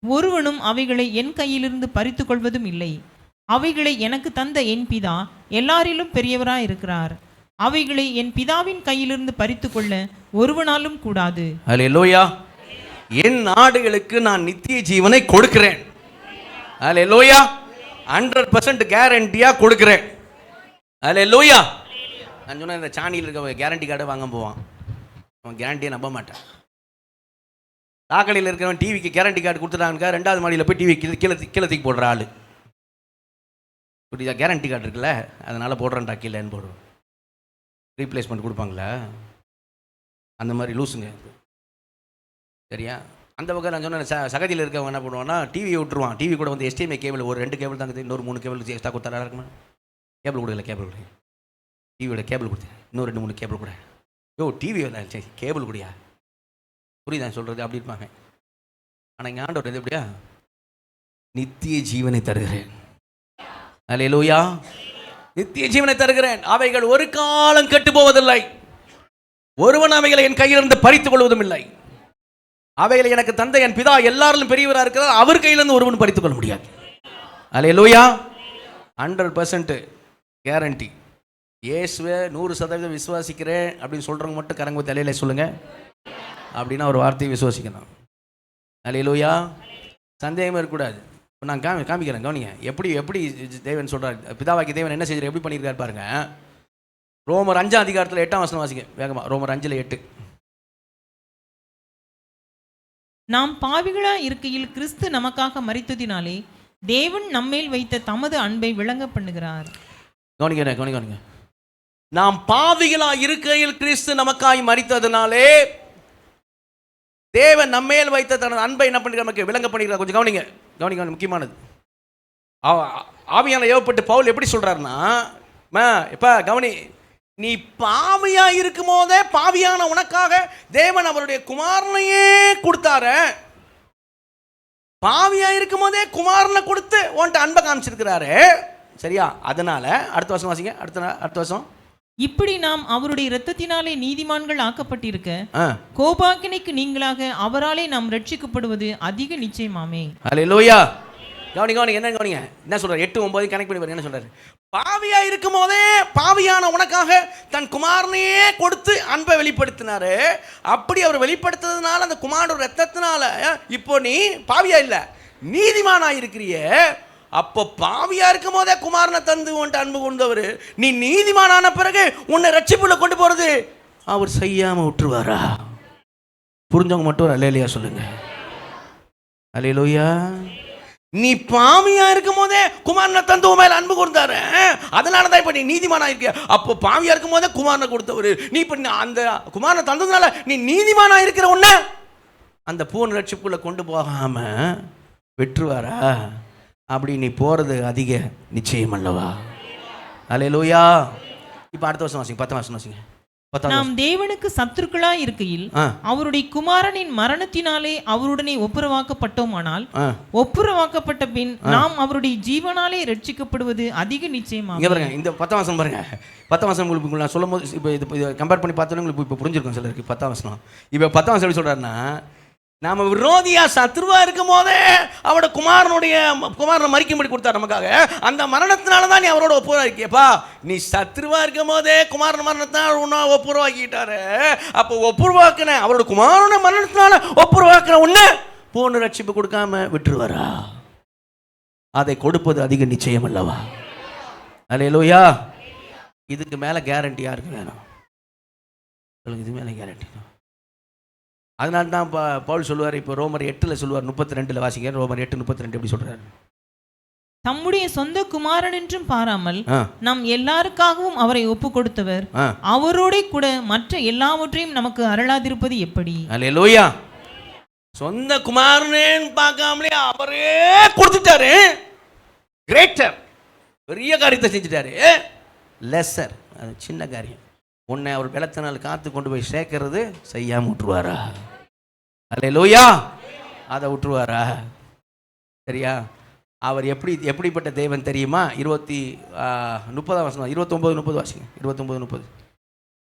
ஒருவனும் அவைகளை என் கையிலிருந்து பறித்து கொள்வதும் இல்லை. அவைகளை எனக்கு தந்த என் பிதா எல்லாரிலும் பெரியவராய் இருக்கிறார், அவைகளை என் பிதாவின் கையிலிருந்து பறித்து கொள்ள ஒருவனாலும் கூடாது. அல்லேலூயா. என் ஆடுகளுக்கு நான் நித்திய ஜீவனை கொடுக்கிறேன். அல்லேலூயா. 100% கேரண்டியா கொடுக்கிறேன். அல்லேலூயா. நான் சொன்ன இந்த சாணியில் இருக்க கேரண்டி கார்டை வாங்க போவான், அவன் கேரண்டியை நம்ப மாட்டான். தாக்கடையில் இருக்கிறவன் டிவிக்கு கேரண்டி கார்டு கொடுத்துட்டாங்க, 2வது மாடியில் போய் டிவி கீழே தூக்கி போடுற ஆள். புரியுதா? கேரண்டி கார்டு இருக்குல்ல, அதனால் போடுறேன்டா கீழேன்னு போடுவோம். ரீப்ளேஸ்மெண்ட் கொடுப்பாங்களா? அந்த மாதிரி லூஸுங்க. சரியா? அந்த பக்கம் நான் சொன்ன சகதியில் இருக்கவங்க என்ன பண்ணுவான்னா, டிவியை விட்டுருவான். டிவி கூட HDMI கேபிள் ஒரு 2 கேபிள் தாங்க, இன்னொரு 3 கேபிள் எக்ஸ்ட்ரா கொடுத்தா இருக்குமா? கேபிள் கொடுக்கல, கேபிள் கொடு, டிவியோட கேபிள் கொடுத்தேன், இன்னும் 2-3 கேபிள் கூட. டிவி சரி கேபிள் கூடியா? புரியுதா சொல்கிறது? அப்படி இருப்பாங்க. ஆனால் இங்கே ஆண்டவர் எது எப்படியா? நித்திய ஜீவனை தருகிறேன். அல்லேலூயா. நித்திய ஜீவனை தருகிறேன், அவைகள் ஒரு காலம் கெட்டு போவதில்லை, ஒருவன் அவைகளை என் கையிலிருந்து பறித்துக் கொள்வதும் இல்லை. அவைகளை எனக்கு தந்த என் பிதா எல்லாரிலும் பெரியவராக இருக்கிறார், அவர் கையிலிருந்து ஒருவன் பறித்துக் கொள்ள முடியாது. அல்லேலூயா. 100% கேரண்டி. இயேசுவை 100% விசுவாசிக்கிறேன் அப்படின்னு சொல்கிறவங்க மட்டும் கரங்க தலையில சொல்லுங்க. அப்படின்னா ஒரு வார்த்தையை விசுவாசிக்கணும். அல்லேலூயா. சந்தேகமே இருக்கக்கூடாது. நான் காமிக்கிறேன், கவனிங்க. எப்படி தேவன் சொல்கிறார், பிதாவாக்கி தேவன் என்ன செஞ்சார், எப்படி பண்ணியிருக்காரு பாருங்க. ரோமர் 5ஆம் அதிகாரத்தில் 8ஆம் வசனம் வாசிக்க வேகமா. ரோமர் 5:8. நாம் பாவிகளா இருக்கையில் கிறிஸ்து நமக்காக மரித்ததினாலே தேவன் நம்மேல் வைத்த தமது அன்பை விளங்க பண்ணுகிறார். கவனிங்க. நாம் பாவிகளா இருக்கையில் கிறிஸ்து நமக்காய் மரித்ததினாலே தேவன் நம்மேல் வைத்த தனது அன்பை என்ன பண்ணுறார், நமக்கு விளங்க பண்ணுகிறார். கொஞ்சம் கவனிங்க, முக்கியமானது. ஆவியான ஏவப்பட்டு பவுல் எப்படி சொல்றாருன்னா, இப்ப கவனி, நீ பாவியா இருக்கும் போதே பாவியான உனக்காக தேவன் அவருடைய குமாரனையே கொடுத்தாரு. பாவியா இருக்கும் போதே குமாரனை கொடுத்து உன்கிட்ட அன்பை காமிச்சிருக்கிறாரு. சரியா? அதனால அடுத்த வருஷம் வாசிங்க. அடுத்த வருஷம். இப்படி நாம் அவருடைய இரத்தத்தினாலே நீதிமான்கள் ஆக்கப்பட்டிருக்க கோபாக்கினைக்கு நீங்களாக அவராலே நாம் ரட்சிக்கப்படுவது அதிக நிச்சயமாமே. அல்லேலூயா. கவனிங்க என்ன சொல்றாரு? 8-9 கனெக்ட் பண்ணி பாருங்க. என்ன சொல்றாரு? பாவியா இருக்கும் போதே பாவியான உனக்காக தன் குமாரனையே கொடுத்து அன்பை வெளிப்படுத்தினாரு. அப்படி அவர் வெளிப்படுத்துறதுனால அந்த குமாரோட ரத்தத்தினால இப்போ நீ பாவியா இல்லை, நீதிமானா இருக்கிறிய. அப்போ பாவியா இருக்கும் போதே குமாரனை தந்து உன்ட்டு அன்பு கொண்டவர், நீ நீதிமானான பிறகு உன்னை ரட்சிப்புல கொண்டு போறது அவர் செய்யாம விட்டுருவாரா? புரிஞ்சவங்க மட்டும் ஒரு அல்லேலூயா சொல்லுங்க. அல்லேலூயா. நீ பாவியா இருக்கும் போதே குமாரனை தந்து உன் மேல அன்பு கொடுத்தாரு, அதனாலதான் இப்ப நீ நீதிமானா இருக்கிய. அப்போ பாவியா இருக்கும் போதே குமாரனை கொடுத்தவர், நீ இப்ப அந்த குமாரனை தந்ததுனால நீ நீதிமானா இருக்கிற உன்ன அந்த பூர்ண ரட்சிப்புக்குள்ள கொண்டு போகாம விட்டுருவாரா? அப்படி நீ போறது அதிக நிச்சயம் அல்லவா? அல்லேலூயா. இப்ப அடுத்த வருஷம் வாசிங்க, 10ஆம் வசனம் வாசிங்க. நாம் தேவனுக்கு சத்துருக்களாய் இருக்கையில் அவருடைய குமாரனின் மரணத்தினாலே அவருடனே ஒப்புரவாக்கப்பட்டோமானால் ஒப்புரவாக்கப்பட்ட பின் நாம் அவருடைய ஜீவனாலே ரட்சிக்கப்படுவது அதிக நிச்சயமாக. பாருங்க, இந்த 10ஆம் வசனம் பாருங்க. 10ஆம் வசனம் உங்களுக்கு நான் சொல்லும் போது இப்போ இது கம்பேர் பண்ணி பார்த்தோன்னா உங்களுக்கு இப்போ புரிஞ்சிருக்கும் சிலருக்கு. 10ஆம் வசனம் இப்போ 10ஆம் வசனம் எப்படி சொல்றாருன்னா, நாம விரோதியா சத்ருவா இருக்கும் போதே அவரோட குமாரனை மறிக்கும்படி கொடுத்தார் நமக்காக. அந்த மரணத்தினாலதான் நீ அவரோட ஒப்புரவாக்கியப்பா. நீ சத்ருவா இருக்கும் போதே குமாரன் மரணத்தினால உன்ன ஒப்புரவாக்கிட்டாரு. அப்போ ஒப்புரவாக்கின அவரோட குமாரன மரணத்தினால ஒப்புரவாக்கின உன்ன பூர்ண ரட்சிப்பு கொடுக்காம விட்டுருவாரா? அதை கொடுப்பது அதிக நிச்சயம் அல்லவா? அல்லேலூயா. இதுக்கு மேல கேரண்டி யாருக்கு வேணும்? இது மேல கேரண்டி. அதனால தான் பவுல் சொல்லுவார், இப்போ ரோமர் 8 சொல்லுவார், 32 வாசிங்க. ரோமர் 8:32 எப்படி சொல்றாரு? தம்முடைய சொந்த குமாரன் என்றும் பாராமல் நம் எல்லாருக்காகவும் அவரை ஒப்பு கொடுத்தவர் அவரோட கூட மற்ற எல்லாவற்றையும் நமக்கு அருளாதிருப்பது எப்படி? அல்லேலூயா. சொந்த குமாரனேன்னு பார்க்காமலே அவரே கொடுத்துட்டாரு. கிரேட்டர், பெரிய காரியத்தை செஞ்சுட்டாரு. லெஸ்ஸர், அது சின்ன காரியம். உன்னை அவர் பலத்தினால் காத்து கொண்டு போய் சேர்க்கறது செய்யாம விட்டுருவாரா? அல்லேலூயா. அதை விட்டுருவாரா? சரியா? அவர் எப்படிப்பட்ட தேவன் தெரியுமா? 30ஆம் வசனம் 29-30 வாசிங்க. 29-30.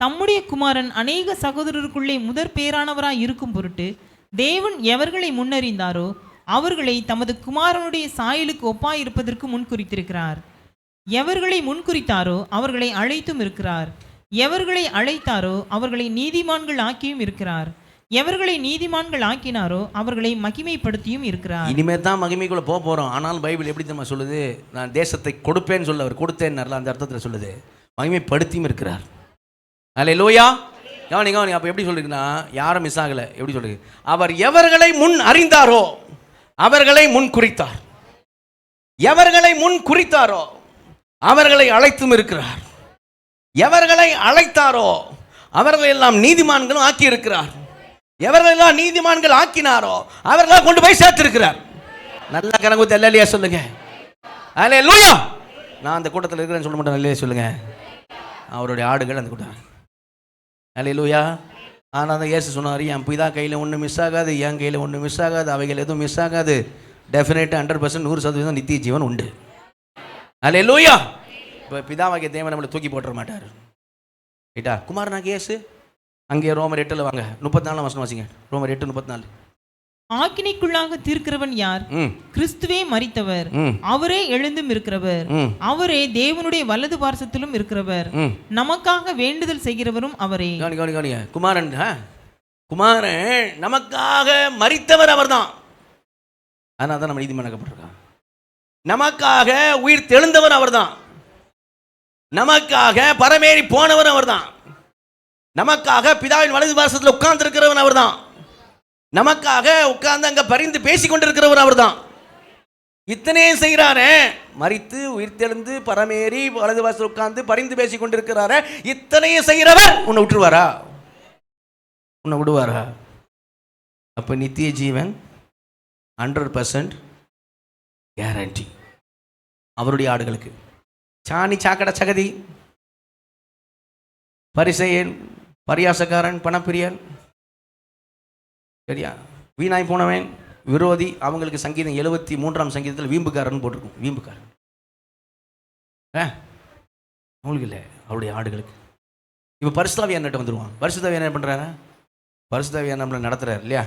தம்முடைய குமாரன் அநேக சகோதரருக்குள்ளே முதற் பேரானவராய் இருக்கும் பொருட்டு தேவன் எவர்களை முன்னறிந்தாரோ அவர்களை தமது குமாரனுடைய சாயலுக்கு ஒப்பாய் இருப்பதற்கு முன்குறித்திருக்கிறார். எவர்களை முன்குறித்தாரோ அவர்களை அழைத்தும் இருக்கிறார். எவர்களை அழைத்தாரோ அவர்களை நீதிமான்கள் ஆக்கியும் இருக்கிறார். எவர்களை நீதிமான்கள் ஆக்கினாரோ அவர்களை மகிமைப்படுத்தியும் இருக்கிறார். இனிமே தான் மகிமைக்குள்ள போறோம். ஆனால் பைபிள் எப்படி நம்ம சொல்லுது? நான் தேசத்தை கொடுப்பேன்னு சொல்ல, அவர் கொடுத்தேன்னு அந்த அர்த்தத்தில் சொல்லுது. மகிமைப்படுத்தியும் இருக்கிறார். அல்லேலூயா. கவனிங்க. அப்போ எப்படி சொல்லிருக்குன்னா, யாரும் மிஸ் ஆகலை. எப்படி சொல்லுது? அவர் எவர்களை முன் அறிந்தாரோ அவர்களை முன் குறித்தார். எவர்களை முன் குறித்தாரோ அவர்களை அழைத்தும் இருக்கிறார். எவர்களை அழைத்தாரோ அவர்களை எல்லாம் நீதிமான்களும் ஆக்கி இருக்கிறார். எவர்களெல்லாம் நீதிமான்கள் ஆக்கினாரோ அவர்களை கொண்டு போய் சேர்த்திருக்கிறார். நல்ல கரங்குத்தி அல்லேலூயா சொல்லுங்க. அல்லேலூயா. நான் அந்த கூட்டத்தில் இருக்கிறேன்னு சொல்ல மாட்டேன். அல்லேலூயா சொல்லுங்க. அவருடைய ஆடுகள் அந்த கூட்டம். அல்லேலூயா. ஆனால் தான் இயேசு சொன்னார், என் பிதா கையில் ஒன்றும் மிஸ் ஆகாது, என் கையில் ஒன்றும் மிஸ் ஆகாது, அவைகள் எதுவும் மிஸ் ஆகாது. டெஃபினட்டாக 100% 100% நித்திய ஜீவன் உண்டு. அல்லேலூயா. இப்போ பிதாவாகிய தேவன் நம்மளை தூக்கி போட்டுற மாட்டார். ரைட்டா? குமாரனாகிய இயேசு அங்கே ரோமர் 8 வாங்க. 34ஆம் வசனம் வாசிங்க. ரோமர் 8:34. ஆக்கினைக்குள்ளாக தீர்க்கிறவன் யார்? கிறிஸ்துவே மரித்தவர், அவரே எழுந்தும் இருக்கிறவர், அவரே தேவனுடைய வலது பார்சத்திலும் இருக்கிறவர், நமக்காக வேண்டுதல் செய்கிறவரும் அவரே. குமாரன் நமக்காக மரித்தவர் அவர்தான். அதனால தான் நம்ம நீதிமானாக்கப்பட்டிருக்கோம். நமக்காக உயிர் தெழுந்தவர் அவர்தான். நமக்காக பரமேறி போனவர் அவர்தான். நமக்காக பிதாவின் வலது பார்சத்தில் உட்கார்ந்து இருக்கிறவன் அவர்தான். நமக்காக உட்கார்ந்து அங்க பரிந்து பேசி கொண்டிருக்கிறவர் அவர்தான். இத்தனையும் செய்கிறாரே, மரித்து உயிர் தெழுந்து பரமேறி வலது பார்சத்தில் உட்கார்ந்து பரிந்து பேசி கொண்டிருக்கிறாரே, இத்தனையும் செய்கிறவர் உன்னை விட்டுருவாரா? உன்னை விடுவாரா? அப்ப நித்திய ஜீவன் 100% கேரண்டி அவருடைய ஆடுகளுக்கு. சாணி சாக்கடை சகதி, பரிசேயன், பரியாசக்காரன், பணப்பிரியன், சரியா, வீணாய் போனவன், விரோதி, அவங்களுக்கு சங்கீதம் 73ஆம் சங்கீதத்தில் வீம்புக்காரன் போட்டிருக்கும். வீம்புக்காரன் அவங்களுக்கு இல்லை, அவருடைய ஆடுகளுக்கு. இப்போ பரிசுத்தாவியான்கிட்ட வந்துடுவான். பரிசுத்தாவியான் என்ன பண்ணுறாரு? பரிசுத்தாவியான் நம்மளை நடத்துகிறார் இல்லையா?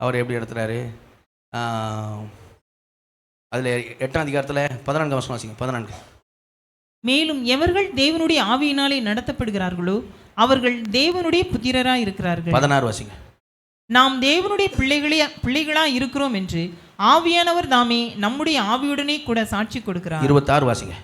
அவர் எப்படி நடத்துகிறாரு? அதில் 8ஆம் அதிகாரத்தில் 14ஆம் வசனம் வாசிங்க. 14. மேலும் எவர்கள் தேவனுடைய ஆவியினாலே நடத்தப்படுகிறார்களோ அவர்கள் தேவனுடைய புத்திரராய் இருக்கிறார்கள். 16 வாசிங்க. நாம் தேவனுடைய பிள்ளைகளா இருக்கிறோம் என்று ஆவியானவர் தாமே நம்முடைய ஆவியுடனே கூட சாட்சி கொடுக்கிறார். 26 வாசிங்க.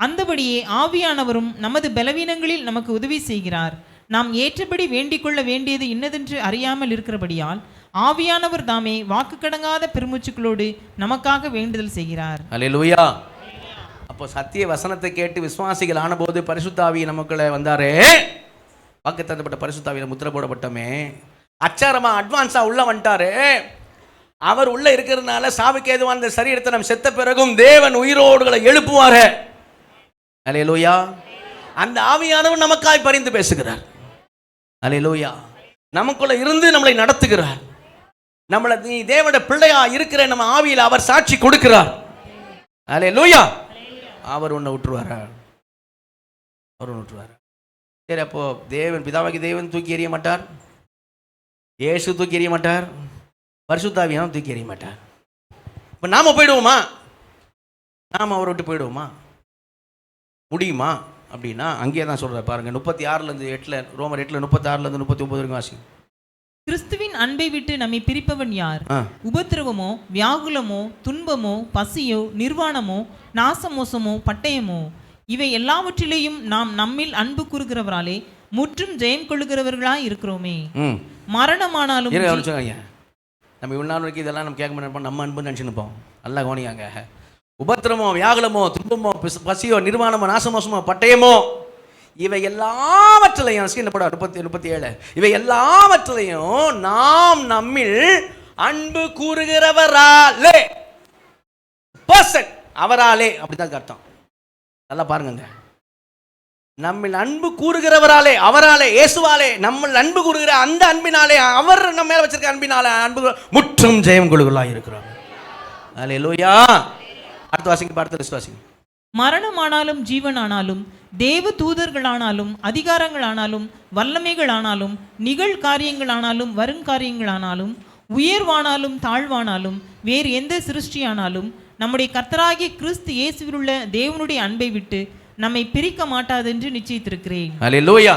அந்தபடியே ஆவியானவரும் நமது பலவீனங்களில் நமக்கு உதவி செய்கிறார். நாம் ஏற்றபடி வேண்டிக் கொள்ள வேண்டியது இன்னதென்று அறியாமல் இருக்கிறபடியால் ஆவியானவர் தாமே வாக்கு கடங்காத பெருமூச்சுக்களோடு நமக்காக வேண்டுதல் செய்கிறார். அல்லேலூயா. அப்போ சத்திய வசனத்தை கேட்டு விசுவாசிகள் ஆனபோது பரிசுத்த ஆவி நமக்குள்ள வந்தாரே, வாக்கு தந்தப்பட்ட பரிசுத்த ஆவியில முத்திரை போடப்பட்டோமே, அச்சாரமா அட்வான்ஸா உள்ள வந்துட்டாரு. அவர் உள்ள இருக்கிறதுனால சாவுக்கு ஏதுவான அந்த சரீரத்தை நம்ம செத்த பிறகும் தேவன் உயிரோடுகளை எழுப்புவாரு. அல்லேலூயா. அந்த ஆவியானவர் நமக்காய் பரிந்து பேசுகிறார். அல்லேலூயா. நமக்குள்ள இருந்து நம்மளை நடத்துகிறார். நம்மளை நீ தேவனுடைய பிள்ளையா இருக்கிற நம்ம ஆவியில் அவர் சாட்சி கொடுக்கிறார். அல்லேலூயா. அவர் உன்னை விட்டுருவாரா? அவர் ஒன்று விட்டுருவாரா? சரி, அப்போ தேவன் பிதாவாகி தேவன் தூக்கி எறிய மாட்டார், இயேசு தூக்கி எறிய மாட்டார், பரிசுத்த ஆவியானவர் தூக்கி எறிய மாட்டார். இப்போ நாம போயிடுவோமா? நாம் அவரை விட்டு போயிடுவோமா? முடியுமா? அப்படின்னா அங்கேயே தான் சொல்கிறார் பாருங்க, 36 ரோமர் 8 36 39 வரைக்கும் வாசி. கிறிஸ்துவின் அன்பை விட்டு நம்மை பிரிப்பவன் யார்? உபத்திரவமோ, வியாகுலமோ, துன்பமோ, பசியோ, நிர்வாணமோ, நாசமோசமோ, பட்டயமோ, இவை எல்லாவற்றிலேயும் நாம் நம்மில் அன்பு கூறுகிறவராலே முற்றும் ஜெயம் கொள்ளுகிறவர்களாய் இருக்கிறோமே. மரணமானாலும் நம்ம இவ்வளவு நாள் வரைக்கும் இதெல்லாம் நம்ம கேட்க மாட்டோம், நம்ம அன்புன்னு நினச்சிருப்போம். நல்லா கவனியாங்க. உபத்திரமோ, வியாகுலமோ, துன்பமோ, பசியோ, நிர்வாணமோ, நாசமோசமோ, பட்டயமோ, இவை எல்லாவற்றிலையும் 37 இவை எல்லாவற்றிலையும் நாம் நம்மில் அன்பு கூறுகிறவராலே, அவராலே, அப்படிதான் அர்த்தம். நல்லா பாருங்க, நம்மில் அன்பு கூறுகிறவராலே, அவராலே, இயேசுவாலே நம்ம அன்பு கூறுகிற அந்த அன்பினாலே, அவர் நம்ம மேல வச்சிருக்க அன்பினாலே அன்பு முற்றும் ஜெயம் கொள்ளுகிறவர்களாய் இருக்கிறோம். அல்லேலூயா. அடுத்த வாசிங்க, அடுத்த வாசிங்க. மரணமானாலும் ஜீவனானாலும் தேவ தூதர்களானாலும் அதிகாரங்களானாலும் வல்லமைகளானாலும் நிகழ்காரியங்களானாலும் வருங்காரியங்களானாலும் உயர்வானாலும் தாழ்வானாலும் வேறு எந்த சிருஷ்டியானாலும் நம்முடைய கர்த்தராகிய கிறிஸ்து இயேசுவில் உள்ள தேவனுடைய அன்பை விட்டு நம்மை பிரிக்க மாட்டாதென்று நிச்சயித்திருக்கிறேன். அல்லேலூயா.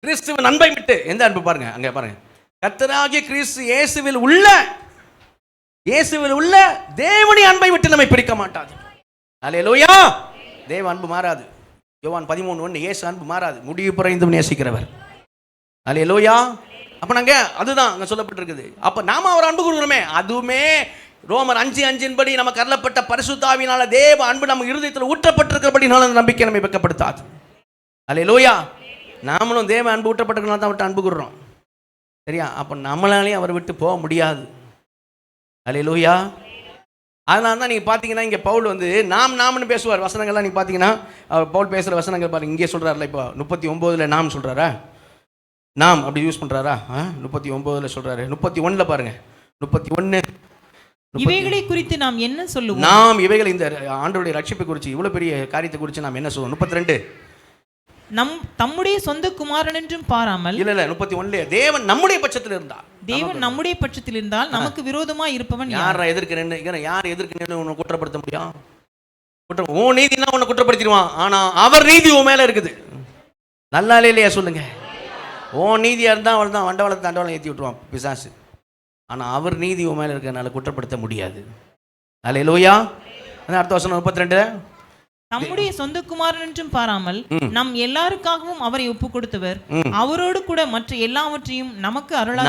கிறிஸ்துவின் அன்பை விட்டு, எந்த அன்பு பாருங்க, அங்க பாருங்க, கர்த்தராகிய கிறிஸ்து இயேசுவில் உள்ள தேவனுடைய அன்பை விட்டு நம்மை பிரிக்க மாட்டாது. அல்லேலூயா. தேவ அன்பு மாறாது. யோவான் 13:1 இயேசு அன்பு மாறாது, முடிவு பறைந்தும் நேசிக்கிறவர். அல்லேலூயா. அப்ப நாங்க அதுதான் அங்க சொல்லப்பட்டிருக்குது. அப்ப நாம அவர் அன்பு கூறுகிறோமே, அதுவுமே ரோமர் 5:5 படி நமக்கு அருளப்பட்ட பரிசுத்த ஆவியினால தேவ அன்பு நம்ம இருதயத்தில் ஊற்றப்பட்டிருக்கிறபடினால அந்த நம்பிக்கை நம்மை வெட்கப்படுத்தாது. அல்லேலூயா. நாமளும் தேவ அன்பு ஊற்றப்பட்டிருக்கனால தான் அவர்கிட்ட அன்பு கூறுறோம். சரியா? அப்ப நம்மளாலையும் அவரை விட்டு போக முடியாது. அல்லேலூயா. அதனால தான் நீங்கள் பார்த்தீங்கன்னா இங்கே பவுல் வந்து நாம்னு பேசுவார். வசனங்கள்லாம் நீங்கள் பார்த்தீங்கன்னா பவுல் பேசுகிற வசனங்கள் பாருங்க, இங்கே சொல்கிறார்ல, இப்போ 39 நாம் சொல்கிறாரா, நாம் அப்படி யூஸ் பண்ணுறாரா? 39 சொல்கிறாரு. 31 பாருங்க, 31 இவைகளை குறித்து நாம் என்ன சொல்லுவோம்? நாம் இவைகளை, இந்த ஆண்டவருடைய ரட்சிப்பை குறித்து, இவ்வளோ பெரிய காரியத்தை குறித்து நாம் என்ன சொல்லுவோம்? 32 தம்முடைய சொந்த குமாரன் என்றும் பாராமல், இல்ல 31 தேவன் நம்முடைய பட்சத்தில் இருந்தார். தேவன் நம்முடைய பட்சத்தில் இருந்தால் நமக்கு விரோதமாய் இருப்பவன் யார்? எதிர்க்க நின்று உன்னை குற்றப்படுத்த முடியும்? உன் நீதினா உன்னை குற்றப்படுத்திடுவான். ஆனா அவர் நீதி உன் மேல இருக்குது. நல்லா இல்லையா சொல்லுங்க? உன் நீதியா இருந்தா அவள் தான் வண்டவளத்தை தண்டவளம் ஏற்றி விட்டுருவான் பிசாசு. ஆனா அவர் நீதி உன் மேல இருக்கிறதுனால குற்றப்படுத்த முடியாது. அல்லேலூயா. அடுத்த வசனம் 32 நம்முடைய சொந்த குமாரன் என்றும் பாராமல் நம் எல்லாருக்காகவும் அவரை ஒப்பு கொடுத்தவர் அவரோடு கூட மற்ற எல்லாவற்றையும் நமக்கு அருளாக,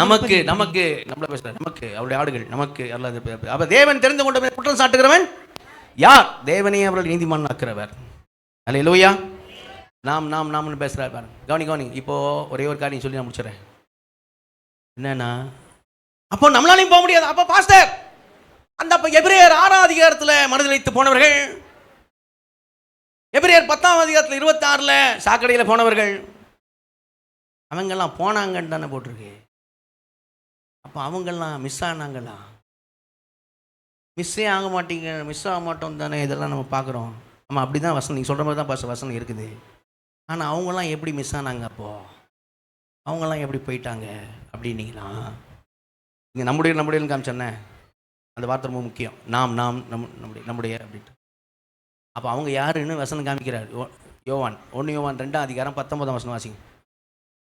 நமக்கு நம்மள பேசுற, நமக்கு அவருடைய ஆடுகள் நமக்கு அருளாக. அப்ப தேவன் தெரிந்து கொண்ட குற்றம் சாட்டுகிறவன் யார்? தேவனே அவர்கள் நீதிமான் ஆக்குறவர். அல்லேலூயா. நாம்னு பேசுறாரு பாருங்க. கவனி. இப்போ ஒரே ஒரு காரியம் சொல்லி நான் முடிச்சுறேன். என்னன்னா, அப்போ நம்மளாலையும் போக முடியாது. அப்ப பாஸ்டர், அந்த எபிரேயர் 6ஆம் அதிகாரத்துல மனதிலைத்து போனவர்கள், எபிரேயர் 10ஆம் அதிகாரத்தில் 26 சாக்கடையில் போனவர்கள், அவங்கெல்லாம் போனாங்கன்னு தானே போட்டிருக்கு. அப்போ அவங்கெல்லாம் மிஸ் ஆனாங்களா? மிஸ்ஸே ஆக மாட்டீங்க, மிஸ் ஆக மாட்டோம் தானே இதெல்லாம் நம்ம பார்க்குறோம். நம்ம அப்படி தான் வசனம், நீங்கள் சொல்கிற மாதிரி தான் வசனம் இருக்குது. ஆனால் அவங்கெல்லாம் எப்படி மிஸ் ஆனாங்க? அப்போது அவங்கெல்லாம் எப்படி போயிட்டாங்க அப்படின்னீங்களா? இங்கே நம்முடைய காமிச்சேன்னே, அந்த வார்த்தை ரொம்ப முக்கியம். நம்முடைய அப்படின்ட்டு. அப்போ அவங்க யாருன்னு வசனம் காமிக்கிறார். யோவான் 1 யோவான் 2:19 வாசிங்க.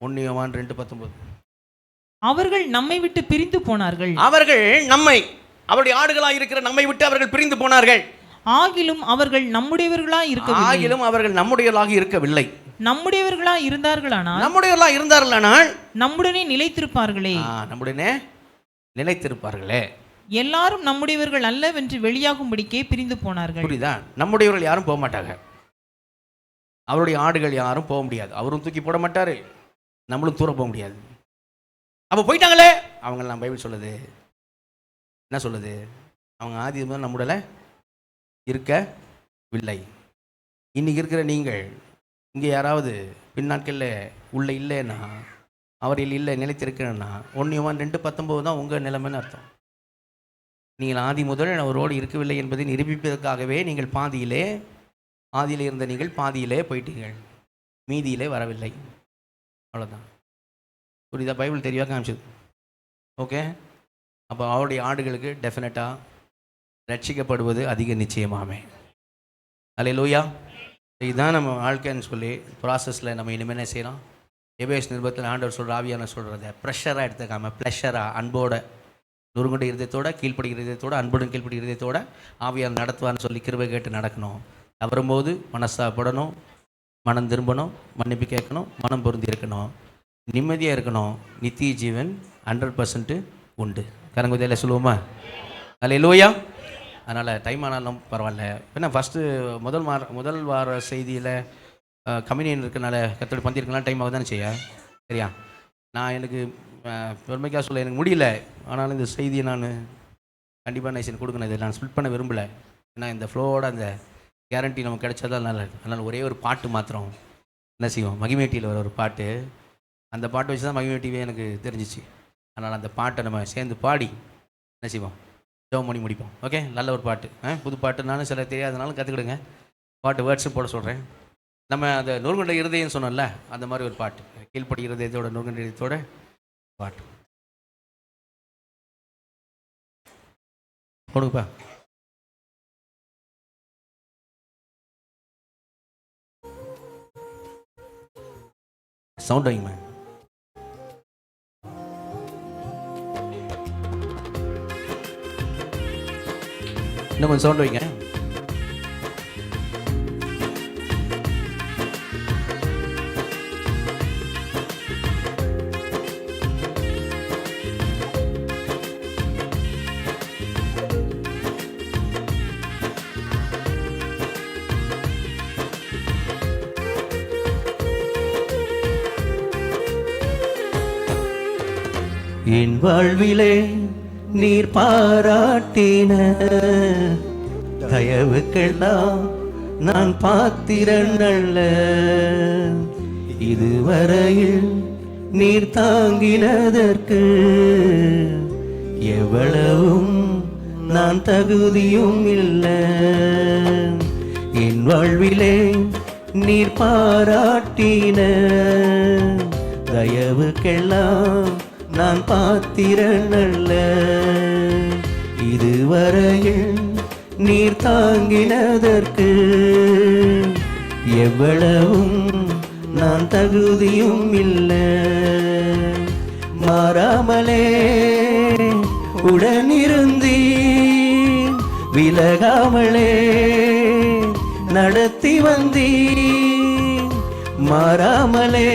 1 யோவான் 2:19. அவர்கள் நம்மை விட்டு பிரிந்து போனார்கள். அவர்கள் நம்மை, அவருடைய ஆடுகளாக இருக்கிற நம்மை விட்டு அவர்கள் பிரிந்து போனார்கள். ஆகிலும் அவர்கள் நம்முடையவர்களாய் இருக்கவில்லை. ஆகிலும் அவர்கள் நம்முடையவர்களாக இருக்கவில்லை. நம்முடையவர்களாய் இருந்தார்களானால், நம்முடையவர்களாக இருந்தார்களானால் நம்முடனே நிலைத்திருப்பார்களே. நம்முடனே நிலைத்திருப்பார்களே. எல்லாரும் நம்முடையவர்கள் அல்லவென்று வெளியாகும்படிக்கே பிரிந்து போனார்கள். புரியுதா? நம்முடையவர்கள் யாரும் போக மாட்டாங்க. அவருடைய ஆடுகள் யாரும் போக முடியாது. அவரும் தூக்கி போட மாட்டாரு, நம்மளும் தூர போக முடியாது. அப்போ போயிட்டாங்களே அவங்கெல்லாம். பைபிள் சொல்லுது, என்ன சொல்லுது? அவங்க ஆதி முதல் நம்முடல இருக்கவில்லை. இன்னைக்கு இருக்கிற நீங்கள் இங்கே யாராவது பின்னாட்களில் உள்ள இல்லைன்னா, அவரில் இல்லை நிலைத்திருக்கிறேன்னா, 1 யோவான் 2:19 தான் உங்கள் நிலைமைன்னு அர்த்தம். நீங்கள் ஆதி முதல் அவரோடு இருக்கவில்லை என்பதை நிரூபிப்பதற்காகவே நீங்கள் ஆதியிலே இருந்த நீங்கள் பாதியிலே போயிட்டீர்கள், மீதியிலே வரவில்லை. அவ்வளோதான். புரியுதா? பைபிள் தெளிவாக காமிச்சது. ஓகே. அப்போ அவருடைய ஆடுகளுக்கு டெஃபினட்டாக ரட்சிக்கப்படுவது அதிக நிச்சயமாமே. அல்லேலூயா. இதுதான் நம்ம வாழ்க்கைன்னு சொல்லி ப்ராசஸில் நம்ம இனிமேல் என்ன செய்யலாம்? எபேஸ் நிருபத்தில் ஆண்டவர் சொல்கிற, ஆவியான சொல்கிறத ப்ரெஷராக எடுத்துக்காமல் ப்ளஷராக, அன்போட, நுறுங்குண்ட இருதயத்தோட, கீழ்ப்படுகிற இருதயத்தோட, அன்புடன் கீழ்ப்படுகிற இருதயத்தோட ஆவியான நடத்துவான்னு சொல்லி கிருபை கேட்டு நடக்கணும். தவறும்போது மனசாப்படணும், மனம் திரும்பணும், மன்னிப்பு கேட்கணும், மனம் பொருந்தி இருக்கணும், நிம்மதியாக இருக்கணும். நித்திய ஜீவன் 100% உண்டு. கரங்குதியில் சொல்லுவோமா? அல்லேலூயா. அதனால் டைம் ஆனாலும் பரவாயில்ல. ஏன்னா ஃபஸ்ட்டு முதல் வார செய்தியில் கம்யூனியன் இருக்கனால கத்தோடு பந்திருக்கனால டைம் ஆக தானே செய்ய. சரியா? நான் எனக்கு பெருமைக்காக சொல்ல எனக்கு முடியல. ஆனாலும் இந்த செய்தியை நான் கண்டிப்பாக நேசன் கொடுக்கணும். இதை நான் ஸ்பிட் பண்ண விரும்பலை. ஏன்னா இந்த ஃப்ளோவோட அந்த கேரண்டி நமக்கு கிடைச்சதான் நல்லது. அதனால் ஒரே ஒரு பாட்டு மாத்திரம் என்ன செய்வோம்? மகிமை டிவியில் வர ஒரு பாட்டு, அந்த பாட்டை வச்சு தான் மகிமை டிவியே எனக்கு தெரிஞ்சிச்சு. அதனால் அந்த பாட்டை நம்ம சேர்ந்து பாடி என்ன செய்வோம்? ஜெபம் பண்ணி முடிப்போம். ஓகே? நல்ல ஒரு பாட்டு, புது பாட்டுனாலும் சில தெரியாதனாலும் கற்றுக்கிடுங்க. பாட்டு வேர்ட்ஸும் போட சொல்கிறேன். நம்ம அந்த நூறுகண்ட இருதயம்னு சொன்னோம்ல, அந்த மாதிரி ஒரு பாட்டு, கீழ்ப்படி இருதயத்தோட நூறுகண்ட இருதயத்தோட பாட்டு போடுங்கப்பா. சவுண்ட் வைங்கம்மா. இன்னும் கொஞ்சம் சவுண்ட் வைங்க. என் வாழ்விலே நீர் பாராட்டின தயவுக்கெல்லாம் நான் பாத்திரன் அல்ல. இதுவரையில் நீர் தாங்கினதற்கு எவ்வளவும் நான் தகுதியும் இல்லை. என் வாழ்விலே நீர் பாராட்டின தயவுக்கெல்லாம் நான் பாத்திரன் அல்ல. இதுவரையில் நீர் தாங்கினதற்கு எவ்வளவும் நான் தகுதியும் இல்லை. மாறாமலே உடனிருந்தீ, விலகாமலே நடத்தி வந்தீ. மாறாமலே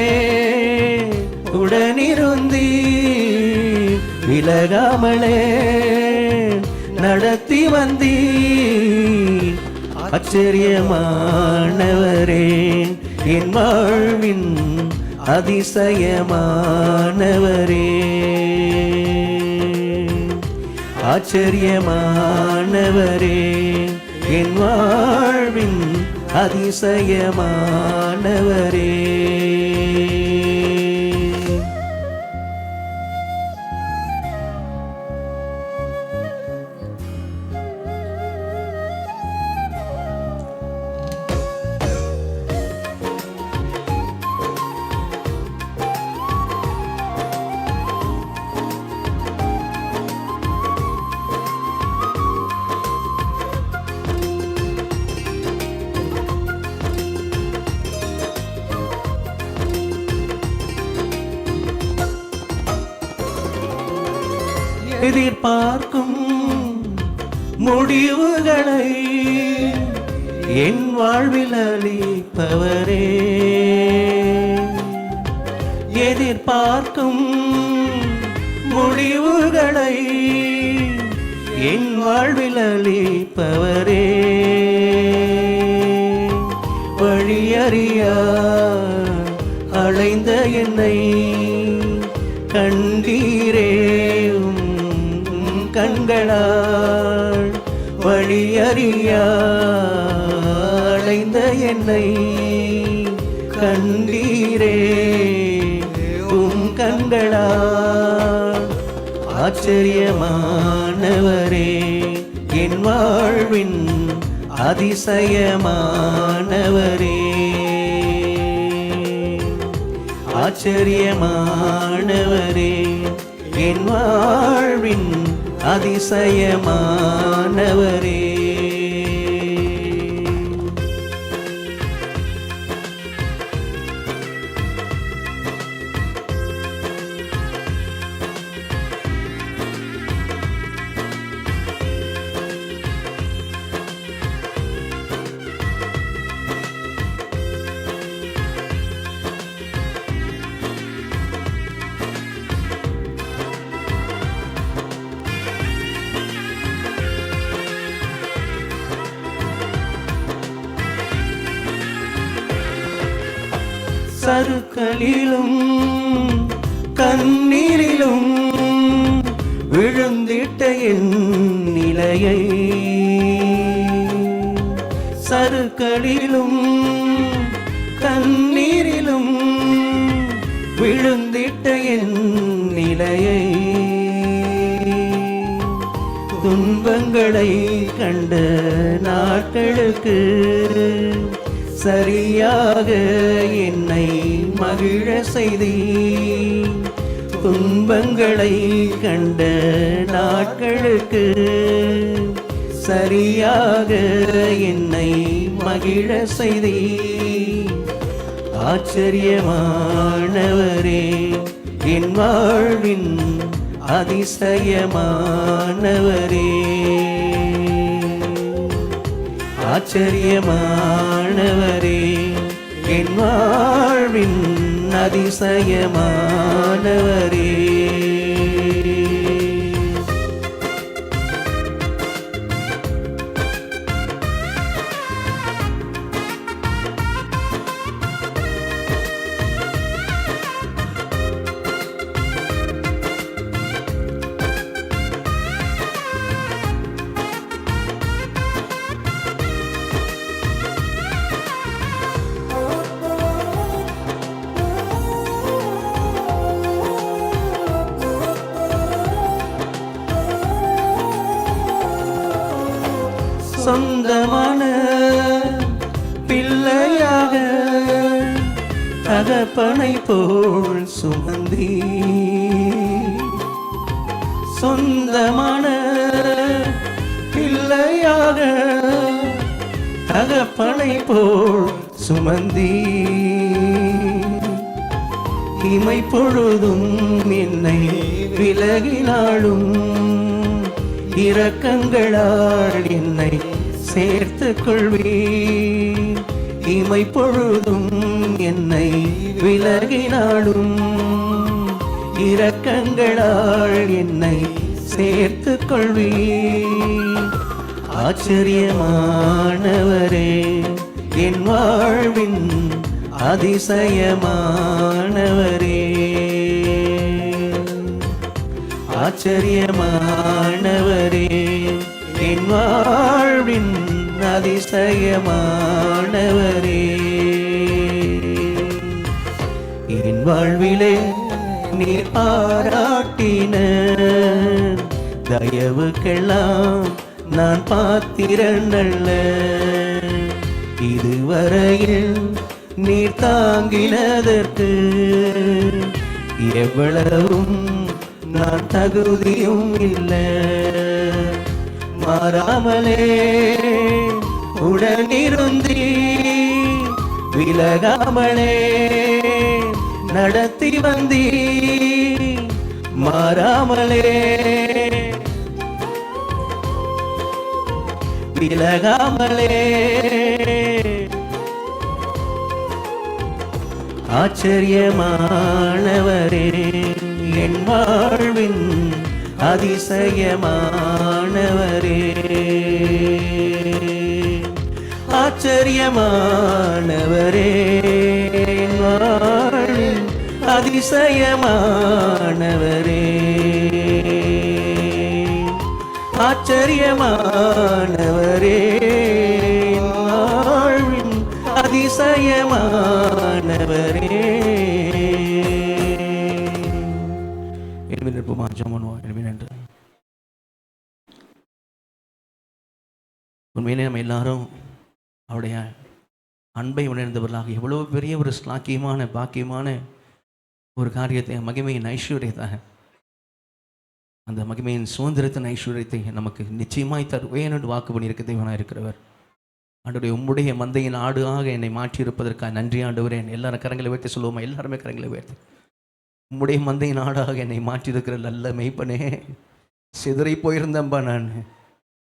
உடனிருந்தீ, விலகாமலே நடத்தி வந்தீ. ஆச்சரியமானவரே, என் வாழ்வின் அதிசயமானவரே. ஆச்சரியமானவரே, என் வாழ்வின் அதிசயமானவரே. எதிர்பார்க்கும் முடிவுகளை என் வாழ்வில் அளிப்பவரே, எதிர்பார்க்கும் முடிவுகளை என் வாழ்வில் அளிப்பவரே, வழியறியா அலைந்த என்னை கண்டீரே உம் கண்களால், வழியறியா அலைந்த என்னை கண்டீரே உம் கண்களால், ஆச்சரியமானவரே என் வாழ்வின் அதிசயமானவரே, ஆச்சரியமானவரே என் வாழ்வின் அதிசயமானவரே. சறுக்களிலும் கண்ணீரிலும் விழுந்திட்ட என் நிலையை, சறுக்களிலும் கண்ணீரிலும் விழுந்திட்ட என் நிலையை, துன்பங்களை கண்ட நாட்களுக்கு சரியாக என்னை மகிழ செய்தி, துன்பங்களை கண்ட நாட்களுக்கு சரியாக என்னை மகிழ செய்தி, ஆச்சரியமானவரே என் வாழ்வின் அதிசயமானவரே, ஆச்சரியமானவரே என் வாழ்வின் அதிசயமானவரே. சொந்தமான பிள்ளையாக தகப்பனை போல் சுமந்தி, சொந்தமான பிள்ளையாக தகப்பனை போல் சுமந்தி, இமை பொழுதும் என்னை விலகினாலும் இரக்கங்களால் என்னை சேர்த்துக் கொள்வீர், இமை பொழுதும் என்னை விலகினாலும் இரக்கங்களால் என்னை சேர்த்துக் கொள்வீர், ஆச்சரியமானவரே என் வாழ்வின் அதிசயமானவரே, ஆச்சரியமானவரே என் வாழ்வின் அதிசயமானவரே. என் வாழ்விலே நீர் பாராட்டின தயவுக்கெல்லாம் நான் பாத்திரனல்ல, இதுவரையில் நீர் தாங்கினதற்கு எவ்வளவும் நான் தகுதியும் இல்லை, மாறாமலே உடனிருந்தி விலகாமலே நடத்தி வந்தி, மாறாமலே விலகாமலே ஆச்சரியமானவரே என் வாழ்வின் அதிசயமானவரே ஆச்சரியமானவரே என் வாழ்வின் அதிசயமானவரே ஆச்சரியமானவரே என் வாழ்வின் அதிசயமானவரே. உண்மையிலே நம்ம எல்லாரும் அவருடைய அன்பை உணர்ந்தவர்களாக எவ்வளவு பெரிய ஒரு ஸ்லாக்கியமான பாக்கியமான ஒரு காரியத்தை, மகிமையின் ஐஸ்வர்யத்தை, அந்த மகிமையின் சுதந்திரத்தின் ஐஸ்வர்யத்தை நமக்கு நிச்சயமாய் தருவேன் என்று வாக்கு பண்ணியிருக்க தேவனாக இருக்கிறவர். ஆண்டவரே, உம்முடைய மந்தையின் ஆடுகாக என்னை மாற்றியிருப்பதற்காக நன்றி ஆண்டவரே. எல்லாரும் கரங்களை உயர்த்தி சொல்லுவோமா? எல்லாருமே கரங்களை உயர்த்தி. உம்முடைய மந்தையின் ஆடாக என்னை மாற்றியிருக்கிற நல்ல மெய்ப்பனே, சிதறி போயிருந்தேன்பா நான்.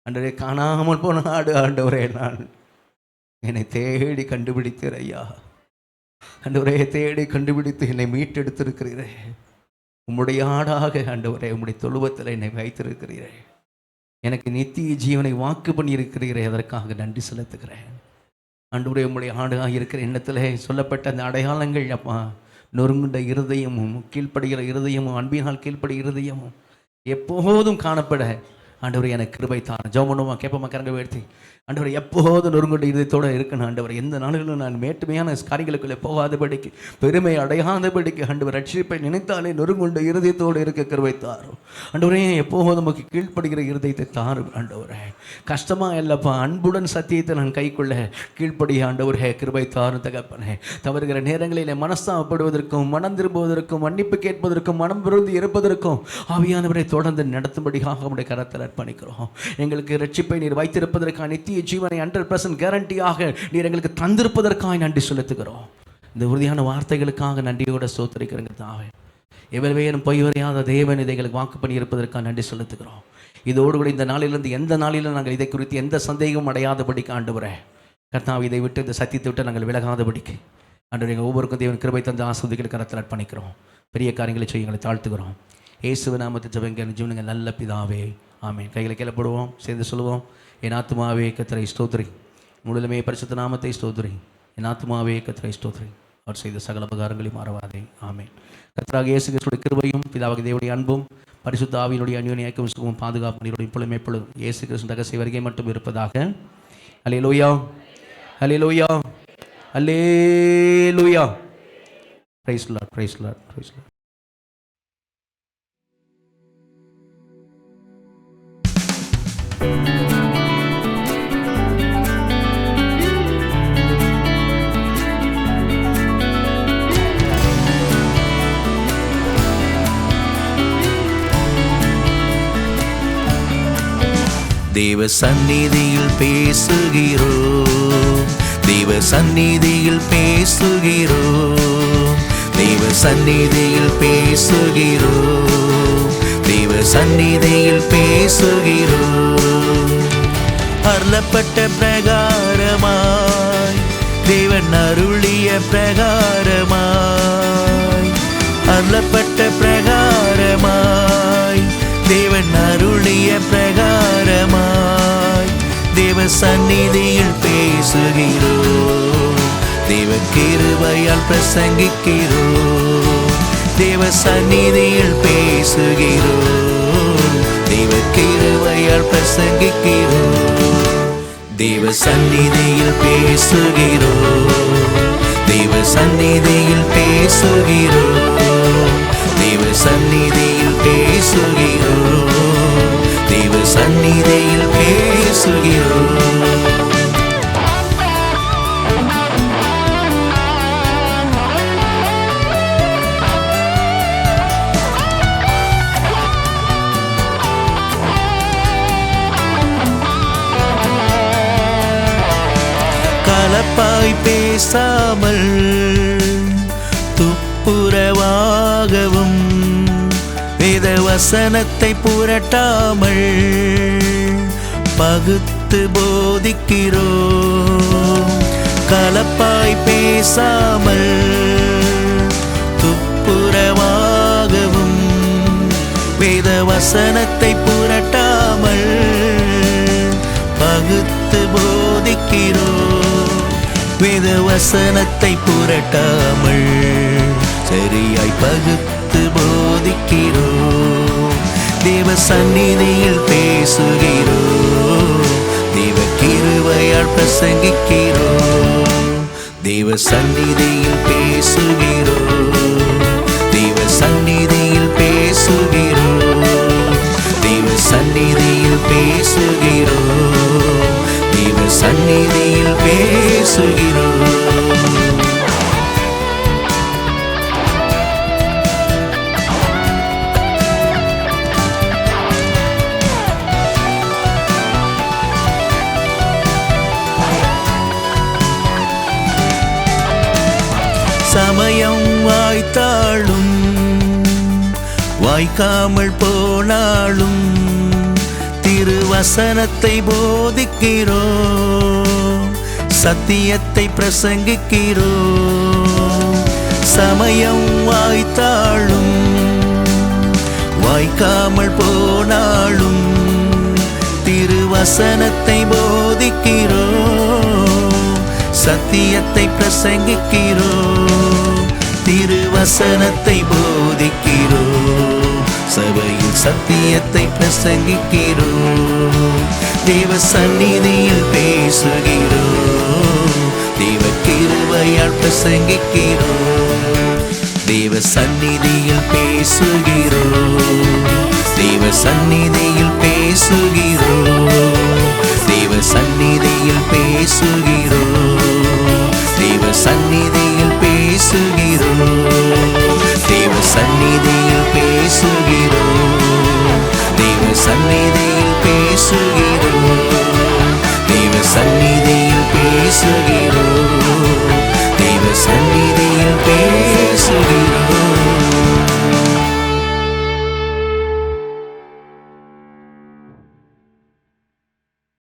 ஆண்டவரே, காணாமல் போன ஆடு ஆண்டவரே, நான் என்னை தேடி கண்டுபிடித்தீர் ஐயா. ஆண்டவரே, தேடி கண்டுபிடித்து என்னை மீட்டெடுத்திருக்கிறீரே. உம்முடைய ஆடாக ஆண்டவரே, உம்முடைய தொழுவத்தில் என்னை வைத்திருக்கிறீரே. எனக்கு நித்திய ஜீவனை வாக்கு பண்ணியிருக்கிறீரே, அதற்காக நன்றி செலுத்துகிறேன். ஆண்டவரே, உம்முடைய ஆடாக இருக்கிற எண்ணத்தில் சொல்லப்பட்ட அந்த அடையாளங்கள் அப்பா, நொறுங்குண்ட இருதயமும் கீழ்ப்படுகிற இருதயமும் அன்பினால் கீழ்ப்படுகிற இருதயமும் எப்போதும் காணப்பட ஆண்டவரே எனக்கு கிருபை தாரும். ஜெபம் பண்ணுவோமா? கேட்போமா? கரங்க உயர்த்தி. ஆண்டவரை, எப்போதும் நொறுங்குண்ட இதயத்தோடு இருக்கணும் ஆண்டவர். எந்த நாளிலும் நான் மேட்டுமையான காரியங்களுக்குள்ளே போகாதபடிக்கு, பெருமை அடையாதபடிக்கு ஆண்டவர் ரட்சிப்பை நினைத்தாலே நொறுங்குண்ட இருதயத்தோடு இருக்க கிருபை தாரும் ஆண்டவரே. எப்போதும் நமக்கு கீழ்ப்படுகிற இருதயத்தை தாரும் ஆண்டவரே. கஷ்டமாக இல்லைப்பா, அன்புடன் சத்தியத்தை நான் கைக்குள்ள கீழ்ப்படிய ஆண்டவரே கிருபை தாரும் தகப்பனே. தவறுகிற நேரங்களில் மனஸ்தாபப்படுவதற்கும், மனம் திரும்புவதற்கும், மன்னிப்பு கேட்பதற்கும், மனம் விரும்பி இருப்பதற்கும் ஆவியானவரை தொடர்ந்து நடத்தும்படியாக நம்முடைய கரத்தில் அர்ப்பணிக்கிறோம். எங்களுக்கு ரட்சிப்பை நீர் வைத்திருப்பதற்கான நித்திய ஜீவனை 100% கேரண்டியாக நீர் எங்களுக்கு தந்திருப்பதற்காக நன்றி செலுத்துகிறோம். இந்த உறுதியான வார்த்தைகளுக்காக நன்றியோட ஸ்தோத்திரிக்கிறேங்க தாவே. எவரும் பொய் வரையாத தேவன் இதை எங்களுக்கு வாக்கு பண்ணி இருப்பதற்காக நன்றி செலுத்துகிறோம். இதோடு கூட இந்த நாளிலிருந்து எந்த நாளிலும் நாங்கள் இதை குறித்து எந்த சந்தேகமும் அடையாதபடிக்கு ஆண்டவரே கர்த்தாவே, இதை விட்டு, இந்த சத்தியத்தை விட்டு நாங்கள் விலகாதபடிக்கு ஆண்டவரே, எங்கள் ஒவ்வொருக்கும் தேவன் கிருபை தந்து ஆசீர்வதிகளை கரத்தில் அர்ப்பணிக்கிறோம். பெரிய காரியங்களை செய்ய எங்களை தாழ்த்துகிறோம். இயேசுவின் நாமத்தில் ஜெபங்கள் ஜீவனுங்க நல்ல பிதாவே, ஆமென். கைகளை கீழப்படுவோம், சேர்ந்து சொல்லுவோம். என் ஆத்துமாவே கர்த்தரை ஸ்தோத்திரி, முழுமே பரிசுத்த நாமத்தை ஸ்தோத்திரி. என் ஆத்துமாவே கர்த்தரை ஸ்தோத்திரி, அவர் செய்த சகல உபகாரங்களையும் மறவாதே. ஆமென். கர்த்தராகிய இயேசு கிறிஸ்துவின் கிருபையும் பிதாவாகிய தேவனுடைய அன்பும் பரிசுத்த ஆவியினுடைய அந்யோன்ய ஐக்கியமும் சுகமும் பாதுகாப்பு நீரோடும் இப்பொழுதும் எப்பொழுதும் இயேசு கிறிஸ்துவின் ரகசிய வருகை மட்டும் இருப்பதாக. Alleluia, alleluia, alleluia. Praise Lord, praise Lord, praise Lord. தேவ சந்நிதியில் பேசுகிறோம், தேவ சந்நிதியில் பேசுகிறோம், தேவ சந்நிதியில் பேசுகிறோம், தேவ சந்நிதியில் பேசுகிறோம். அருளப்பட்ட பிரகாரமாய், தேவன் அருளிய பிரகாரமாய், அருளப்பட்ட பிரகாரமாய், தேவன் அருளிய பிரகாரமாய், தேவ சந்நிதியில் பேசுகிறோம், தேவ கிருபையால் பிரசங்கிக்கிறோம், தேவ சந்நிதியில் பேசுகிறோம், தேவ கிருபையால் பிரசங்கிக்கிறோம், தேவ சந்நிதியில் பேசுகிறோம், தேவ சந்நிதியில் பேசுகிறோம், தேவ சந்நிதியில் பேசுகிறோம், தேவ சந்நிதியில் பேசுகிறோம். கலப்பாய் பேசாமல் துப்புரவாகவும் வேத வசனத்தை புரட்டாமல் பகுத்து போதிக்கிறோம். கலப்பாய் பேசாமல் துப்புரவாகவும் வேத வசனத்தை புரட்டாமல் பகுத்து போதிக்கிறோம். வேத வசனத்தை புரட்டாமல் சரியாய் பகுத்து போதிக்கிறோம். தேவ சந்நிதியில் பேசுகிறோம். தேவ கிருபையால் பிரசங்கிக்கிறோம். தேவ சந்நிதியில் பேசுகிறோம். தேவ சந்நிதியில் பேசுகிறோம். தேவ சந்நிதியில் பேசுகிறோம். தேவ சந்நிதியில் பேசுகிறோம். சமயம் வாய்த்தாலும் வாய்க்காமல் போனாலும் திருவசனத்தை போதிக்கிறோம். சத்தியத்தை பிரசங்கிக்கிறோம். சமயம் வாய்த்தாலும் வாய்க்காமல் போனாலும் திருவசனத்தை போதிக்கிறோம். சத்தியத்தை பிரசங்கிக்கிறோம். திருவசனத்தை போதிக்கிறோம். சபையில் சத்தியத்தை பிரசங்கிக்கிறோம். தேவ சந்நிதியில் பேசுகிறோம். தேவ கிருபையால் பிரசங்கிக்கிறோம். தேவ சந்நிதியில் பேசுகிறோம். தேவ சந்நிதியில் பேசுகிறோம். தேவ சந்நிதியில் பேசுகிறோம். தேவ சந்நிதியில் பேசுகிறோம். தேவ சந்நிதியில் பேசுகிறோம். தேவ சந்நிதியில் பேசுகிறோம். தேவ சந்நிதியில் பேசுகிறோம். தேவ சந்நிதியில் பேசுகிறோம்.